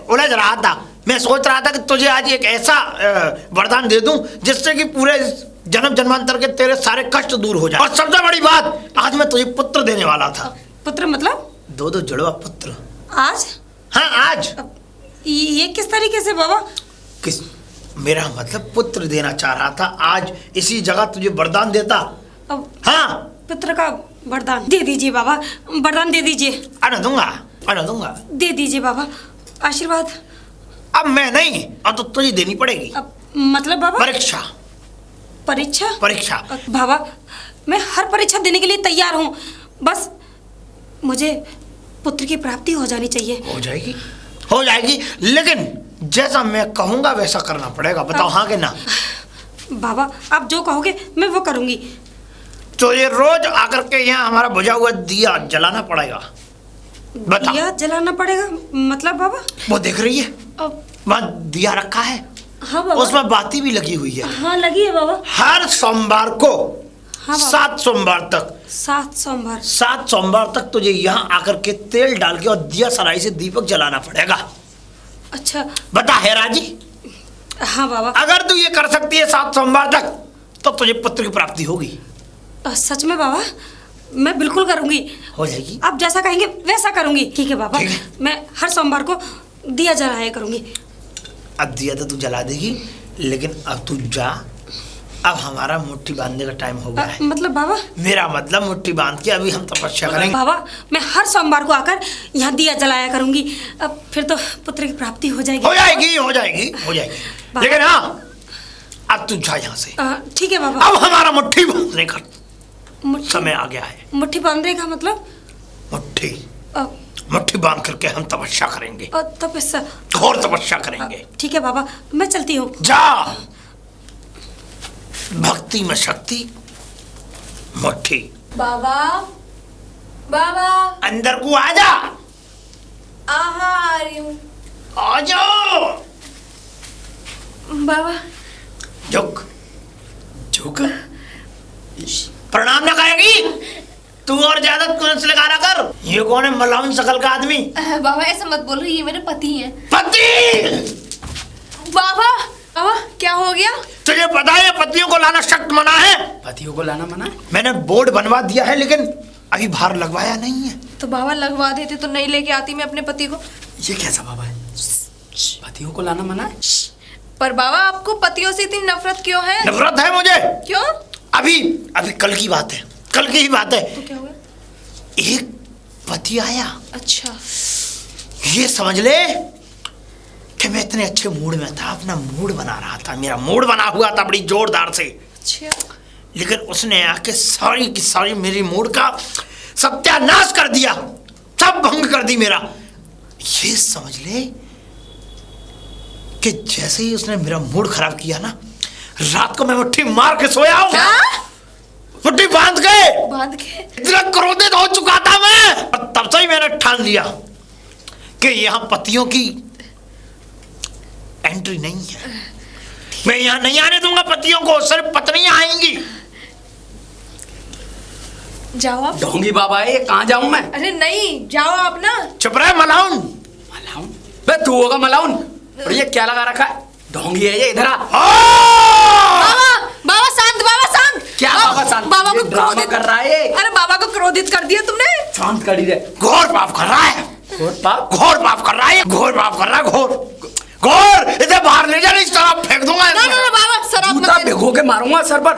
उलझ रहा था। मैं सोच रहा था कि तुझे आज एक ऐसा वरदान दे दूं जिससे कि पूरे जन्म जन्मांतर के तेरे सारे कष्ट दूर हो जाए। और सबसे बड़ी बात, आज मैं तुझे पुत्र देने वाला था। पुत्र मतलब? 2 जुड़वा पुत्र। आज? हाँ आज। ये किस तरीके से बाबा? किस? मेरा मतलब पुत्र देना चाह रहा था। आज इसी जगह तुझे वरदान देता। अब हाँ, पुत्र का वरदान दे दीजिए बाबा, वरदान दे दीजिए। अरे दूंगा। दे दीजिए बाबा आशीर्वाद। अब मैं नहीं, अब तो तुझे देनी पड़ेगी। अब मतलब बाबा? परीक्षा। बाबा मैं हर परीक्षा देने के लिए तैयार हूँ, बस मुझे पुत्र की प्राप्ति हो जानी चाहिए। हो जाएगी, लेकिन जैसा मैं कहूँगा वैसा करना पड़ेगा। बताओ हाँ कि ना? बाबा आप जो कहोगे मैं वो करूँगी। तो ये रोज आकर के यहाँ हमारा बुझा हुआ दिया जलाना पड़ेगा। बता। दिया जलाना पड़ेगा मतलब बाबा? वो देख रही है, अब वहाँ दिया रखा है। हाँ बाबा। उसमें बाती भी लगी हुई है। हाँ लगी है बाबा। हर सोमवार को, हाँ 7 सोमवार तक, 7 सोमवार तक तुझे यहाँ आकर के तेल डाल के और दिया सराय से दीपक जलाना पड़ेगा। अच्छा बता है राजी? हाँ बाबा। अगर तू ये कर सकती है 7 सोमवार तक, तो तुझे पुत्र की प्राप्ति होगी। सच में बाबा? मैं बिल्कुल करूंगी। हो जाएगी। आप जैसा कहेंगे वैसा करूंगी। ठीक है बाबा। ठीक है। मैं हर सोमवार को दिया जलाया करूंगी। अब दिया तो तू जला देगी, लेकिन अब तू जा अब हमारा मुट्ठी बांधने का टाइम हो गया है। मतलब बाबा? मेरा मतलब मुट्ठी बांध के अभी हम तपस्या करेंगे। बाबा मैं हर सोमवार को आकर यहाँ दिया जलाया करूंगी, अब फिर तो पुत्र की प्राप्ति हो जाएगी। हो जाएगी, हो जाएगी, हो जाएगी। लेकिन हाँ, अब तू जा यहाँ से। ठीक है बाबा। अब हमारा मुट्ठी बांधने का समय आ गया है। मुट्ठी बांधने का मतलब? मुट्ठी बांध करके हम तपस्या करेंगे, तपस्या, घोर तपस्या करेंगे। ठीक है बाबा, मैं चलती हूँ। जा, भक्ति में शक्ति, मुट्ठी। बाबा, बाबा अंदर को आ जा। आ रही हूँ। आ जाओ। बाबा झुक झुक, प्रणाम ना करेगी तू, और ज्यादा तुरंत लगा रहा कर। ये कौन है मलाउन शकल का आदमी? बाबा ऐसा मत बोलो, ये मेरे पति हैं। पति? बाबा बाबा क्या हो गया? तुझे पता है पतियों को लाना सख्त मना है। पतियों को लाना मना? मैंने बोर्ड बनवा दिया है, लेकिन अभी बाहर लगवाया नहीं है। तो बाबा लगवा देते तो नहीं लेके आती मैं अपने पति को। ये कैसा बाबा है? पतियों को लाना मना है? पर बाबा आपको पतियों से इतनी नफरत क्यों है? नफरत है मुझे। क्यों? अभी कल की बात है, कल की ही बात है। तो क्या हुआ? एक पति आया। अच्छा। ये समझ ले कि मैं इतने अच्छे मूड में था, अपना मूड बना रहा था, मेरा मूड बना हुआ था बड़ी जोरदार से। अच्छा। लेकिन उसने आके सारी की सारी मेरी मूड का सत्यानाश कर दिया, सब भंग कर दी मेरा। ये समझ ले कि जैसे ही उसने मेरा मूड खराब किया ना, रात को मैं मुट्ठी मार के सोया हूं। क्या? मुट्ठी बांध के इतना क्रोधित हो चुका था मैं, और तब से ही मैंने ठान लिया कि यहाँ पतियों की एंट्री नहीं है। मैं यहाँ नहीं आने दूंगा पतियों को, सिर्फ पत्नियां आएंगी। जाओ आप। ढोंगी बाबा है, कहाँ जाऊं मैं? अरे नहीं, जाओ आप ना। चुप रहे मलाउन। मलाउन? बे तू होगा मलाउन? और ये क्या लगा रखा है? ढोंगी है ये, इधर आ। बाबा बाबा शांत, बाबा शांत। क्या बाबा शांत? बाबा को ड्रामा क्रोधित कर रहा है ये। अरे बाबा को क्रोधित कर दिया तुमने। शांत कर दे। घोर पाप कर रहा है, घोर पाप? घोर पाप कर रहा है, घोर पाप कर रहा है, घोर। इसे बाहर ले जा, नहीं शराब फेंक दूंगा। ना ना ना बाबा, शराब जूता मत। भिगो के मारूंगा सर पर।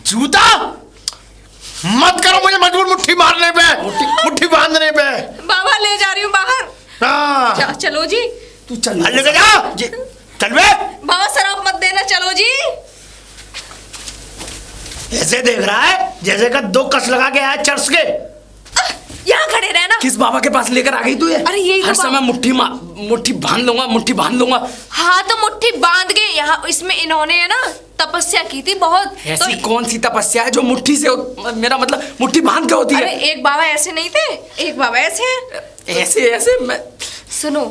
जूता मत करो मुझे मजबूर मुट्ठी मारने पे, मुट्ठी बांधने पे। बाबा ले जा रही हूँ बाहर। चलो जी। तू चल लेके जा, चल बे। बाबा शराब मत देना, चलो जी। ऐसे देख रहा है जैसे का दो कस लगा के आया चर्च के। यहाँ खड़े रहना। किस बाबा के पास लेकर आ गई तू ये? अरे यही तो हर समय मुट्ठी बांध लूंगा, मुट्ठी बांध लूंगा। हाँ तो मुट्ठी बांध के यहाँ, इसमें इन्होंने है ना तपस्या की थी बहुत। ऐसी तो कौन सी तपस्या है जो मुट्ठी से मेरा मतलब मुट्ठी बांध के होती अरे है? एक बाबा ऐसे नहीं थे, एक बाबा ऐसे हैं। ऐसे ऐसे मैं सुनो,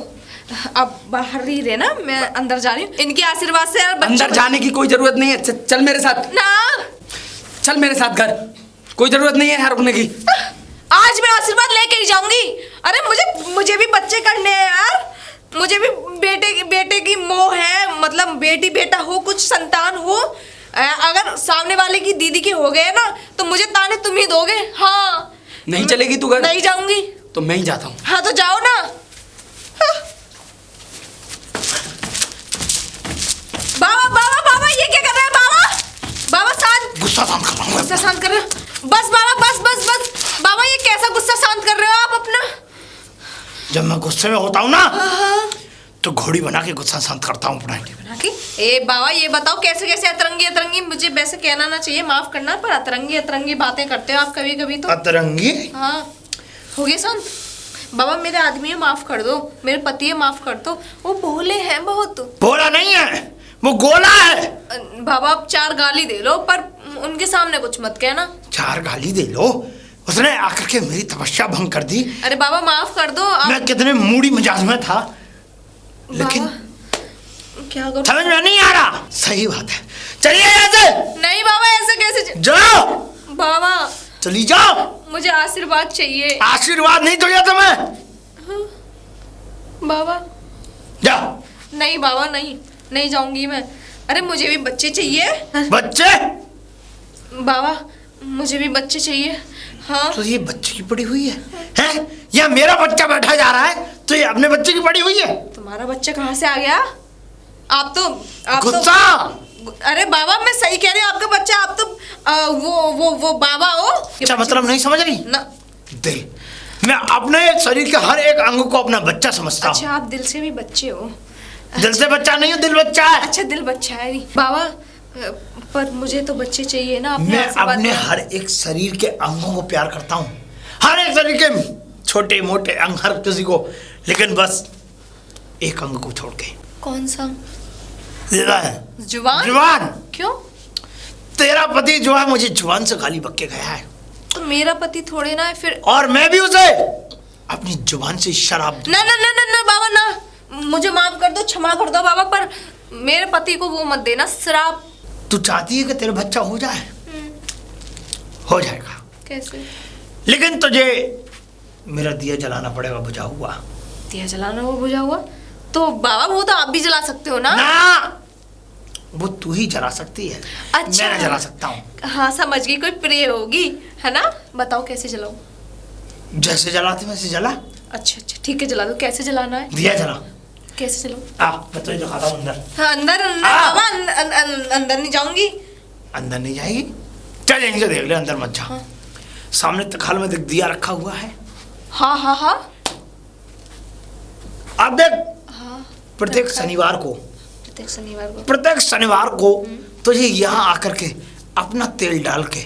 अब बाहर ही रहना, मैं अंदर जा रही हूँ। इनके आशीर्वाद से यार अंदर जाने की कोई जरूरत नहीं है। चल मेरे साथ, ना। चल मेरे साथ घर, कोई जरूरत नहीं है यहाँ रुकने की। आज मैं आशीर्वाद लेके ही जाऊंगी। अरे मुझे भी बच्चे करने हैं यार, मुझे भी बेटे की मोह है, मतलब बेटी बेटा हो, कुछ संतान हो। अगर सामने वाले की दीदी के हो गए ना तो मुझे ताने तुम ही दोगे। हाँ नहीं चलेगी तू घर? नहीं जाऊंगी। तो मैं ही जाता हूँ। हाँ तो जाओ ना। हाँ। बाबा बाबा बाबा ये क्या कर रहे हैं बाबा? बाबा शांत। गुस्सा शांत कर रहा हूँ। गुस्सा शांत कर रहे हो? बस बाबा, बस बाबा, ये कैसा गुस्सा शांत कर रहे हो आप अपना? जब मैं गुस्से में होता हूँ ना तो घोड़ी बना के गुस्सा शांत करता हूँ अपना। ए बाबा ये बताओ कैसे कैसे अतरंगी अतरंगी, मुझे वैसे कहना ना चाहिए, माफ करना, पर अतरंगी अतरंगी बातें करते हो आप कभी कभी तो। अतरंगी? हाँ हो गया शांत। बाबा मेरे आदमी है, माफ कर दो, मेरे पति है, माफ कर दो, वो भोले हैं बहुत। भोला नहीं है, वो गोला है। बाबा आप 4 गाली दे लो, पर उनके सामने कुछ मत कहना। 4 गाली दे लो? उसने आकर के मेरी तपस्या भंग कर दी। अरे बाबा माफ कर दो आप। मैं कितने मूडी मिजाज में था, लेकिन क्या करूं? समझ में नहीं आ रहा। सही बात है, चलिए यहाँ से। नहीं बाबा ऐसे कैसे जाओ बाबा, चली जाओ। मुझे आशीर्वाद चाहिए। आशीर्वाद नहीं चाहिए तुम्हें? हाँ। बाबा जाओ। नहीं बाबा, नहीं जाऊंगी मैं। अरे मुझे भी बच्चे चाहिए। बच्चे? बाबा मुझे भी बच्चे चाहिए। हाँ तो ये बच्चे की पड़ी हुई है, हैं? या मेरा बच्चा बैठा जा रहा है तो ये अपने बच्चे की पड़ी हुई है। तुम्हारा बच्चा कहाँ से आ गया? आप तो गुस्सा अरे बाबा मैं सही कह रही हूँ, आपका बच्चा, आप तो वो बाबा हो। अच्छा मतलब नहीं समझ रही? ना। दिल, मैं अपने शरीर के हर एक अंग को अपना बच्चा समझता हूँ। अच्छा आप दिल से भी बच्चे हो। दिल से बच्चा नहीं हूँ, दिल बच्चा है। अच्छा दिल बच्चा है नहीं बाबा, पर मुझे तो बच्चे चाहिए ना। मैं अपने हर एक शरीर के अंगों को प्यार करता हूँ, हर एक शरीर के छोटे मोटे अंग, हर किसी को, लेकिन बस एक अंग को छोड़ के। कौन सा? जुबान। जुबान? क्यों? तेरा पति जो है मुझे जुबान से गाली बक के गया है। तो मेरा पति थोड़े ना है फिर। और मैं भी उसे अपनी जुबान से शराब। ना ना ना ना ना बाबा ना, मुझे माफ कर दो, क्षमा कर दो बाबा, पर मेरे पति को वो मत देना शराब। तू चाहती है कि तेरा बच्चा हो जाए? हो जाएगा। कैसे? लेकिन तुझे मेरा दिया जलाना पड़ेगा बुझा हुआ। दिया जलाना वो बुझा हुआ? तो बाबा वो तो आप भी जला सकते हो ना। ना, वो तू ही जला सकती है। अच्छा मैं जला सकता हूँ। हाँ समझ गई, कोई प्रे होगी है ना। बताओ कैसे जलाऊं? जैसे जलाती वैसे जला। अच्छा अच्छा ठीक है, जला दो। कैसे जलाना है? दिया जला। कैसे जलाऊं? मैं तुझे दिखाता हूँ अंदर। हाँ अंदर अंदर बाबा, अंदर नहीं जाऊंगी। अंदर नहीं जाएगी? चल यहीं से देख ले, अंदर मत जा। हाँ। सामने तखाल में देख दिया रखा हुआ है। हाँ हाँ हाँ। अब देख, हाँ प्रत्येक शनिवार को, प्रत्येक शनिवार को तुझे यहाँ आकर के अपना तेल डाल के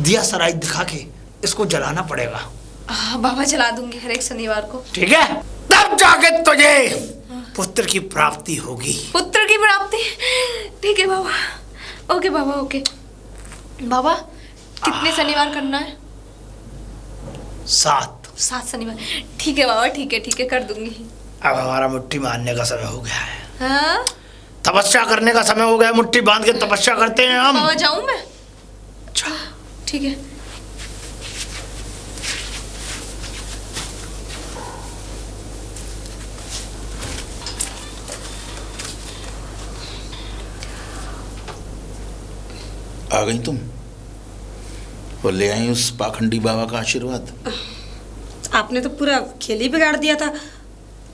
दिया सराय दिखा के इसको जलाना पड़ेगा। हाँ बाबा जला दूंगी हर एक शनिवार को। ठीक है? तब जाके तुझे पुत्र की प्राप्ति होगी। पुत्र की प्राप्ति? ठीक है बाबा। ओके बाबा ओके। बाबा कितने शनिवार करना है? 7। 7 शनिवार। ठीक है बाबा, ठीक है कर दूंगी। अब हमारा मुट्ठी बांधने का समय हो गया है। हाँ तपस्या करने का समय हो गया, मुट्ठी बांध के तपस्या करते हैं हम। बाबा जाऊं मैं? अच्छा ठीक है। आ गई तुम और ले आई उस पाखंडी बाबा का आशीर्वाद। आपने तो पूरा खेल ही बिगाड़ दिया था।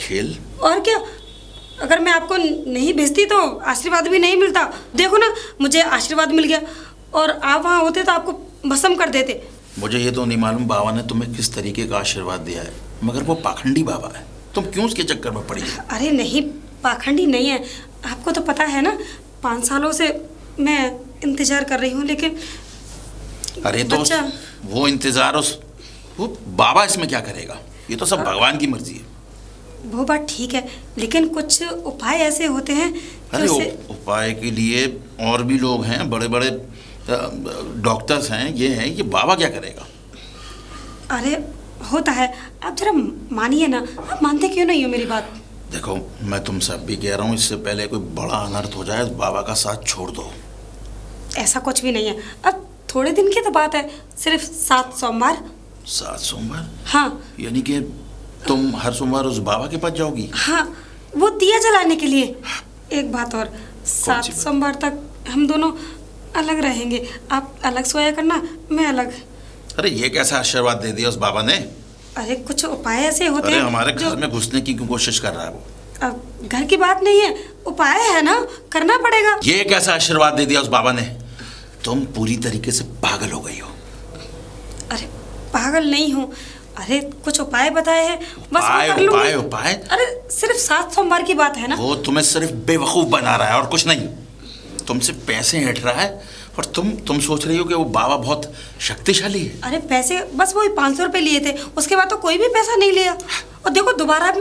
खेल? और क्या, अगर मैं आपको नहीं भेजती तो आशीर्वाद भी नहीं मिलता। देखो ना, मुझे आशीर्वाद मिल गया और आप वहाँ होते तो आपको भस्म कर देते। मुझे ये तो नहीं मालूम बाबा ने तुम्हें किस तरीके का आशीर्वाद दिया है, मगर वो पाखंडी बाबा है, तुम क्यों उसके चक्कर में पड़ी है? अरे नहीं, पाखंडी नहीं है। आपको तो पता है ना, 5 सालों से मैं इंतजार कर रही हूँ, लेकिन अरे तो वो इंतजार वो बाबा इसमें क्या करेगा? ये तो सब भगवान की मर्जी है। वो बात ठीक है, लेकिन कुछ उपाय ऐसे होते हैं कि अरे उससे... उपाय के लिए और भी लोग हैं, बड़े बड़े डॉक्टर्स हैं, ये हैं, ये बाबा क्या करेगा? अरे होता है, आप जरा मानिए ना। आप मानते क्यों नहीं हो मेरी बात? देखो मैं तुमसे अब भी कह रहा हूँ, इससे पहले कोई बड़ा अनर्थ हो जाए, बाबा का साथ छोड़ दो। ऐसा कुछ भी नहीं है, अब थोड़े दिन की तो बात है, सिर्फ 7 सोमवार। 7 सोमवार? हाँ। यानी कि तुम हर सोमवार उस बाबा के पास जाओगी? हाँ, वो दिया जलाने के लिए। एक बात और, 7 सोमवार तक हम दोनों अलग रहेंगे। आप अलग सोया करना, मैं अलग। अरे ये कैसा आशीर्वाद दे दिया उस बाबा ने? अरे कुछ उपाय ऐसे होते हैं। अरे हमारे घर में घुसने की क्यों कोशिश कर रहा है वो? अब घर की बात नहीं है, उपाय है ना, करना पड़ेगा। ये कैसा आशीर्वाद दे दिया उस बाबा ने? तुम पूरी तरीके से पागल हो गई हो। अरे पागल नहीं हूँ, अरे कुछ उपाय बताए हैं, बस वो कर लूंगी। उपाय? अरे सिर्फ 7 सोमवार की बात है ना। वो तुम्हें सिर्फ बेवकूफ बना रहा है और कुछ नहीं। तुमसे पैसे हट रहा है और तुम सोच रही हो कि वो बाबा बहुत शक्तिशाली है। अरे पैसे बस वही 500 रुपये लिए थे, उसके बाद तो कोई भी पैसा नहीं लिया। और देखो दोबारा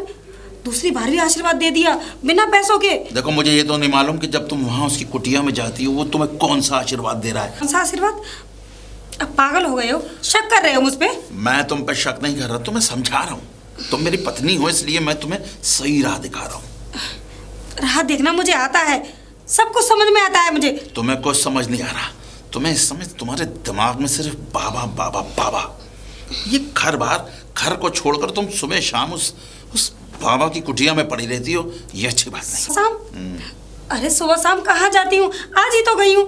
दूसरी बार भी आशीर्वाद दे दिया बिना पैसों के। देखो मुझे ये तो नहीं मालूम कि जब तुम वहाँ उसकी कुटिया में जाती हो वो तुम्हें कौन सा आशीर्वाद दे रहा है। कौन सा आशीर्वाद? अब पागल हो गए हो, शक कर रहे हो मुझ पे? मैं तुम पे शक नहीं कर रहा, तुम्हें समझा रहा हूँ। तुम मेरी पत्नी हो इसलिए मैं तुम्हें सही राह दिखा रहा हूँ। राह देखना मुझे आता है, सब कुछ समझ में आता है मुझे। तुम्हें कुछ समझ नहीं आ रहा। तुम्हें इस समय तुम्हारे दिमाग में सिर्फ बाबा बाबा बाबा। ये घर को छोड़कर तुम सुबह शाम उस बाबा की कुटिया में पड़ी रहती हो, ये अच्छी बात नहीं। शाम? अरे सुबह शाम कहाँ जाती हूँ, आज ही तो गई हूँ।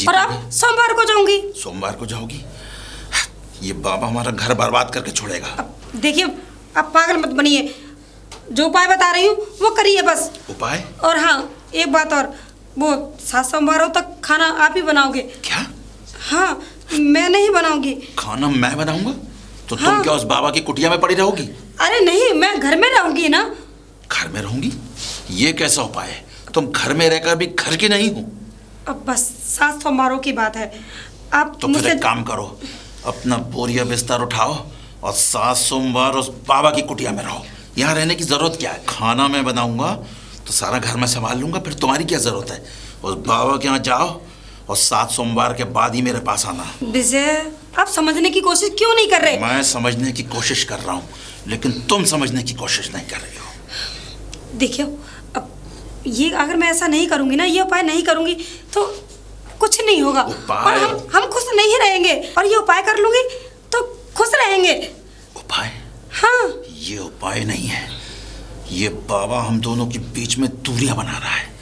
और अब सोमवार को जाऊंगी। सोमवार को जाओगी? ये बाबा हमारा घर बर्बाद करके छोड़ेगा। देखिए आप पागल मत बनिए, जो उपाय बता रही हूँ वो करिए बस। उपाय? और हाँ एक बात और, वो 7 सोमवारों तक खाना आप ही बनाओगे? क्या? हाँ, मैं नहीं बनाऊंगी। खाना मैं बनाऊंगा? तो तुम हाँ। क्या उस बाबा की कुटिया में पड़ी रहोगी? अरे नहीं, मैं घर में रहूंगी ना। घर में रहूंगी? ये कैसा उपाय है? तुम घर में रहकर भी घर की नहीं हो। अब बस 7 सोमवारों की बात है, आप तो फिर मुझसे एक काम करो, अपना बोरिया बिस्तर उठाओ और 7 सोमवार उस बाबा की कुटिया में रहो। यहाँ रहने की जरूरत क्या है? खाना मैं बनाऊंगा तो सारा घर में संभाल लूंगा, फिर तुम्हारी क्या जरूरत है? उस बाबा के यहाँ जाओ और 7 सोमवार के बाद ही मेरे पास आना। विजय, आप समझने की कोशिश क्यों नहीं कर रहे? मैं समझने की कोशिश कर रहा हूँ, लेकिन तुम समझने की कोशिश नहीं कर रही हो। देखियो, अब ये अगर मैं ऐसा नहीं करूंगी ना, ये उपाय नहीं करूंगी तो कुछ नहीं होगा। उपाय? और हम खुश नहीं रहेंगे, और ये उपाय कर लूंगी तो खुश रहेंगे। उपाय? हाँ। ये उपाय नहीं है, ये बाबा हम दोनों के बीच में दूरियां बना रहा है।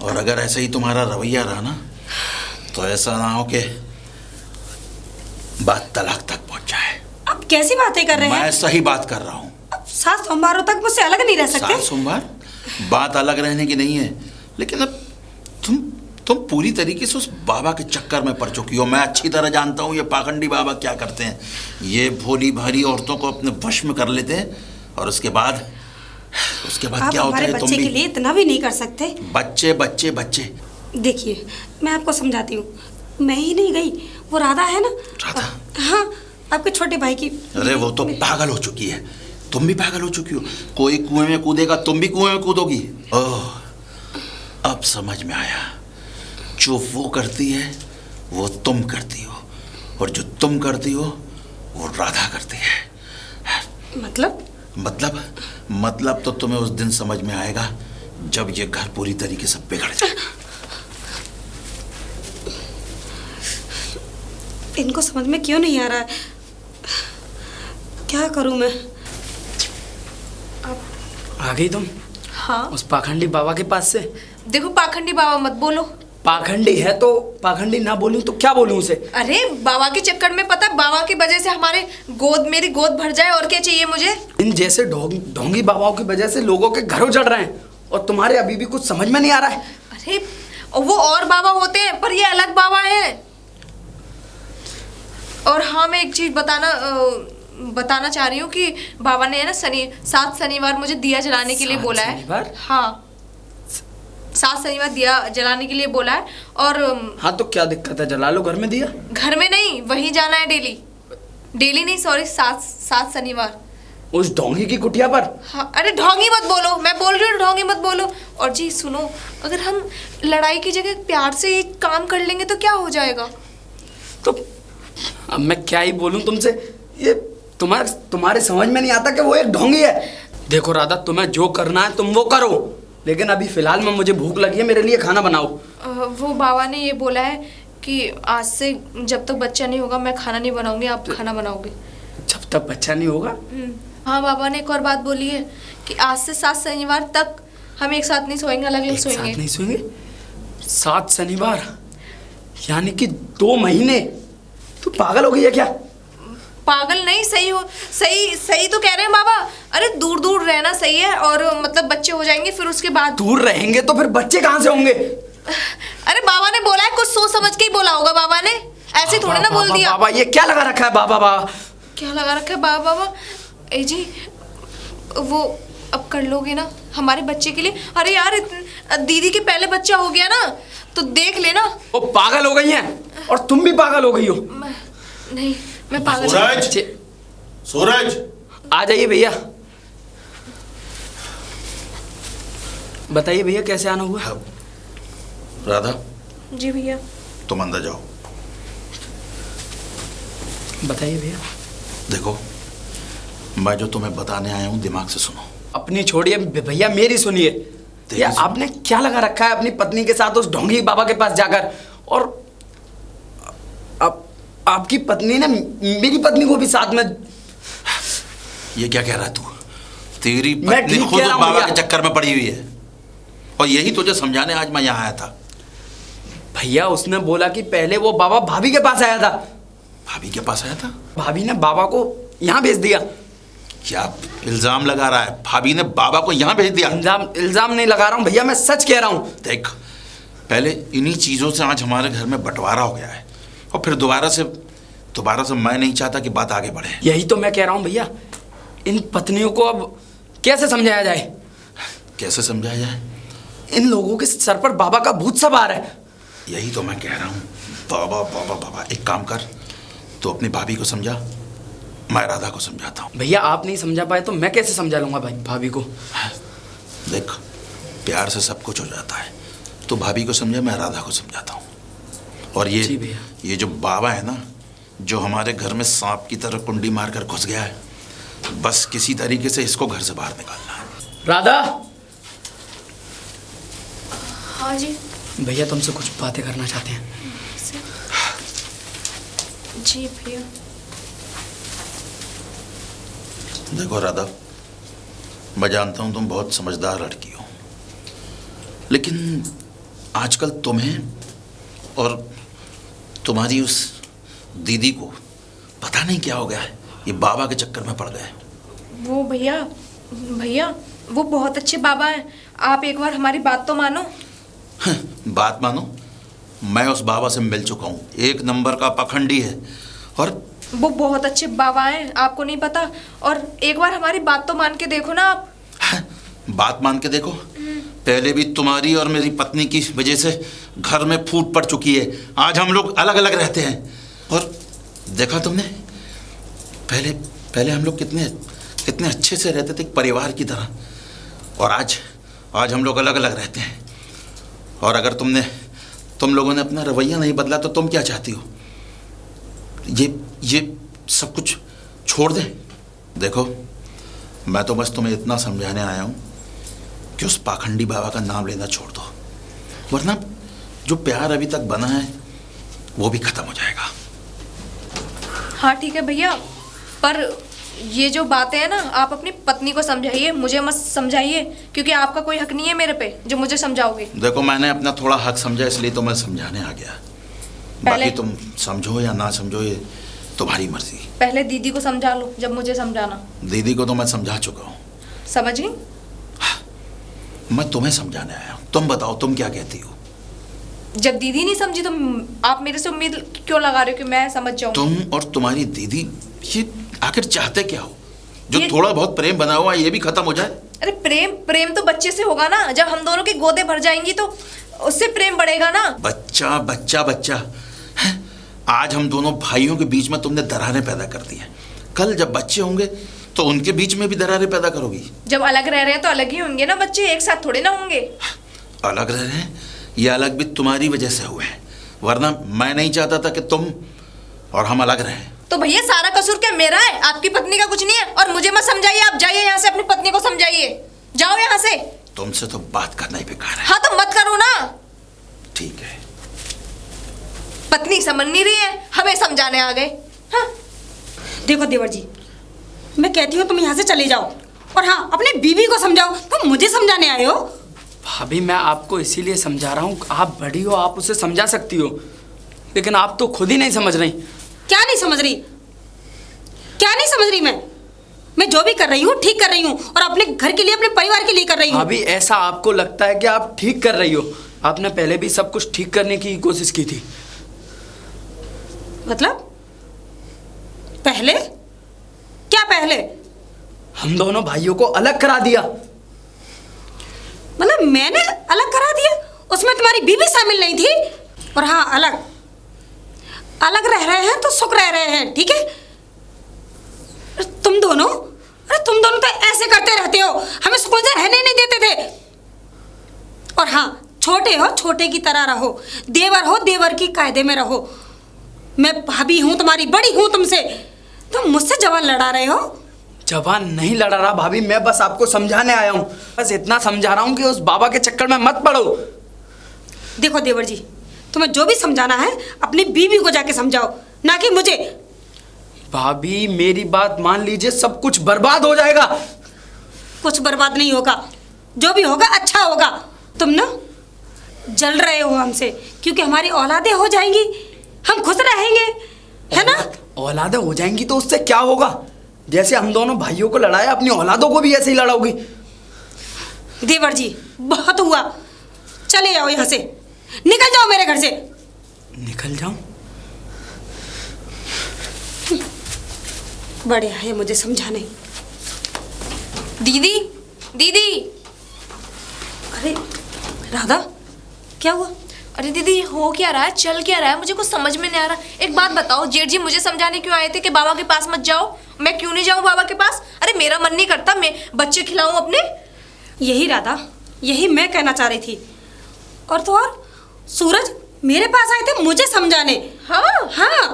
और अगर ऐसा ही तुम्हारा रवैया रहा ना, तो ऐसा ना हो कि बात तलाक तक पहुंच जाए। आप कैसी बातें कर रहे हैं? मैं सही बात कर रहा हूँ। अब 7 सोमवारों तक मुझसे अलग नहीं रह सकते? 7 सोमवार बात अलग रहने की नहीं है, लेकिन अब तुम पूरी तरीके से उस बाबा के चक्कर में पड़ चुकी हो। मैं अच्छी तरह जानता हूँ ये पाखंडी बाबा क्या करते हैं। ये भोली भारी औरतों को अपने वश में कर लेते हैं, और उसके बाद आप क्या होता हमारे है? तुम बच्चे भी के लिए इतना भी नहीं कर सकते। बच्चे बच्चे बच्चे। देखिए, मैं आपको समझाती हूँ, मैं ही नहीं गई, वो राधा है ना। राधा? हाँ, आपके छोटे भाई की। अरे वो तो पागल हो चुकी है, तुम भी पागल हो चुकी हो। कोई कुएं में कूदेगा, तुम भी कुएं में कूदोगी। ओह, अब समझ में आया। जो वो करती है वो तुम करती हो, और जो तुम करती हो वो राधा करती है। मतलब तो तुम्हें उस दिन समझ में आएगा जब ये घर पूरी तरीके से बिगड़ जाए। इनको समझ में क्यों नहीं आ रहा है? क्या करूं मैं? आ गई तुम हाँ। उस पाखंडी बाबा के पास से? देखो, पाखंडी बाबा मत बोलो। पाखंडी है तो पाखंडी ना बोलूं तो क्या बोलूं उसे? अरे बाबा के चक्कर में, पता है, बाबा की वजह से मेरी गोद भर जाए, और क्या चाहिए मुझे? इन जैसे ढोंगी बाबाओं की वजह से लोगों के घर उजड़ रहे हैं, और तुम्हारे अभी भी कुछ समझ में नहीं आ रहा है। अरे वो और बाबा होते हैं, पर ये अलग बाबा है। और हाँ, मैं एक चीज बताना चाह रही हूँ कि बाबा ने है ना 7 शनिवार मुझे दिया जलाने के लिए 7 बोला है। शनिवार? हाँ, 7 शनिवार दिया जलाने के लिए बोला है। और हाँ, तो क्या दिक्कत है, जला लो घर में दिया। घर में नहीं, वहीं जाना है डेली नहीं, सॉरी, 7 शनिवार उस ढोंगी की कुटिया पर। हाँ। अरे ढोंगी मत बोलो, मैं बोल रही हूँ, ढोंगी मत बोलो। और जी सुनो, अगर हम लड़ाई की जगह प्यार से ये काम कर लेंगे तो क्या हो जाएगा? तो अब मैं क्या ही बोलूं तुमसे, ये तुम्हारे समझ में नहीं आता कि वो एक ढोंगी है। देखो राधा, तुम्हें जो करना है तुम वो करो, लेकिन अभी फिलहाल में मुझे भूख लगी है, मेरे लिए खाना बनाओ। वो बाबा ने ये बोला है कि आज से जब तक बच्चा नहीं होगा मैं खाना नहीं बनाऊंगी, आप खाना बनाओगे। जब तक बच्चा नहीं होगा? हाँ, बाबा ने एक और बात बोली है कि आज से 7 शनिवार तक हम एक साथ नहीं सोएंगे, अलग अलग सोएंगे। साथ नहीं सोएंगे? 7 शनिवार यानी कि 2 महीने? तू पागल हो गई है क्या? पागल नहीं, सही तो कह रहे हैं बाबा। अरे दूर दूर रहना सही है, और मतलब बच्चे हो जाएंगे, फिर उसके बाद। दूर रहेंगे तो फिर बच्चे कहाँ से होंगे? अरे बाबा ने बोला है, कुछ सोच समझ के ही बोला होगा बाबा ने, ऐसे थोड़ी ना बोल दिया। बाबा, ये क्या लगा रखा है? बाबा क्या लगा रखा है? बाबा ए जी, वो अब कर लोगे ना हमारे बच्चे के लिए? अरे यार, दीदी के पहले बच्चा हो गया ना, तो देख लेना। वो पागल हो गई हैं, और तुम भी पागल हो गई हो। नहीं, मैं पागल सूरज, आ जाइए भैया। बताइए भैया, कैसे आना हुआ? राधा, जी भैया। तुम अंदर जाओ। बताइए भैया। देखो, मैं जो तुम्हें बताने आया हूँ दिमाग से सुनो। अपनी छोड़िए भैया, मेरी सुनिए। या आपने क्या लगा रखा है अपनी पत्नी के साथ उस ढोंगी बाबा के पास जाकर? और आपकी पत्नी ने मेरी पत्नी को भी साथ में। ये क्या कह रहा है तू? तेरी मैं पत्नी ठीक खुद कह उस रहा हूं बाबा भैया। के चक्कर में पड़ी हुई है, और यही तुझे समझाने आज मैं यहाँ आया था। भैया, उसने बोला कि पहले वो बाबा भाभी के पास आया था। भाभी के पास आया था? भाभी ने बाबा को यहाँ भेज दिया। क्या इल्जाम लगा रहा है? भाभी ने बाबा को यहाँ भेज दिया। इल्जाम नहीं लगा रहा हूँ भैया, मैं सच कह रहा हूँ। देख, पहले इन्हीं चीज़ों से आज हमारे घर में बंटवारा हो गया है, और फिर दोबारा से मैं नहीं चाहता कि बात आगे बढ़े। यही तो मैं कह रहा हूँ भैया, इन पत्नियों को अब कैसे समझाया जाए? कैसे समझाया जाए? इन लोगों के सर पर बाबा का भूत सवार है। यही तो मैं कह रहा हूँ, बाबा बाबा बाबा। एक काम कर, तो अपनी भाभी को समझा, मैं राधा को समझाता हूँ। भैया आप नहीं समझा पाए तो मैं कैसे समझा लूंगा भाई भाभी को? देख, प्यार से सब कुछ हो जाता है। तो भाभी को समझा, मैं राधा को समझाता हूँ। और जी भैया। ये जो बाबा है ना, जो हमारे घर में सांप की तरह कुंडी मारकर घुस गया है, बस किसी तरीके से इसको घर से बाहर निकालना है। राधा। हाँ जी। भैया तुमसे कुछ बातें करना चाहते हैं। जी भैया। देखो राधा, मैं जानता हूँ तुम बहुत समझदार लड़की हो, लेकिन आजकल तुम्हें और तुम्हारी उस दीदी को पता नहीं क्या हो गया है, ये बाबा के चक्कर में पड़ गए। वो भैया वो बहुत अच्छे बाबा हैं। आप एक बार हमारी बात तो मानो। बात मानो? मैं उस बाबा से मिल चुका हूँ, एक नंबर का पाखंडी है। और वो बहुत अच्छे बाबा हैं, आपको नहीं पता। और एक बार हमारी बात तो मान के देखो ना आप। बात मान के देखो? पहले भी तुम्हारी और मेरी पत्नी की वजह से घर में फूट पड़ चुकी है। आज हम लोग अलग अलग रहते हैं, और देखा तुमने, पहले हम लोग कितने अच्छे से रहते थे, एक परिवार की तरह। और आज हम लोग अलग अलग रहते हैं। और अगर तुम लोगों ने अपना रवैया नहीं बदला तो तुम क्या चाहती हो? ये सब कुछ छोड़ दे। देखो, मैं तो बस तुम्हें इतना समझाने आया हूँ कि उस पाखंडी बाबा का नाम लेना छोड़ दो, वरना जो प्यार अभी तक बना है वो भी खत्म हो जाएगा। हाँ ठीक है भैया, पर ये जो बातें हैं ना, आप अपनी पत्नी को समझाइए, मुझे मत समझाइए, क्योंकि आपका कोई हक नहीं है मेरे पे जो मुझे समझाओगे। देखो, मैंने अपना थोड़ा हक समझा, इसलिए तो मैं समझाने आ गया। बाकी तुम समझो या ना समझो, ये तुम्हारी मर्जी। पहले दीदी को समझा लो, जब मुझे समझाना। दीदी को तो मैं समझा चुका हूँ। समझ गई? मैं तुम्हें समझाने आया हूँ, तुम बताओ तुम क्या कहती हो? जब दीदी नहीं समझी तो आप मेरे से उम्मीद क्यों लगा रहे हो कि मैं समझ जाऊँ? तुम और तुम्हारी दीदी ये आखिर चाहते क्या हो? जो थोड़ा बहुत प्रेम बना हुआ ये भी खत्म हो जाए? अरे प्रेम तो बच्चे से होगा ना। जब हम दोनों की गोदे भर जाएंगी तो उससे प्रेम बढ़ेगा ना। बच्चा बच्चा बच्चा है? आज हम दोनों भाइयों के बीच में तुमने दरारें पैदा कर दी हैं। कल जब बच्चे होंगे तो उनके बीच में भी दरारें पैदा करोगी। जब अलग रह रहे हैं तो अलग ही होंगे ना बच्चे, एक साथ थोड़े ना होंगे। अलग रह रहे हैं, ये अलग भी तुम्हारी वजह से हुए हैं, वरना मैं नहीं चाहता था कि तुम और हम अलग रहें। तो भैया सारा कसूर क्या मेरा है? आपकी पत्नी का कुछ नहीं है। और मुझे मत समझाइए, आप जाइए यहाँ से, अपनी पत्नी को समझाइए। जाओ यहाँ से। तुमसे तो बात करना ही बेकार है। हाँ तो मत करो ना। ठीक है। पत्नी समझ नहीं रही है, हमें समझाने आ गए। हाँ। देखो देवर जी, मैं कहती हूँ तुम यहाँ से चले जाओ, और हाँ अपने बीवी को समझाओ। तुम मुझे समझाने आए हो? भाभी मैं आपको इसीलिए समझा रहा हूँ, आप बड़ी हो, आप उसे समझा सकती हो, लेकिन आप तो खुद ही नहीं समझ रही। क्या नहीं समझ रही? क्या नहीं समझ रही? मैं जो भी कर रही हूँ ठीक कर रही हूँ, और अपने घर के लिए, अपने परिवार के लिए कर रही हूँ। भाभी ऐसा आपको लगता है कि आप ठीक कर रही हो? आपने पहले भी सब कुछ ठीक करने की कोशिश की थी। मतलब पहले? क्या पहले? हम दोनों भाइयों को अलग करा दिया। मतलब मैंने अलग करा दिया? उसमें तुम्हारी बीवी शामिल नहीं थी? और हाँ, अलग रह रहे हैं तो सुख रह रहे हैं, ठीक है? तुम दोनों तो ऐसे करते रहते हो, हमें सुकून से रहने नहीं देते थे। और हाँ, छोटे हो छोटे की तरह रहो, देवर हो देवर की कायदे में रहो। मैं भाभी हूँ तुम्हारी, बड़ी हूँ तुमसे, तुम मुझसे जवान लड़ा रहे हो। जवान नहीं लड़ा रहा भाभी, मैं बस आपको समझाने आया हूँ। बस इतना समझा रहा हूँ कि उस बाबा के चक्कर में मत पड़ो। देखो देवर जी, तुम्हें जो भी समझाना है अपनी बीवी को जाके समझाओ, ना कि मुझे। भाभी मेरी बात मान लीजिए, सब कुछ बर्बाद हो जाएगा। कुछ बर्बाद नहीं होगा, जो भी होगा अच्छा होगा। तुम ना जल रहे हो हमसे, क्योंकि हमारी औलादें हो जाएंगी, हम खुश रहेंगे, है ना? औलादें हो जाएंगी तो उससे क्या होगा? जैसे हम दोनों भाइयों को लड़ाया, अपनी औलादों को भी ऐसे ही लड़ाओगी। देवर जी बहुत हुआ, चले जाओ यहाँ से, निकल जाओ मेरे घर से। निकल जाऊं? बड़े आए मुझे समझाने। दीदी दीदी। अरे राधा क्या हुआ? अरे दीदी हो क्या रहा है, चल क्या रहा है, मुझे कुछ समझ में नहीं आ रहा। एक बात बताओ, जेठ जी मुझे समझाने क्यों आए थे कि बाबा के पास मत जाओ? मैं क्यों नहीं जाऊं बाबा के पास? अरे मेरा मन नहीं करता मैं बच्चे खिलाऊं अपने। यही राधा, यही मैं कहना चाह रही थी। और तो और सूरज मेरे पास आए थे मुझे समझाने। हाँ हाँ,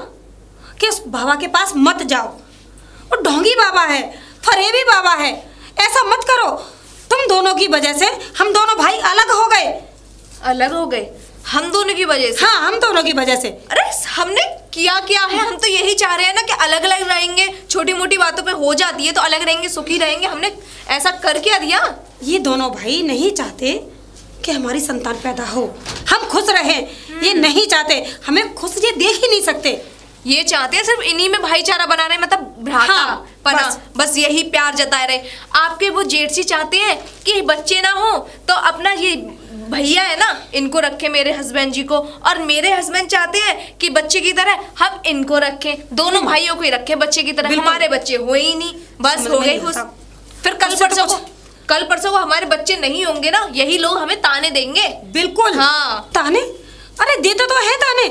कि उस बाबा के पास मत जाओ, वो ढोंगी बाबा है, फरेबी बाबा है, ऐसा मत करो। तुम दोनों की वजह से हम दोनों भाई अलग हो गए। अलग हो गए हम दोनों की वजह से? हाँ, हम दोनों की वजह से। अरे हमने किया क्या है? हम तो यही चाह रहे हैं ना कि अलग अलग रहेंगे, छोटी मोटी बातों पे हो जाती है तो अलग रहेंगे, सुखी रहेंगे। हमने ऐसा कर क्या दिया? ये दोनों भाई नहीं चाहते कि हमारी संतान पैदा हो, हम खुश रहें। ये नहीं चाहते, हमें खुश ये देख ही नहीं सकते। ये चाहते हैं सिर्फ इन्हीं में भाईचारा बना रहे, मतलब भ्राता हाँ, पना, बस यही प्यार जताए रहे। आपके वो जेठ जी चाहते हैं कि बच्चे ना हो तो अपना ये भैया है ना इनको रखे, मेरे हस्बैंड जी को, और मेरे हस्बैंड चाहते हैं कि बच्चे की तरह हम इनको रखें, दोनों भाइयों को ही रखें बच्चे की तरह। हमारे बच्चे हो ही नहीं, बस समझ हो में गए नहीं खुश। आता। फिर कल परसों को हमारे बच्चे नहीं होंगे ना, यही लोग हमें ताने देंगे। बिल्कुल। हाँ। ताने? अरे देते तो है ताने,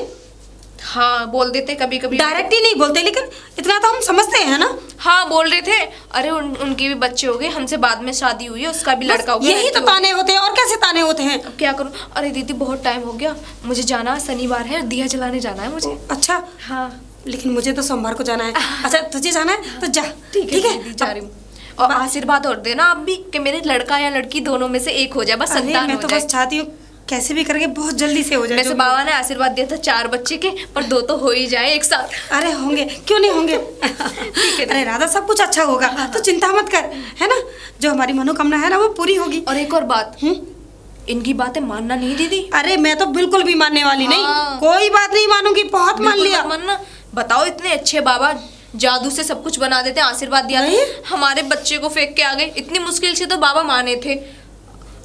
हाँ बोल देते कभी कभी, डायरेक्ट ही नहीं बोलते, लेकिन इतना तो हम समझते हैं ना। हाँ बोल रहे थे। अरे उनके भी बच्चे हो गए, हमसे बाद में शादी हुई है, उसका भी लड़का हो गया। यही तो ताने होते हैं, और कैसे ताने होते हैं? अब क्या करूं? अरे दीदी बहुत टाइम हो गया, मुझे जाना है, शनिवार है, दिया जलाने जाना है मुझे। अच्छा हाँ लेकिन मुझे तो सोमवार को जाना है। अच्छा तुझे जाना है तो जा। ठीक है दीदी, जा रही हूँ। और आशीर्वाद और देना आप भी कि मेरे लड़का या लड़की दोनों में से एक हो जाए, बस अरे संतान मैं हो तो जाए। बस चाहती हूँ कैसे भी करके बहुत जल्दी से हो जाए। वैसे बाबा ने आशीर्वाद दिया था 4 बच्चे के, पर 2 तो हो ही जाए एक साथ। अरे होंगे, क्यों नहीं होंगे। है। अरे राधा सब कुछ अच्छा होगा, तो चिंता मत कर, है ना। जो हमारी मनोकामना है ना वो पूरी होगी। और एक और बात, इनकी बातें मानना नहीं दीदी। अरे मैं तो बिल्कुल भी मानने वाली नहीं, कोई बात नहीं मानूंगी, बहुत मान लिया। मानना, बताओ इतने अच्छे बाबा जादू से सब कुछ बना देते हैं, आशीर्वाद दिया था, हमारे बच्चे को फेंक के आ गए। इतनी मुश्किल से तो बाबा माने थे,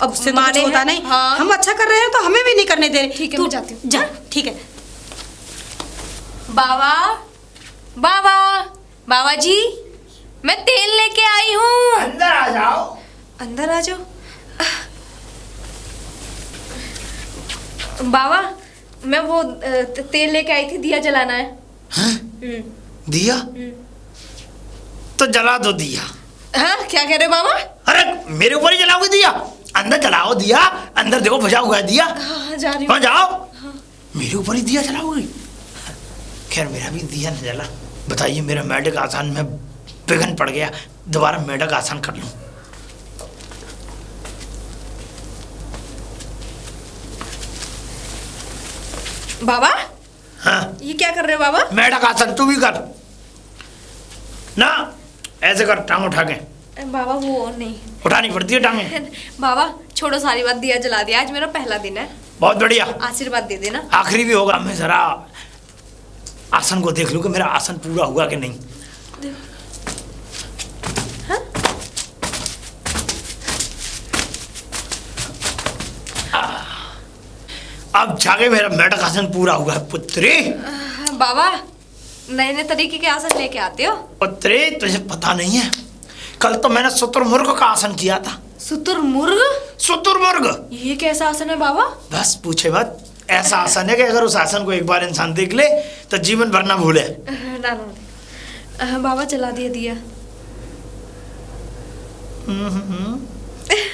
अब उससे तो कुछ होता नहीं। हाँ। हम अच्छा कर रहे हैं तो हमें भी नहीं करने दे रहे। ठीक है, तू मैं जाती हूँ। जा, ठीक है। बाबा बाबा बाबा जी, मैं तेल लेके आई हूँ। अंदर आ जाओ। अंदर आ जाओ। बाबा मैं वो तेल लेके आई थी, दिया जलाना है। हैं? दिया? तो जला दो दिया। हाँ क्या कह रहे हो बाबा? अरे मेरे ऊपर ही जलाओगे दिया? अंदर जलाओ दिया, अंदर देखो भजा हुआ है दिया। हाँ जा रही वहाँ हूँ। जाओ। मेरे ऊपर ही दिया जलाओगे? खैर मेरा भी दिया न जला। बताइए मेरा मेढक आसान में विघन पड़ गया, दोबारा मेढक आसान कर लूं। बाबा हाँ ये क्या कर रहे हो बाबा? मेढक आसन तू भी कर ना, ऐसे कर, टांग उठा के। बाबा वो नहीं। उठानी पड़ती है टांगे। बाबा छोड़ो सारी बात, दिया जला दिया, आज मेरा पहला दिन है, बहुत बढ़िया, आशीर्वाद दे देना। आखिरी भी होगा। मैं जरा आसन को देख लूं कि मेरा आसन पूरा हुआ कि नहीं। हाँ? अब जाके मेरा मेढक आसन पूरा हुआ है पुत्री। बाबा नए नए तरीके के आसन लेके आते हो। पुत्री तुझे पता नहीं है, कल तो मैंने शुतुरमुर्ग का आसन किया था। शुतुरमुर्ग? शुतुरमुर्ग ये कैसा आसन है बाबा? बस पूछे मत, ऐसा आसन है कि अगर उस आसन को एक बार इंसान देख ले तो जीवन भर ना भूले। ना बाबा चला दिया दिया।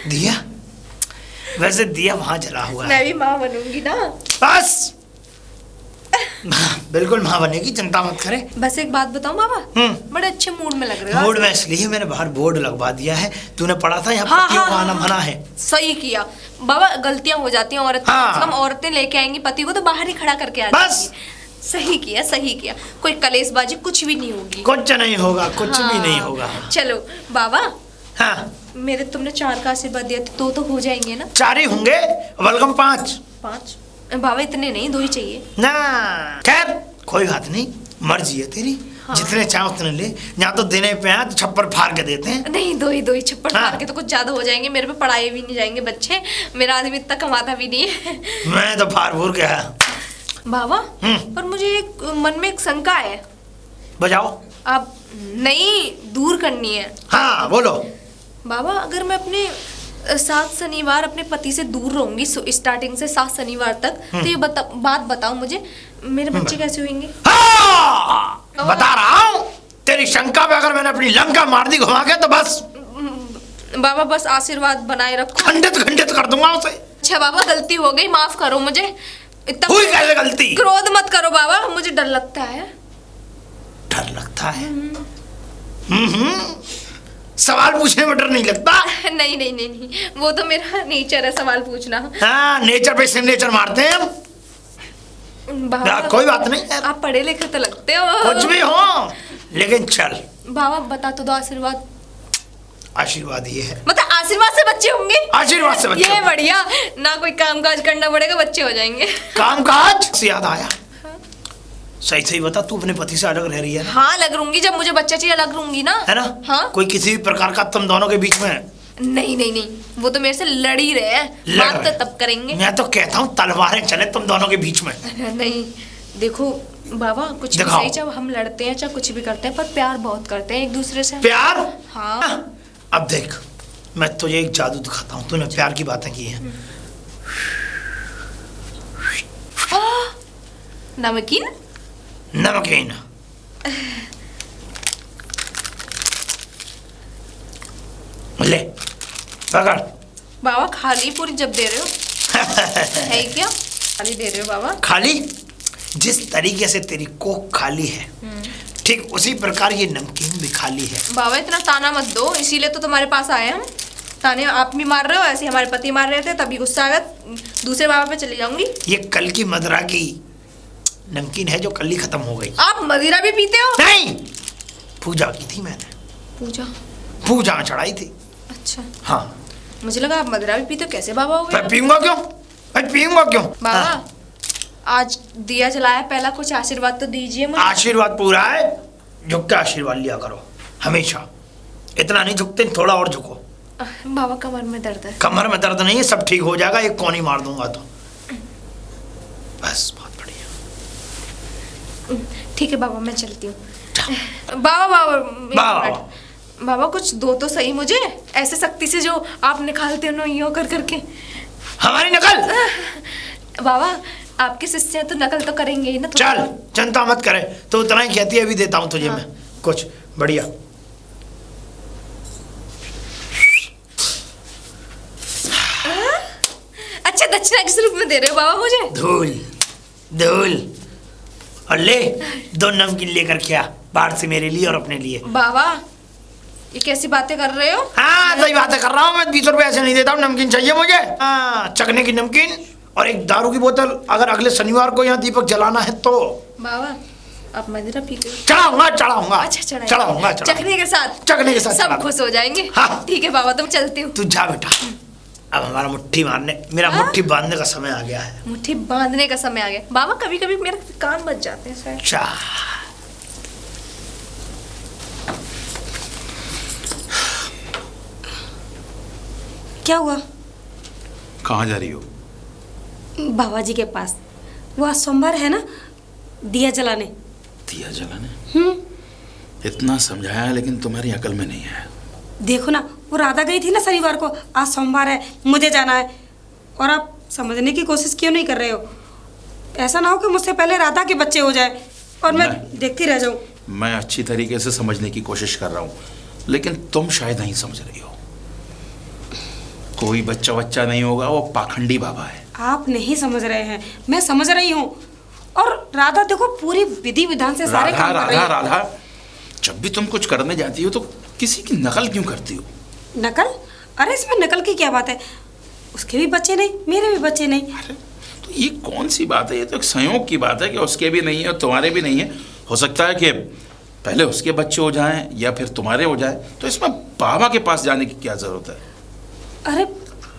दिया? वैसे दिया वहां जला हुआ है। मैं भी माँ बनूंगी ना। बस बिल्कुल माँ बनेगी, चिंता मत करे। बस एक बात बताऊं बाबा, बड़े अच्छे मूड में लग रहे हो। मूड में इसलिए मैंने बाहर बोर्ड लगवा दिया है, तूने पढ़ा था यहाँ हाँ, पतियों को हाँ, आना हाँ, मना है। सही किया बाबा, गलतियां हो जाती हैं औरत। हाँ। हम औरतें लेके आएंगी पति को तो बाहर ही खड़ा करके आ बस। जाएंगी। सही किया सही किया, कोई कलेशबाजी कुछ भी नहीं होगी। कुछ नहीं होगा, कुछ भी हाँ। नहीं होगा। चलो बाबा, हाँ मेरे तुमने 4 का आशीर्वाद दिया था, 2 तो हो जाएंगे ना? 4 ही होंगे, वेलकम 5। 5? बाबा इतने नहीं, 2 ही चाहिए। ना खैर कोई बात नहीं, मर्जी है तेरी। जितने चाहे उतने ले, यहाँ तो देने पे हैं तो छप्पर फाड़ के देते हैं। नहीं, दो ही छप्पर हाँ। मार के तो कुछ ज्यादा हो जाएंगे, मेरे पे पढ़ाए भी नहीं जाएंगे बच्चे, मेरा आदमी इतना कमाता भी नहीं है। मैं तो फाड़ फूर गया। बाबा पर मुझे एक मन में एक शंका है। बजाओ। आप नहीं, दूर करनी है। हाँ बोलो। बाबा अगर मैं अपने 7 शनिवार अपने पति से दूर रहूंगी, स्टार्टिंग से 7 शनिवार तक, तो ये बात बताओ मुझे, मेरे बच्चे कैसे होंगे? हाँ, बता रहा हूँ, तेरी शंका पे अगर मैंने अपनी लंका मार दी घुमा के तो बस बाबा बस आशीर्वाद बनाए रखो। खंडित खंडित कर दूंगा उसे। अच्छा बाबा गलती हो गई, माफ करो मुझे। इतना हुई कैसे गलती? क्रोध मत करो बाबा, मुझे डर लगता है। डर लगता है? सवाल पूछने में डर नहीं लगता? नहीं नहीं नहीं नहीं, वो तो मेरा नेचर है सवाल पूछना। हाँ, नेचर पे सिग्नेचर मारते हैं हम। बाबा कोई बात नहीं है। आप पढ़े लिखे तो लगते हो। कुछ भी हो, लेकिन चल। बाबा बता तो दो आशीर्वाद। आशीर्वाद ये है, मतलब आशीर्वाद से बच्चे होंगे? आशीर्वाद से बच्चे ये होंगे। बढ़िया, ना कोई काम काज करना पड़ेगा, बच्चे हो जाएंगे। काम काज से याद आया, सही सही बता, तू अपने पति से अलग रह रही है ना? हाँ अलग रहूंगी, जब मुझे बच्चा चाहिए अलग रहूंगी ना। है ना? हाँ। कोई किसी भी प्रकार का तुम दोनों के बीच में नहीं नहीं नहीं, वो तो मेरे से लड़ ही रहे हैं, लड़ बात रहे। तो तब करेंगे। मैं तो कहता हूँ तलवारें चले तुम दोनों के बीच में। नहीं देखो बाबा, कुछ भी दिखाओ। सही, चाहे हम लड़ते हैं चाहे कुछ भी करते हैं, पर प्यार बहुत करते हैं एक दूसरे से। प्यार? हाँ। अब देख, मैं तुझे एक जादू दिखाता हूँ, तूने प्यार की बातें की हैं। नमकीन? नमकीन। ले पकड़। बाबा खाली पूरी जब दे रहे हो है क्या? खाली दे रहे हो बाबा? खाली? जिस तरीके से तेरी कोख खाली है, ठीक उसी प्रकार ये नमकीन भी खाली है। बाबा इतना ताना मत दो, इसीलिए तो तुम्हारे पास आए हम। ताने आप भी मार रहे हो, ऐसे हमारे पति मार रहे थे, तभी गुस्सा आया, दूसरे बाबा पे चली जाऊंगी। ये कल की मदिरा की नमकीन है जो कल ही खत्म हो गई। आप मदिरा भी पीते हो? नहीं, पूजा की थी मैंने, पूजा? पूजा में चढ़ाई थी। अच्छा, हाँ। मुझे लगा आप मदिरा भी पीते हो, कैसे बाबा हो मैं गए? पीऊंगा क्यों? मैं पीऊंगा क्यों? बाबा हाँ। आज दिया जलाया, पहला कुछ आशीर्वाद तो दीजिए मुझे। आशीर्वाद पूरा है, झुक के आशीर्वाद लिया करो हमेशा। इतना नहीं झुकते, थोड़ा और झुको। बाबा कमर में दर्द है। कमर में दर्द नहीं है, सब ठीक हो जाएगा, एक कोनी मार दूंगा तो बस। बहुत बढ़िया। ठीक है बाबा, मैं चलती हूँ। बाबा बाबा एक बाबा। मिनट। बाबा कुछ दो तो सही मुझे, ऐसे सख्ती से जो आप निकालते हो ना यूं कर करके। हमारी नकल? बाबा आपके शिष्य हैं तो नकल तो करेंगे ही ना। चल, चिंता मत करे, तो उतना ही कहती है, अभी देता हूँ तुझे। हाँ। मैं कुछ बढ़िया। अच्छा दक्षिणा किस रूप में दे रहे हो बाबा मुझे? धूल धूल। और ले, 2 नमकीन लेकर क्या, बाहर से मेरे लिए और अपने लिए। बाबा ये कैसी बातें कर रहे हो? हाँ सही बातें कर रहा हूँ मैं, 20 रुपए ऐसे नहीं देता हूँ, नमकीन चाहिए मुझे। हाँ, चखने की नमकीन और एक दारू की बोतल, अगर अगले शनिवार को यहाँ दीपक जलाना है तो। बाबा आप मदिरा पीते हो? चढ़ाऊंगा चढ़ाऊंगा। अच्छा चढ़ाऊंगा। चखने के साथ? चखने के साथ सब चढ़ाऊंगा। खुश हो जाएंगे। हाँ। ठीक है बाबा, तुम चलती हूँ। तू जा बेटा, अब हमारा मुट्ठी मारने, मेरा हाँ? मुट्ठी बांधने का समय आ गया है। मुट्ठी बांधने का समय आ गया। बाबा कभी कभी मेरे कान बज जाते हैं शायद। अच्छा, क्या हुआ? कहाँ जा रही हो? बाबा जी के पास। वो आज सोमवार है ना, दिया जलाने। दिया जलाने? इतना समझाया लेकिन तुम्हारी अकल में नहीं है। देखो ना, वो राधा गई थी ना शनिवार को, आज सोमवार है, मुझे जाना है, और आप समझने की कोशिश क्यों नहीं कर रहे हो? ऐसा ना हो कि मुझसे पहले राधा के बच्चे हो जाए और मैं देखती रह जाऊं। मैं अच्छी तरीके से समझने की कोशिश कर रहा हूँ, लेकिन तुम शायद नहीं समझ रही हो। कोई बच्चा बच्चा नहीं होगा, वो पाखंडी बाबा है। आप नहीं समझ रहे हैं, मैं समझ रही हूँ। और राधा देखो पूरी विधि विधान से सारे काम कर रही है। राधा, जब भी तुम कुछ करने जाती हो तो किसी की नकल क्यों करती हो? नकल? अरे इसमें नकल की क्या बात है? उसके भी बच्चे नहीं, मेरे भी बच्चे नहीं। अरे तो ये कौन सी बात है? ये तो एक संयोग की बात है कि उसके भी नहीं है और तुम्हारे भी नहीं है। हो सकता है कि पहले उसके बच्चे हो जाएं या फिर तुम्हारे हो जाए, तो इसमें बाबा के पास जाने की क्या जरूरत है? अरे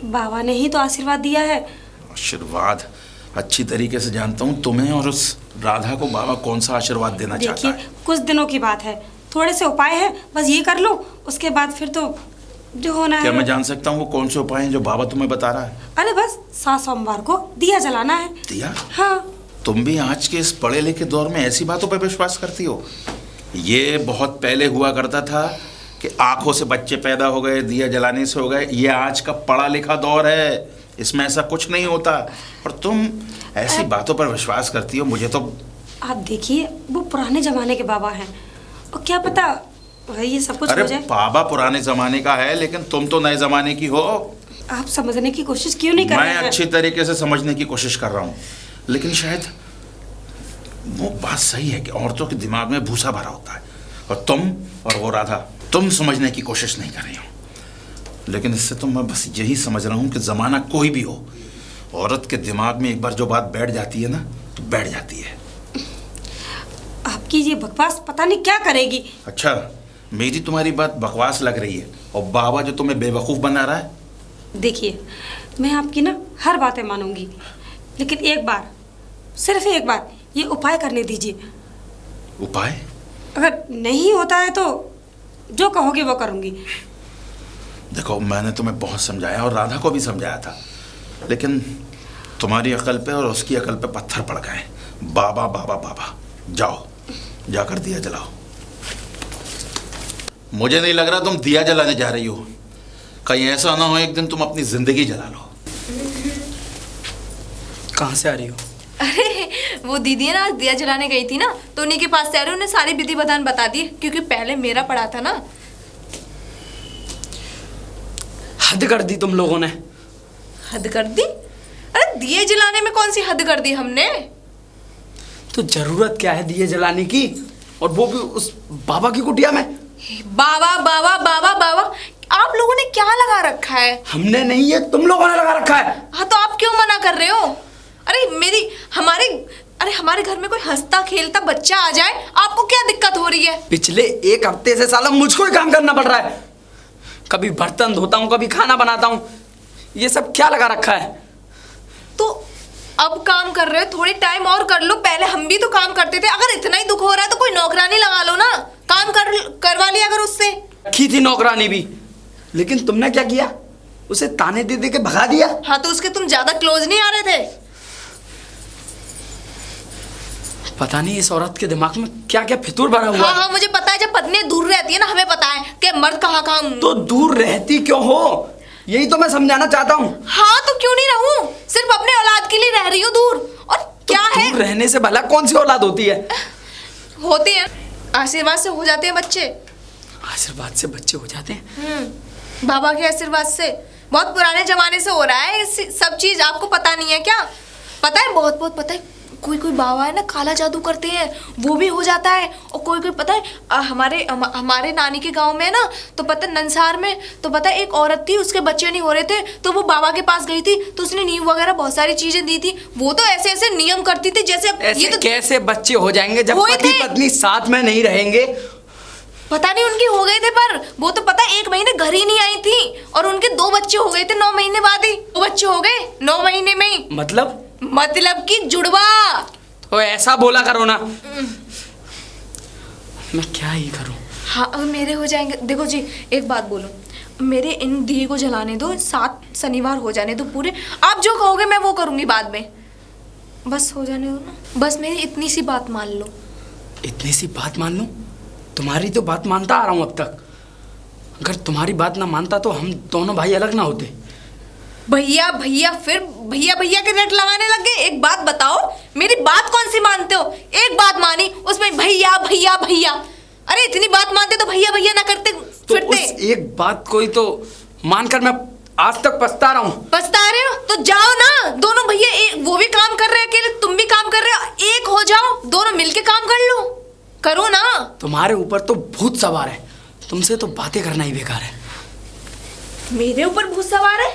बाबा ने ही तो आशीर्वाद दिया है। आशीर्वाद? अच्छी तरीके से जानता हूँ तुम्हें और उस राधा को बाबा कौन सा आशीर्वाद देना चाहता देखिए, है। कुछ दिनों की बात है, थोड़े से उपाय है, बस ये कर लो, उसके बाद फिर तो जो होना है। क्या मैं जान सकता हूँ वो कौन से उपाय हैं जो बाबा तुम्हें बता रहा है? अरे बस 7 सोमवार को दिया जलाना है। दिया? हाँ। तुम भी आज के इस पढ़े लिखे दौर में ऐसी बातों पर विश्वास करती हो? ये बहुत पहले हुआ करता था कि आंखों से बच्चे पैदा हो गए, दिया जलाने से हो गए। ये आज का पढ़ा लिखा दौर है, इसमें ऐसा कुछ नहीं होता और तुम ऐसी बातों पर विश्वास करती हो। मुझे तो आप देखिए, वो पुराने जमाने के बाबा हैं और क्या पता ये सब कुछ अरे हो जाए। बाबा पुराने जमाने का है, लेकिन तुम तो नए जमाने की हो। आप समझने की कोशिश क्यों नहीं कर रहे मैं हैं? अच्छी तरीके से समझने की कोशिश कर रहा हूँ, लेकिन शायद वो बात सही है कि औरतों के दिमाग में भूसा भरा होता है और तुम और वो राधा, तुम समझने की कोशिश नहीं कर रही हो। लेकिन इससे तो मैं बस यही समझ रहा हूँ कि जमाना कोई भी हो, औरत के दिमाग में एक बार जो बात बैठ जाती है ना, तो बैठ जाती है। आपकी ये बकवास पता नहीं क्या करेगी। अच्छा, मेरी तुम्हारी बात बकवास लग रही है और बाबा जो तुम्हें बेवकूफ़ बना रहा है? देखिए, मैं आपकी ना हर बातें मानूंगी, लेकिन एक बार, सिर्फ एक बार ये उपाय करने दीजिए। उपाय? अगर नहीं होता है तो जो कहोगे वो करूंगी। देखो, मैंने तुम्हें बहुत समझाया और राधा को भी समझाया था, लेकिन तुम्हारी अकल पे और उसकी अकल पे पत्थर पड़ गए। बाबा बाबा बाबा, जाओ जाकर दिया जलाओ। मुझे नहीं लग रहा तुम दिया जलाने जा रही हो, कहीं ऐसा ना हो एक दिन तुम अपनी जिंदगी जला लो। कहाँ से आ रही हो? अरे वो दीदी है ना, आज दिया जलाने गई थी ना, तो उन्हीं के पास से आ रही, उन्हें सारी विधि विधान बता दी, क्योंकि पहले मेरा पड़ा था ना। हद कर दी तुम लोगों ने। हद कर दी? अरे दिए जलाने में कौन सी हद कर दी हमने? तो जरूरत क्या है दिए जलाने की, और वो भी उस बाबा की कुटिया में? बाबा बाबा बाबा बाबा, आप लोगों ने क्या लगा रखा है? हमने नहीं, ये तुम लोगों ने लगा रखा है। हाँ तो आप क्यों मना कर रहे हो? अरे हमारे घर में कोई हंसता खेलता बच्चा आ जाए, आपको क्या दिक्कत हो रही है? पिछले 1 हफ्ते से साला मुझको ही काम करना पड़ रहा है। कभी बर्तन धोता हूँ, कभी खाना बनाता हूँ, ये सब क्या लगा रखा है? तो अब काम कर रहे हो, थोड़ी टाइम और कर लो। पहले हम भी तो काम करते थे। अगर इतना ही दुख हो रहा है तो कोई नौकरानी लगा लो ना, काम करवा लिया अगर उससे। रखी थी नौकरानी भी, लेकिन तुमने क्या किया? उसे ताने दे दे के भगा दिया। हाँ तो उसके तुम ज्यादा क्लोज नहीं आ रहे थे? पता नहीं इस औरत के दिमाग में क्या क्या फितूर भरा हुआ है। हाँ मुझे पता है, जब पत्नी दूर रहती है ना, हमें पता है कि मर्द कहाँ कहाँ। तो दूर रहती क्यों हो, यही तो मैं समझाना चाहता हूँ। हाँ तो क्यों नहीं रहूं, सिर्फ अपने औलाद के लिए रह रही हूँ दूर। और तो क्या है, दूर रहने से भला कौन सी औलाद होती है? होते हैं, आशीर्वाद से हो जाते हैं बच्चे। आशीर्वाद से बच्चे हो जाते हैं? बाबा के आशीर्वाद से। बहुत पुराने जमाने से हो रहा है सब चीज, आपको पता नहीं है क्या? पता है, बहुत बहुत पता है। कोई कोई बाबा है ना, काला जादू करते हैं, वो भी हो जाता है। और कोई कोई पता है, हमारे नानी के गांव में ना, तो पता है नंसार में, तो पता है एक औरत थी, उसके बच्चे नहीं हो रहे थे, तो वो बाबा के पास गई थी, तो उसने नींव वगैरह बहुत सारी चीजें दी थी। वो तो ऐसे ऐसे नियम करती थी जैसे ऐसे ये तो कैसे बच्चे हो जाएंगे जब हुए पति थे। पत्नी साथ में नहीं रहेंगे? पता नहीं उनकी हो गए थे, पर वो तो पता है 1 महीने घर ही नहीं आई थी, और उनके 2 बच्चे हो गए थे 9 महीने बाद ही। 2 बच्चे हो गए 9 महीने में ही। मतलब कि जुड़वा। तो ऐसा बोला करो ना। मैं क्या ही करूं? हाँ अब मेरे हो जाएंगे। देखो जी, एक बात बोलो, मेरे इन दिए को जलाने दो, 7 शनिवार हो जाने दो पूरे। आप जो कहोगे मैं वो करूंगी बाद में, बस हो जाने दो ना। बस मेरी इतनी सी बात मान लो। इतनी सी बात मान लूं? तुम्हारी तो बात मानता आ रहा हूं अब तक। अगर तुम्हारी बात ना मानता तो हम दोनों भाई अलग ना होते। भैया भैया, फिर भैया भैया के रेट लगाने लग गए। एक बात बताओ, मेरी बात कौन सी मानते हो? एक बात मानी, उसमें भैया भैया भैया। अरे इतनी बात मानते तो भैया भैया ना करते तो फिरते। उस एक बात को ही तो मानकर मैं आज तक पछता रहा हूँ। पछता रहे हो तो जाओ ना, दोनों भैया, वो भी काम कर रहे हैं अकेले, तुम भी काम कर रहे हो, एक हो जाओ, दोनों मिलके काम कर लो, करो ना। तुम्हारे ऊपर तो भूत सवार है, तुमसे तो बातें करना ही बेकार है। मेरे ऊपर भूत सवार है?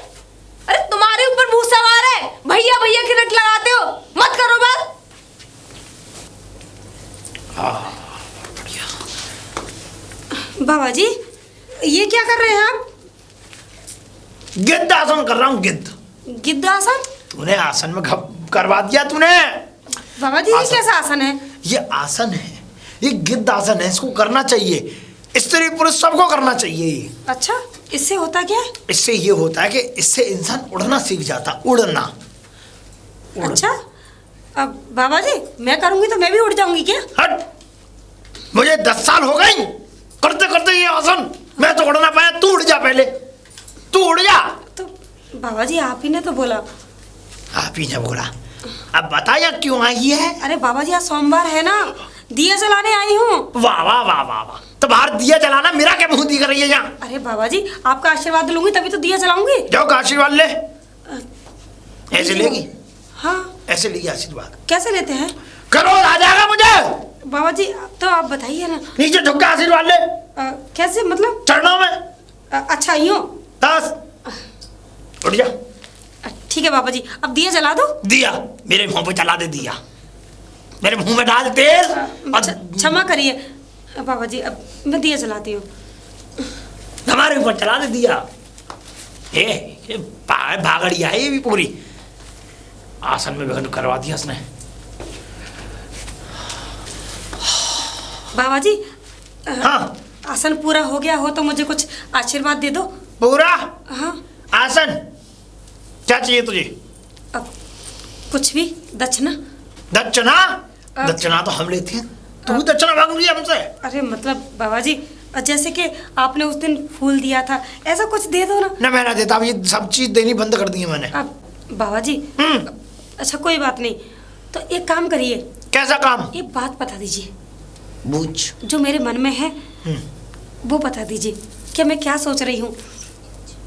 अरे तुम्हारे ऊपर भूत सवार है, भैया भैया की रट लगाते हो, मत करो बात। बाबा जी, ये क्या कर रहे हैं आप? गिद्ध आसन कर रहा हूँ, गिद्ध। गिद्ध आसन? तूने आसन में करवा दिया तूने। बाबा जी ये आसन। कैसा आसन है? ये आसन है, ये गिद्ध आसन है, इसको करना चाहिए। स्त्री पुरुष सबको करना चाहिए ये। अच्छा, इससे होता क्या है? इससे ये होता है कि इससे इंसान उड़ना सीख जाता, उड़ना। अच्छा, अब बाबा जी मैं करूंगी तो मैं भी उड़ जाऊंगी क्या? हट, मुझे 10 साल हो गए करते करते ये आसन, मैं तो उड़ ना पाया। तू उड़ जा पहले, तू उड़ जा। तो बाबा जी आप ही ने तो बोला। आप ही ने बोला। अब बताया क्यों आई है? अरे बाबा जी आज सोमवार है ना, दिया जलाने आई हूँ। वाह वाह वाह वाह वाह, तो बाहर दिया जलाना, मेरा क्या मुंह दिख रही है यहाँ? अरे बाबा जी आपका आशीर्वाद लूंगी तभी तो दिया जलाऊंगी। जाओ का आशीर्वाद ले। ऐसे लेगी? हाँ। ऐसे लेगी आशीर्वाद? कैसे लेते हैं? करो आ जाएगा मुझे। बाबा जी तो आप बताइए ना। नीचे झुक के आशीर्वाद ले। कैसे मतलब? चरणों में। अच्छा यूँ। 10 उठ जा। ठीक है बाबा जी, अब दिया जला दो। दिया मेरे मुंह पे जला दे, दिया मेरे मुंह में डाल तेल। क्षमा करिए बाबा जी, अब मैं दिया जलाती हूँ। हमारे ऊपर चला दे दिया। ये भागड़िया है ये भी पूरी। आसन में विघ्न करवा दिया उसने। बाबा जी हाँ, आसन पूरा हो गया हो तो मुझे कुछ आशीर्वाद दे दो। पूरा हाँ। आसन क्या चाहिए तुझे? अब कुछ भी, दक्षिणा। दक्षिणा? दक्षिणा तो हम लेते हैं, तू दक्षिणा मांग रही है हमसे? अरे मतलब बाबा जी जैसे कि आपने उस दिन फूल दिया था, ऐसा कुछ दे दो ना। न मैं ना देता, अब ये सब चीज देनी बंद कर दी है मैंने। अब बाबा जी अच्छा कोई बात नहीं, तो एक काम करिए। कैसा काम? एक बात बता दीजिए, बूझ। जो मेरे मन में है वो बता दीजिए कि मैं क्या सोच रही हूँ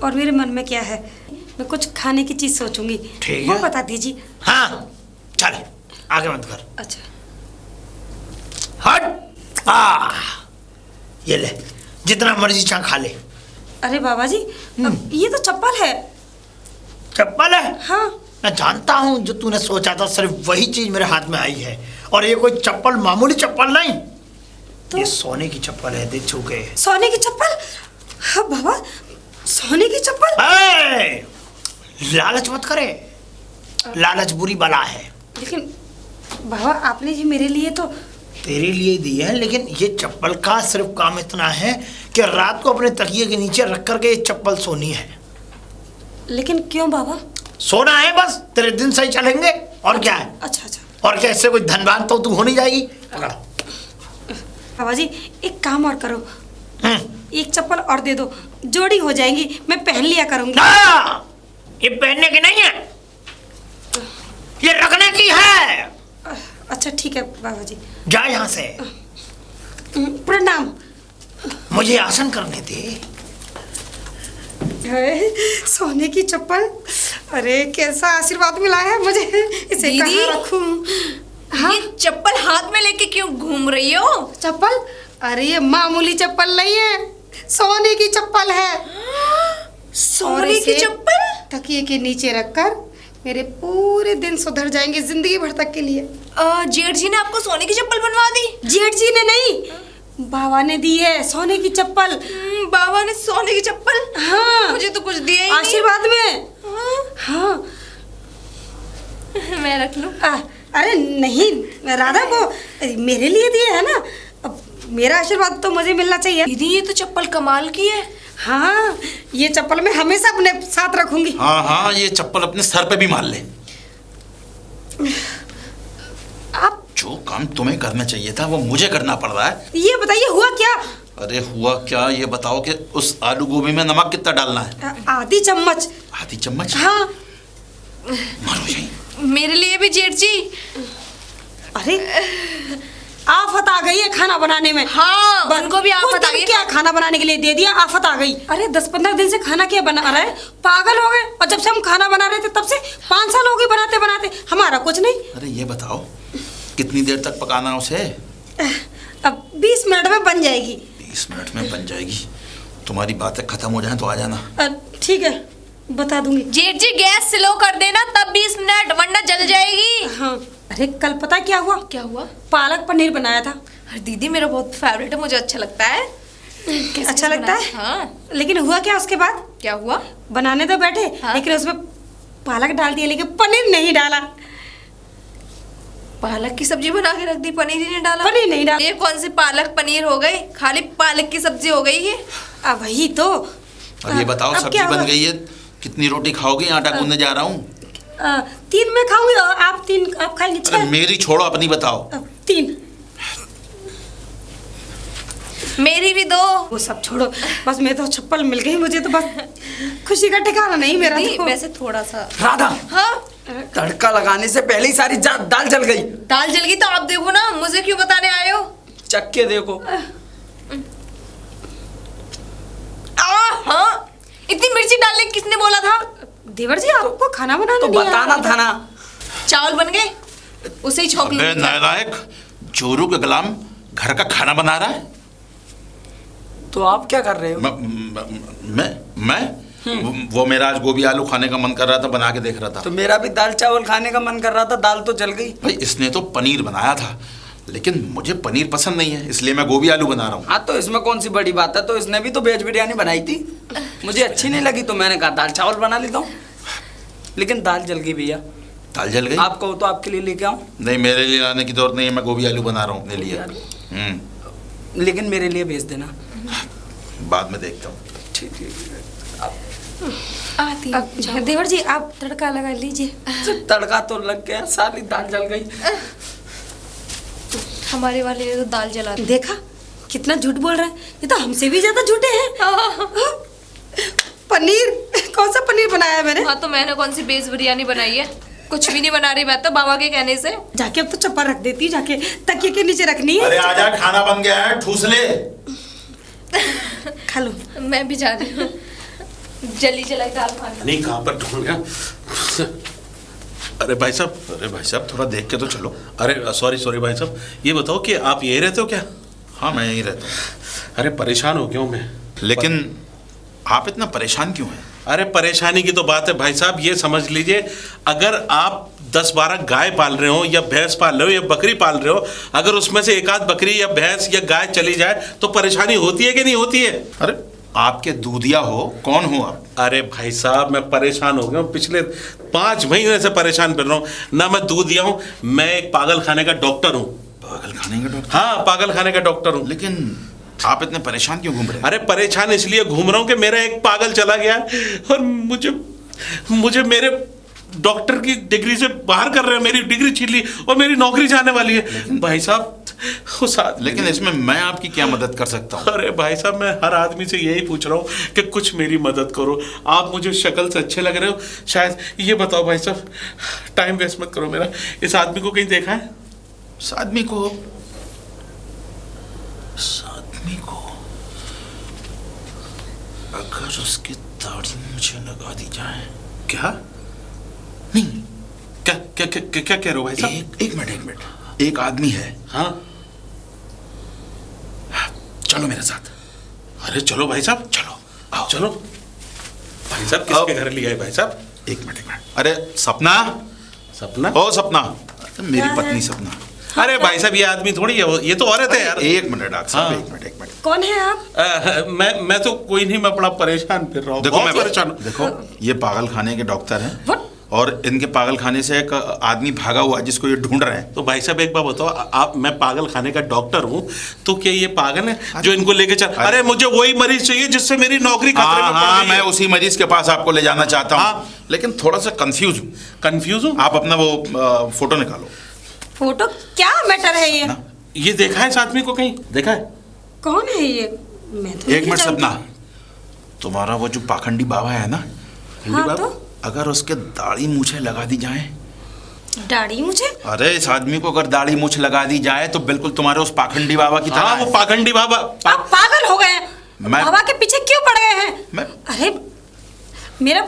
और मेरे मन में क्या है। मैं कुछ खाने की चीज सोचूंगी, ठीक वो है। बता दीजिए। हाँ चल आगे मत कर। अच्छा हट। ये ले, जितना मर्जी चाह खा ले। अरे बाबा जी अब ये तो चप्पल है। चप्पल है? हाँ। मैं जानता हूँ जो तूने सोचा था सिर्फ वही चीज मेरे हाथ में आई है, और ये कोई चप्पल मामूली चप्पल नहीं, तो ये सोने की चप्पल है। देख छू के। सोने की चप्पल? हाँ बाबा, सोने की चप्पल। ए, लालच मत करे, लालच बुरी बला है। लेकिन बाबा आपने जी मेरे लिए तो। तेरे लिए दी है, लेकिन ये चप्पल का सिर्फ काम इतना है कि रात को अपने तकिए के नीचे रख करके ये चप्पल सोनी है। लेकिन क्यों बाबा? सोना है बस, तेरे दिन सही चलेंगे और क्या है। अच्छा अच्छा। और क्या, इससे कोई धनवान तो तू हो नहीं जाएगी। पकड़। बाबा जी एक काम और करो, एक चप्पल और दे दो, जोड़ी हो जाएंगी, मैं पहन लिया करूंगी। ना, ये पहनने की नहीं है, ये रखने की है। अच्छा ठीक है बाबा जी। जा यहाँ से। प्रणाम। मुझे आसन करने दे। सोने की चप्पल, अरे कैसा आशीर्वाद मिला है मुझे। इसे दीदी, कहाँ रखूं? हाँ? ये चप्पल हाथ में लेके क्यों घूम रही हो? चप्पल? अरे ये मामूली चप्पल नहीं है, सोने की चप्पल है। सोने की चप्पल? तकिए के नीचे रखकर मेरे पूरे दिन सुधर जाएंगे, जिंदगी भर तक के लिए। जेठ जी ने आपको सोने की चप्पल बनवा दी? जेठ जी ने नहीं, बाबा ने दी है सोने की चप्पल। बाबा ने सोने की चप्पल? हाँ। मुझे तो कुछ दिया ही नहीं। आशीर्वाद में। हाँ। मैं रख लूं? अरे नहीं राधा, वो मेरे लिए दिए है ना, अब मेरा आशीर्वाद तो मुझे मिलना चाहिए। दीदी ये तो चप्पल कमाल की है। हाँ, ये चप्पल मैं हमेशा अपने साथ रखूंगी। हाँ हाँ, ये चप्पल अपने सर पे भी मार ले। आप जो काम तुम्हें करना चाहिए था वो मुझे करना पड़ रहा है। ये बताइए हुआ क्या? अरे हुआ क्या, ये बताओ कि उस आलू गोभी में नमक कितना डालना है? आधी चम्मच। आधी चम्मच? हाँ। मारो यही। मेरे लिए भी जेठ जी। अरे आफत आ गई है खाना बनाने में। हाँ, उनको भी आफत आ गई। क्या खाना बनाने के लिए दे दिया, आफत आ गई। अरे 10-15 दिन से खाना क्या बना रहा है, पागल हो गए। और जब से हम खाना बना रहे थे तब से 5 साल हो गए बनाते बनाते, हमारा कुछ नहीं। अरे ये बताओ कितनी देर तक पकाना है उसे? अब 20 मिनट में बन जाएगी। 20 मिनट में बन जाएगी? तुम्हारी बातें खत्म हो जाए तो आ जाना। ठीक है बता दूंगी। जेठ जी गैस स्लो कर देना, तब 20 मिनट, वरना जल जाएगी। हाँ। अरे कल पता क्या हुआ? क्या हुआ? पालक पनीर बनाया था। अरे दीदी मेरा बहुत फेवरेट है, मुझे अच्छा लगता है। अच्छा लगता है? हाँ। लेकिन हुआ क्या उसके बाद? क्या हुआ? बनाने तो बैठे हाँ? लेकिन उसमें पालक डाल दिया लेकिन पनीर नहीं डाला। पालक की सब्जी बना के रख दी, पनीर ही नहीं डाला। पनीर नहीं डाला। ये कौन सी पालक पनीर हो गई, खाली पालक की सब्जी हो गई ये। अब वही तो। अब ये बताओ, अब सब्जी क्या बन हुआ? गई है, कितनी रोटी खाओगी? आटा गूंदने जा रहा हूँ। 3 मैं खाऊंगी और आप 3 आप खाएंगे। अरे 6 मेरी छोड़ो, अपनी बताओ। 3 मेरी भी 2। वो सब छोड़ो, बस मैं तो चप्पल मिल गई मुझे तो, बस खुशी का ठिकाना नहीं मेरा दीदी, तो। वैसे थोड़ा सा। राधा, हाँ, तड़का लगाने से पहले ही सारी दाल जल गई। दाल जल गई तो आप देखो ना, मुझे क्यों बताने आए हो? चख के देखो। हाँ, इतनी मिर्ची डालने किसने बोला था? देवर जी आपको खाना बनाना तो नहीं बताना आता? था ना। चावल बन गए, उसे ही छोंक अबे लूंगी। नालायक, चोरू के गुलाम घर का खाना बना रहा है। तो आप क्या कर रहे हो? मैं वो मेरा आज गोभी आलू खाने का मन कर रहा था, बना के देख रहा था। तो मेरा भी दाल चावल खाने का मन कर रहा था, दाल तो जल गई। भाई इसने तो पनीर बनाया था, लेकिन मुझे पनीर पसंद नहीं है, इसलिए मैं गोभी आलू बना रहा हूँ। हाँ, तो इसमें कौन सी बड़ी बात है? तो इसने भी तो वेज बिरयानी बनाई थी, मुझे अच्छी नहीं लगी तो मैंने कहा दाल चावल बना लेता हूँ। लेकिन दाल जल गई भैया। दाल जल गई? आप कहो तो आपके लिए लेके आऊँ? नहीं, मेरे लिए लाने की जरूरत नहीं है, मैं गोभी आलू बना रहा हूँ अपने लिए। लेकिन मेरे लिए भेज देना। बाद में देखता हूँ। ठीक है। आती अब देवर जी आप तड़का लगा लीजिए। तड़का तो लग गया, सारी दाल जल गई। हमारे वाले ने तो दाल जला दी। देखा कितना झूठ बोल रहा है, ये तो हमसे भी ज्यादा झूठे हैं। पनीर, कौन सा पनीर बनाया है मैंने? हाँ, तो मैंने कौन सी वेज बिरयानी बनाई है? कुछ भी नहीं बना रही मैं तो, बाबा के कहने से। जाके अब तो चप्पल रख देती, जाके तकिए के नीचे रखनी है। अरे आजा, खाना बन गया है, ठूस ले। खा लो। मैं भी जा रही हूँ जली जलाई दाल खाने। नहीं, कहाँ पर ढूंढ गया? अरे भाई साहब थोड़ा देख के तो चलो। अरे सॉरी भाई साहब, ये बताओ कि आप यहीं रहते हो क्या? हाँ, मैं यहीं रहता हूँ। अरे परेशान हो गया हूँ मैं। लेकिन आप इतना परेशान क्यों हैं? अरे परेशानी की तो बात है भाई साहब, ये समझ लीजिए, अगर आप 10-12 गाय पाल रहे हो या भैंस पाल रहे हो या बकरी पाल रहे हो, अगर उसमें से एक आध बकरी या भैंस या गाय चली जाए तो परेशानी होती है कि नहीं होती है? अरे आपके दूधिया हो, कौन हो आप? अरे भाई साहब, मैं परेशान हो गया हूँ, पिछले 5 महीने से परेशान कर रहा हूँ ना। मैं दूध दिया हूँ, मैं एक पागल खाने का डॉक्टर हूँ। पागल खाने का डॉक्टर? हाँ, पागल खाने का डॉक्टर हूँ। लेकिन आप इतने परेशान क्यों घूम रहे हैं? अरे परेशान इसलिए घूम रहा हूँ कि मेरा एक पागल चला गया और मुझे मेरे डॉक्टर की डिग्री से बाहर कर रहे हैं, मेरी डिग्री छीन ली और मेरी नौकरी जाने वाली है। भाई साहब लेकिन इसमें मैं आपकी क्या मदद कर सकता हूँ? अरे भाई साहब, मैं हर आदमी से यही पूछ रहा हूँ कि कुछ मेरी मदद करो। आप मुझे शक्ल से अच्छे लग रहे हो शायद। ये बताओ भाई साहब, टाइम वेस्ट मत करो मेरा, इस आदमी को कहीं देखा है? इस आदमी को अगर उसकी दाढ़ी मुझे लगा दी जाए। क्या? नहीं, क्या कह रहे हो भाई साहब? एक मिनट, एक आदमी है। हाँ, चलो मेरे साथ। अरे चलो भाई साहब, चलो, आओ। चलो भाई साहब, किसके घर लिया है भाई साहब? एक मिनट। अरे सपना, सपना? ओ सपना, मेरी पत्नी सपना। अरे भाई साहब, ये आदमी थोड़ी है, ये तो औरत है यार। एक मिनट डॉक्टर साहब, हाँ। एक मिनट। कौन है आप? मैं तो कोई नहीं, मैं बड़ा परेशान फिर रहा हूँ। देखो बहुत परेशान हूँ। देखो, ये पागल खाने के डॉक्टर हैं। What? और इनके पागल खाने से एक आदमी भागा हुआ है जिसको ये ढूंढ रहे हैं। तो भाई साहब एक बात बताओ, आप, मैं पागल खाने का डॉक्टर हूँ, तो क्या ये पागल है जो इनको लेके चल? अरे मुझे वही मरीज चाहिए जिससे मेरी नौकरी खतरे में पड़ हाँ, गई मैं है। उसी मरीज के पास आपको ले जाना चाहता हूँ। हाँ। लेकिन थोड़ा सा कंफ्यूज हूँ। कंफ्यूज हूँ? आप अपना वो फोटो निकालो। फोटो क्या मैटर है ये? ये देखा है इस आदमी को कहीं? देखा है? कौन है ये? मैं तो एक नहीं मिनट जानती। सपना, तुम्हारा वो जो पाखंडी बाबा है ना, हाँ तो अगर उसके दाढ़ी मूछे लगा दी जाए। दाढ़ी मुझे? अरे इस आदमी को अगर दाढ़ी मूछ लगा दी जाए तो बिल्कुल तुम्हारे उस पाखंडी बाबा की तरह हाँ, है। वो पाखंडी बाबा। आप पागल हो गए हैं? मैं- बाबा के पीछे क्यों पड़ गए हैं? मैं- अरे मेरा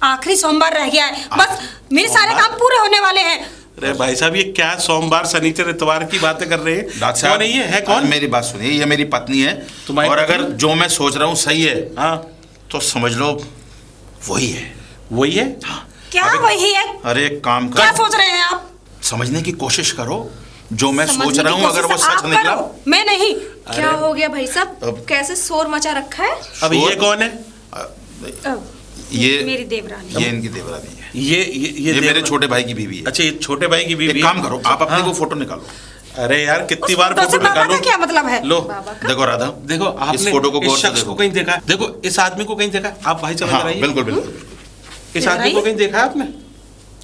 आखिरी सोमवार रह गया है, बस मेरे सारे सोमवार? काम पूरे होने वाले हैं। अरे भाई साहब, ये क्या सोमवार शनिचर इतवार की बातें कर रहे हैं? डॉक्टर साहब, कौन है ये? है कौन? मेरी बात सुनिए, ये मेरी पत्नी है। तुम्हारी और पत्नी? अगर जो मैं सोच रहा हूँ सही है, हाँ, तो समझ लो वही है। वही है। क्या अबे- वही है? अरे एक काम क्या कर, सोच रहे हैं आप? समझने की कोशिश करो। जो मैं सोच समझने रहा की हूँ अगर वो कोशिश सच आप निकला। करो, मैं नहीं। क्या हो गया भाई साहब? अब- कैसे शोर मचा रखा है? अब ये कौन है? अब ये मेरी देवरानी। ये इनकी देवरानी है। ये मेरे देवरानी। छोटे भाई की बीवी है। अच्छा, ये छोटे भाई की बीवी एक काम करो, आप अपने हाँ। को फोटो निकालो। अरे यार कितनी उस बार फोटो से फोटो बाबा निकालो। का क्या मतलब है? लो देखो राधा, देखो, आपने इस फोटो को इस गौर से शख्स देखो। को कहीं देखा है? देखो इस आदमी को कहीं देखा है? आप भाई समझ हाँ रही बिल्कुल बिल्कुल। इस आदमी को कहीं देखा है आपने?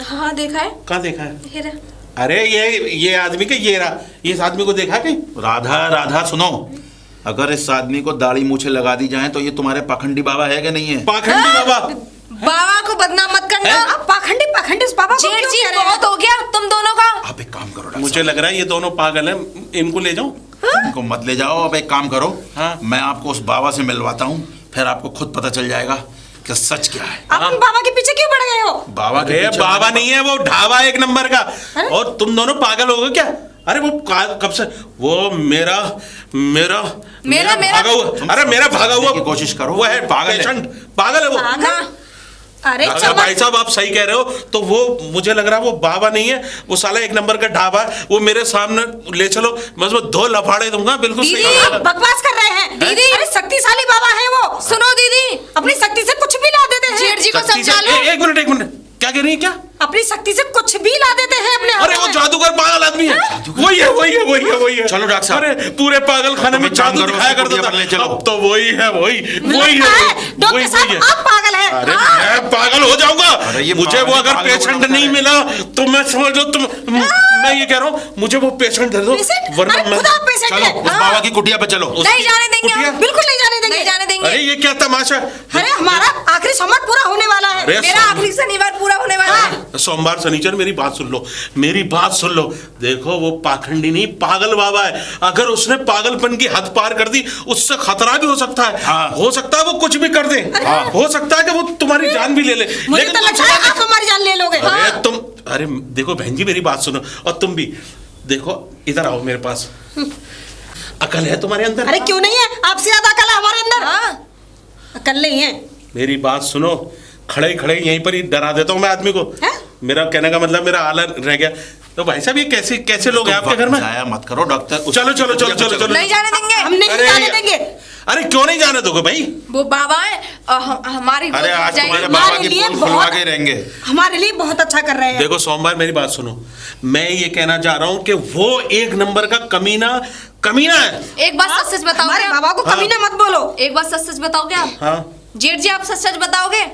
हाँ देखा है। कहाँ देखा है? ये रहा। अरे ये आदमी के ये रहा, ये इस आदमी को देखा है कहीं? राधा राधा सुनो, अगर इस आदमी को दाढ़ी मूछे लगा दी जाए तो ये तुम्हारे पाखंडी बाबा है कि नहीं है? पाखंडी बाबा। बाबा को बदनाम मत करना। आप पाखंडी उस बाबा को जेठ क्यों जी कह रहे हैं? बहुत हो गया तुम दोनों का। आप एक काम करो डॉक्टर मुझे लग रहा है ये दोनों पागल हैं, इनको ले जाओ। साहब, इनको मत ले जाओ। अब एक काम करो, हाँ। मैं आपको उस बाबा से मिलवाता हूँ, फिर आपको खुद पता चल जाएगा कि सच क्या है। आप उन बाबा के पीछे क्यों पड़ गए हो? बाबा के अरे पीछे बाबा मत- नहीं है, वो ढाबा एक नंबर का। अरे? और तुम दोनों पागल हो गए क्या? अरे वो कब से वो मेरा मेरा मेरा- भागा हुआ, अरे मेरा भागा हुआ की कोशिश करो। वो है पागल है। पेशेंट, पागल है वो। पागल? अरे अगर चमक- भाई साहब आप सही कह रहे हो तो वो मुझे लग रहा है वो बाबा नहीं है, वो साला एक नंबर का ढाबा है। वो मेरे सामने ले चलो, बस वो 2 लफाड़े दूंगा। बिल्कुल सही दीदी, कहा। आप बकवास कर रहे हैं। दीदी। अरे शक्तिशाली बाबा है वो। सुनो दीदी, अपनी शक्ति से कुछ भी ला देते हैं। जेठ जी को सच्ची से- समझा लो। एक मिनट, क्या कह रही है? क्या? अपनी शक्ति से कुछ भी ला देते हैं अपने अरे हाथों वो में। जादूगर पागल आदमी है। वही है। चलो डॉक्टर साहब। अरे पूरे पागल खाने में तुम एक काम जादू करो, दिखाया उसको करता कुटिया पर ले चलो। था। अब तो वही है। लगता है, डॉक्टर साहब आप पागल हैं। अरे मैं पागल हो जाऊंगा। अरे ये मुझे वो पागल अगर पागल पेशेंट होना नहीं है। मिला तो मैं समझ लो मैं ये कह रहा हूँ, मुझे वो पेशेंट दे दो, पेशेंट? वरना अरे मैं खुदा पेशेंट चलो है। उस बाबा की कुटिया पे चलो। नहीं जाने देंगे कुटिया? हम। बिल्कुल नहीं जाने देंगे। नहीं जाने देंगे। अरे ये क्या तमाशा? अरे हमारा आखिरी सोमवार पूरा होने वाला है। अरे मेरा आखिरी शनिवार पूरा होने वाला है। सोमवार शनिचर मेरी बात सुन लो, मेरी बात सुन लो। देखो वो पाखंडी नहीं, पागल बाबा है। अगर उसने पागलपन की हद पार कर दी, उससे खतरा भी हो सकता है। हाँ। हो सकता है वो कुछ भी कर दे। हो सकता है कि वो तुम्हारी जान भी ले ले। मुझे लेकिन तो तुम लगता है समझ- आप हमारी जान ले लोगे। अरे देखो बहन जी मेरी बात सुनो, और तुम भी देखो, इधर आओ मेरे पास। अकल है तुम्हारे अंदर? अरे क्यों नहीं है? आपसे ज्यादा अकल है हमारे अंदर। हाँ। अकल नहीं है। मेरी बात सुनो, खड़े खड़े यहीं पर ही डरा देता हूँ मैं आदमी को। हैं? मेरा कहने का मतलब मेरा आला रह गया। तो भाई साहब ये कैसे कैसे लोग हैं आपके घर में? जाया मत करो डॉक्टर। चलो। नहीं जाने देंगे। हम नहीं अरे जाने ये- देंगे। अरे क्यों नहीं जाने दोगे भाई? वो बाबा है हमारी अरे गोद आज जाएगी। तुम्हारे हमारे बाबा की लिए पोल खुलवा बहुत- के रहेंगे। हमारे लिए बहुत अच्छा कर रहे हैं। देखो सोमवार मेरी बात सुनो, मैं ये कहना चाह रहा हूँ कि वो एक नंबर का कमीना है। एक बात सच सच बताओ हमारे क्या? बाबा को कभी ना मत बोलो। एक बात सच सच बताओ क्या? हाँ जेठ जी आप सच सच बताओगे?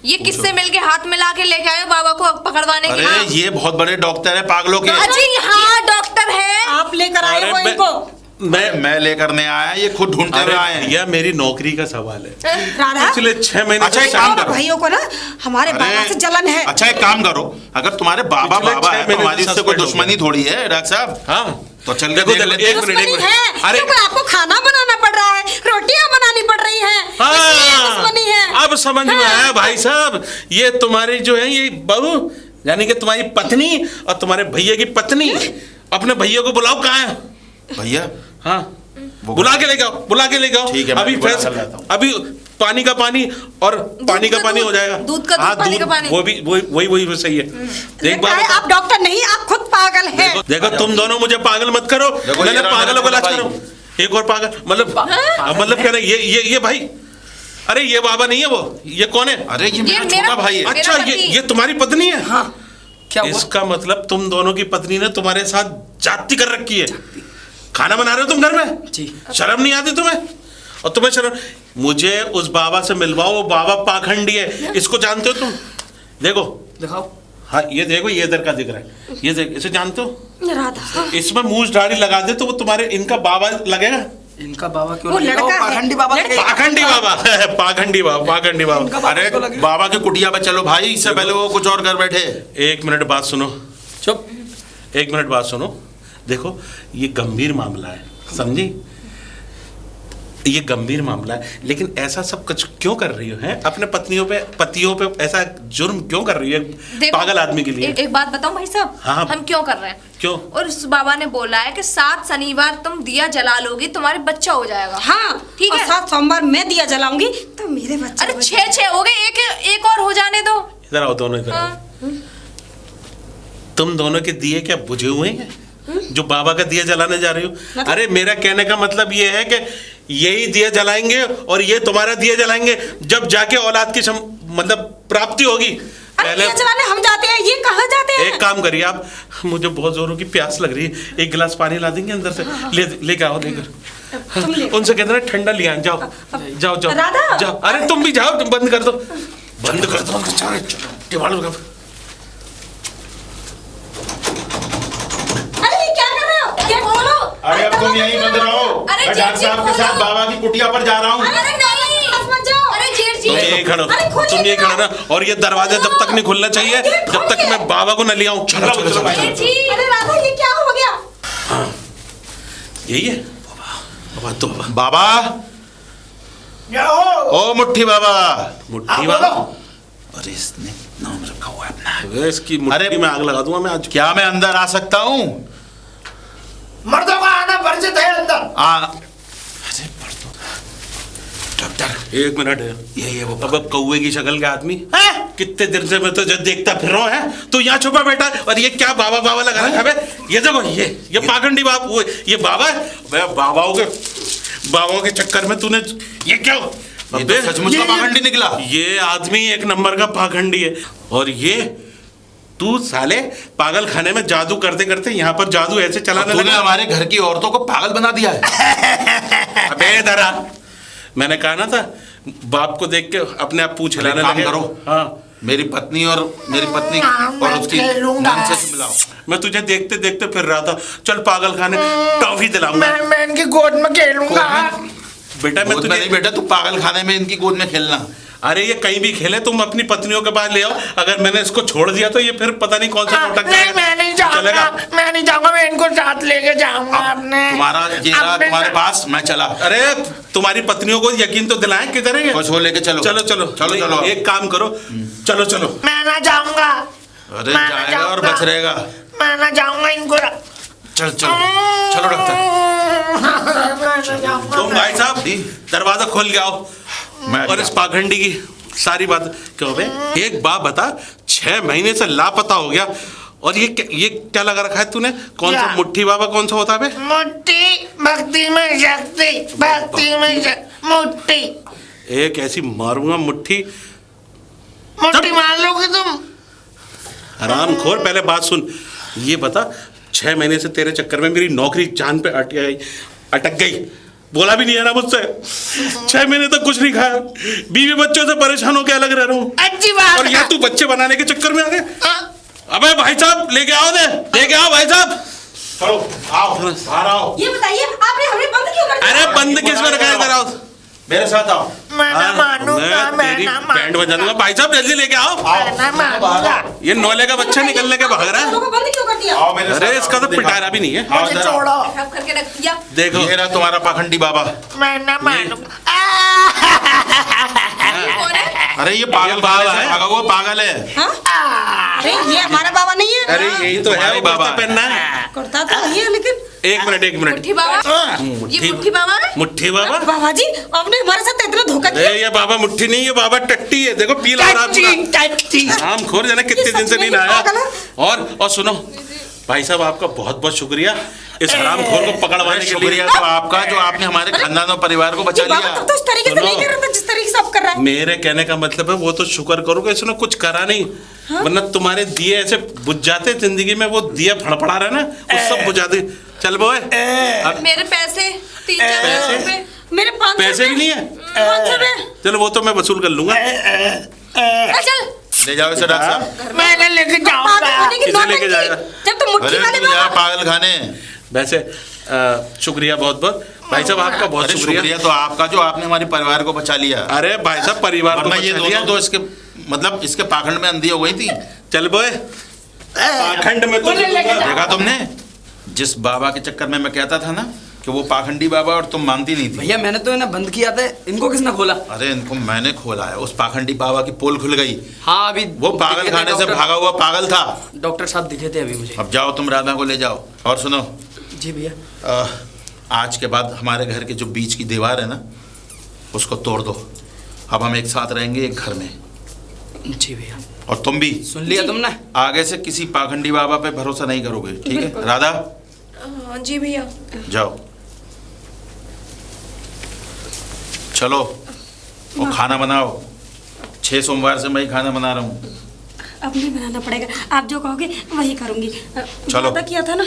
ये किससे मिलके हाथ मिला के लेके आए हो बाबा को पकड़वाने के अरे लिए? ये बहुत बड़े डॉक्टर है पागलों के। अजी हाँ डॉक्टर है। आप लेकर आए अरे हो इनको। मैं लेकर नहीं आया, ये खुद ढूंढते हुए आए हैं। भैया मेरी नौकरी का सवाल है। राधा, पिछले 6 महीने अच्छा, से एक काम और करो। भाइयों को ना हमारे बाबा से जलन है। अच्छा एक काम करो, अगर तुम्हारे बाबा पिछले बाबा 6 है तो महीने हमारी से इससे कोई suspend हो दुश्मनी थोड़ी है डॉक्टर साहब। हाँ तो चल के देखो देख देखो लेते हैं। एक मिनट दुश्मनी है अरे क्योंकि आपको खाना बनाना पड़ रहा है, रोटियां बनानी पड़ रही हैं, इसलिए दुश्मनी है। हाँ अब समझ में आया भाई साहब। ये तुम्हारी जो है ये बहू, यानी कि तुम्हारी पत्नी और तुम्हारे भैया की पत्नी, अपने भैया को बुलाओ। कहाँ है भैया? हाँ वो- बुला के ले जाओ। ठीक है, मैं अभी बुला फ्रेश, कर लाता हूँ। अभी पानी का पानी और पानी का पानी हो जाएगा। दूध का दूध, हाँ, पानी का पानी। वो भी वही सही है। देख लगता है आप डॉक्टर नहीं, आप खुद पागल हैं। देखो तुम दोनों मुझे पागल मत करो। देखो, मैंने ये रहा पागलों को मेरा इलाज भाई। करो। एक और पागल मतलब क्या नहीं, ये भाई, अरे ये बाबा नहीं है वो, ये कौन है? अरे ये मेरा मेरा- छोटा भाई है। मेरा अच्छा पति। ये तुम्हारी पत्नी है? हाँ क्या हुआ? इसका मतलब तुम दोनों की पत्नी ने तुम्हारे साथ जाति कर रखी है। खाना बना रहे हो तुम घर में? जी। शर्म नहीं आती तुम्हें? और तुम्हें शर्म? मुझे उस बाबा से मिलवाओ, वो बाबा पाखंडी है। इसको जानते हो तुम? देखो दिखाओ। हाँ ये देखो, ये इधर का दिख रहा है, ये देख, इसे जानते हो? राधा, इसमें मूछ दाढ़ी लगा दे तो वो तुम्हारे इनका बाबा लगेगा। इनका बाबा क्यों वो लगेगा? लड़का है। पाखंडी बाबा लड़का- लगेगा। पाखंडी बाबा पाखंडी बाबा इनका बाबा अरे किसको लगेगा? बाबा के कुटिया पे चलो भाई, इससे पहले वो कुछ और कर बैठे। एक मिनट बात सुनो, चुप। एक मिनट बात सुनो। देखो ये गंभीर मामला है, समझी? ये गंभीर मामला है, लेकिन ऐसा सब कुछ क्यों कर रही हो? हैं अपने पतियों पे ऐसा जुर्म क्यों कर रही है देखो, पागल आदमी के लिए? एक बात बताओ भाई साहब, हाँ। हम क्यों कर रहे हैं? क्यों? और उस बाबा ने बोला है कि 7 शनिवार तुम दिया जला लोगी, तुम्हारे बच्चा हो जाएगा। हाँ ठीक और है। 7 सोमवार मैं दिया जलाऊंगी तो मेरे बच्चे अरे 6 हो गए, एक और हो जाने दो। इधर आओ दोनों, इधर आओ। हाँ। तुम दोनों के दिए क्या बुझे हुए हैं जो बाबा का दिया जलाने जा रही हो? अरे मेरा कहने का मतलब ये है कि यही दिया जलाएंगे और ये तुम्हारा दिया जलाएंगे, जब जाके औलाद की मतलब प्राप्ति होगी। अरे ये चलाने हम जाते हैं, ये कहाँ जाते हैं? एक काम करिए आप, मुझे बहुत जोरों की प्यास लग रही है, एक गिलास पानी ला देंगे अंदर से, लेके आओ लेकर। उनसे कहते ना ठंडा लिया, जाओ जाओ जाओ राधा! जाओ। अरे तुम भी जाओ, तुम बंद कर दो, बंद कर दो। अरे ये क्या कर रहे हो? गेट खोलो। अरे अब तुम यहीं बंद रहो। अरे मैं डॉक्टर साहब के साथ बाबा की कुटिया पर जा रहा हूँ। अरे नहीं, बस मत जाओ। अरे जेठ जी, तुम यही खड़ो, अरे खोलिए तुम यही ना। खड़ो ना, और ये दरवाजा जब तक नहीं खुलना चाहिए, जब तक मैं बाबा को न ले आऊं। चलो चलो चलो। जेठ जी। अरे राधा ये क्या हो गया? यही है बाबा, तो बाबा, जाओ। ओ मुट्ठी बाबा। मुट्ठी बाबा, अरे इसने नाम रखा हुआ है अपना। इसकी मुट्ठी अरे, में आग लगा दूंगा मैं आज। क्या मैं अंदर आ सकता हूँ? मर्दों का आना वर्जित है अंदर। अरे मर्दों। डॉक्टर, एक मिनट है, यही है वो। अब कौवे की शक्ल के आदमी, हैं? कितने दिन से मैं तो जब देखता फिर रहा हूँ, है तू यहाँ छुपा बैठा है, और ये क्या बाबा बाबा लगा रखा है? ये देखो, ये पाखंडी बाप, वो ये बाबा है। बे, बाबाओं के चक्कर में तूने ये क्या? ये तो सचमुच का पाखंडी निकला। ये आदमी एक नंबर का पाखंडी है, और ये तू साले पागल खाने में जादू करते करते यहाँ पर जादू ऐसे चलाने तूने लगा। हमारे घर की औरतों को पागल बना दिया है। अबे दरा, मैंने कहा ना था, बाप को देख के अपने आप पूछ हिलाने काम लगे। करो। हाँ, मेरी पत्नी और उसकी नन से मिलाओ। मैं तुझे देखते देखते फिर रहा था, चल पागल खाने, टॉफी दिलाऊंगा। मैं इनकी गोद में खेलूंगा। बेटा मैं गोद में नहीं तुझे, बेटा, तू पागल खाने में इनकी गोद में खेलना। अरे ये कहीं भी खेले, तुम अपनी पत्नियों के पास ले आओ। अगर मैंने इसको छोड़ दिया तो ये फिर पता नहीं कौन सा नाटक नहीं, मैं नहीं जाऊंगा, मैं नहीं जाऊंगा, मैं इनको साथ लेके जाऊंगा अपने। तुम्हारा ये रहा तुम्हारे पास, मैं चला। अरे तुम्हारी पत्नियों को यकीन तो दिलाएं, किधर है ये? कुछ हो लेके चलो। चलो चलो चलो चलो। एक काम करो, चलो चलो। मैं ना जाऊंगा, अरे जाएगा और बच रहेगा। मैं ना जाऊंगा इनको। चल चलो चलो डॉक्टर। मैं ना जाऊंगा। तुम भाई साहब दरवाजा खोल के आओ, मैं और इस पाखंडी की सारी बात क्यों बे? एक बात बता, 6 महीने से लापता हो गया, और ये क्या लगा रखा है तूने? कौन सा क्या? मुट्ठी बाबा कौन सा होता है बे? मुट्ठी भक्ति में शक्ति, भक्ति में मुट्ठी। एक ऐसी मारूंगा मुट्ठी, मुट्ठी मार लोगे तुम? हराम खोर। पहले बात सुन, ये बता, 6 महीने से तेरे चक्कर में मेरी नौकरी जान पे अटक गई। बोला भी नहीं है ना मुझसे, 6 महीने तक कुछ नहीं खाया, बीवी बच्चों से परेशान होकर अलग रह रहा हूँ, अच्छी बात और है। यहाँ तू बच्चे बनाने के चक्कर में आ गए। हाँ? अबे भाई साहब लेके आओ, लेके आओ भाई साहब। चलो आओ, बाहर आओ। ये बताइए आपने हमें बंद क्यों कर दिया? अरे बंद किस में रखा है? इधर आओ, मेरे साथ आओ। मैं ना मानूंगा, मैं तेरी बैंड बजा दूंगा। भाई साहब जल्दी लेके आओ, मैं ना मानूंगा। ये नौले का बच्चा निकलने के भाग रहा है। दोनों को बंद क्यों कर दिया? आओ मेरे अरे साथ, इसका तो आओ, दिखाओ। पिटारा भी नहीं है। आओ मुझे इधर आओ। छोड़ो, खराब करके रख दिया। देखो ये रहा तुम्हारा पाखंडी बाबा। मैं ना मानूंगा। ये कौन है? अरे ये पागल बाबा बाबा है। है, भागा हुआ पागल है। हाँ? अरे ये हमारा बाबा नहीं है। अरे यही तो है, तुम्हारे वो बाबा कुर्ता पहनना है। कुर्ता तो नहीं है, लेकिन एक मिनट मुट्ठी बाबा, ये मुट्ठी बाबा है? मुट्ठी बाबा? बाबा जी आपने हमारे साथ इतना धोखा अरे किया। ये बाबा मुट्ठी नहीं, ये बाबा टट्टी है। देखो पीला हो रहा है पूरा। टट्टी। आम खोर जाना, कितने ये दिन से सच में नहीं ही आया। पागल है। और सुनो भाई साहब, आपका बहुत बहुत शुक्रिया इस हराम खोर को पकड़वाने के लिए। शुक्रिया तो आपका, जो आपने हमारे खानदान और परिवार को बचा ये बाबा लिया। तो उस तरीके से सुनो। नहीं कर रहा था जिस तरीके से आप कर रहा है। मेरे कहने का मतलब है, वो तो शुक्र करोगे इसने कुछ करा नहीं, वरना तुम्हारे दिए ऐसे बुझ जाते जिंदगी में। वो दिया फड़फड़ा रहा है ना, वो सब बुझा दे। चल बोए, अब मेरे पैसे 3-4 पैसे? रुपए। मेरे 500 पैसे भी नहीं है? 500 रुपए। चलो वो तो मैं वसूल कर लूंगा। चल ले जाओ इसे डॉक्टर साहब। मैं ना लेके पागल जाऊंगा। होने की किसे नौबत लेके थी। जाएगा? जब तो मुट्ठी अरे वाले तू जा बाबा। पागल खाने। वैसे शुक्रिया बहुत बहुत भाई साहब, आपका बहुत अरे शुक्रिया। शुक्रिया तो आपका, जो आपने हमारे परिवार को बचा लिया। अरे भाई साहब परिवार को वरना ये बचा लिया। दोनों तो इसके मतलब इसके पाखंड में अंधी हो गई थी। चल बोए, पाखंड में तो मुझे लेके दूंगा। जा। देखा तुमने, जिस बाबा के चक्कर में मैं कहता था ना कि वो पाखंडी बाबा, और तुम मानती नहीं थी। भैया मैंने तो इन्हें बंद किया था, इनको किसने खोला? अरे इनको मैंने खोला है, उस पाखंडी बाबा की पोल खुल गई। हाँ अभी वो पागल दिखे थे खाने से डॉक्टर- भागा हुआ पागल था। डॉक्टर साहब दिखे थे अभी मुझे। अब जाओ तुम राधा को ले जाओ। और सुनो, जी भैया। आज के बाद हमारे घर के जो बीच की दीवार है ना, उसको तोड़ दो। अब हम एक साथ रहेंगे एक घर में। जी भैया। और तुम भी सुन लिया तुमने? आगे से किसी पाखंडी बाबा पे भरोसा नहीं करोगे, ठीक है? राधा हाँ, जी भैया। जाओ, चलो और खाना बनाओ। 6 सोमवार से मैं ही खाना बना रहा हूँ। अब नहीं बनाना पड़ेगा, आप जो कहोगे वही करूंगी। चलो। वादा किया था ना।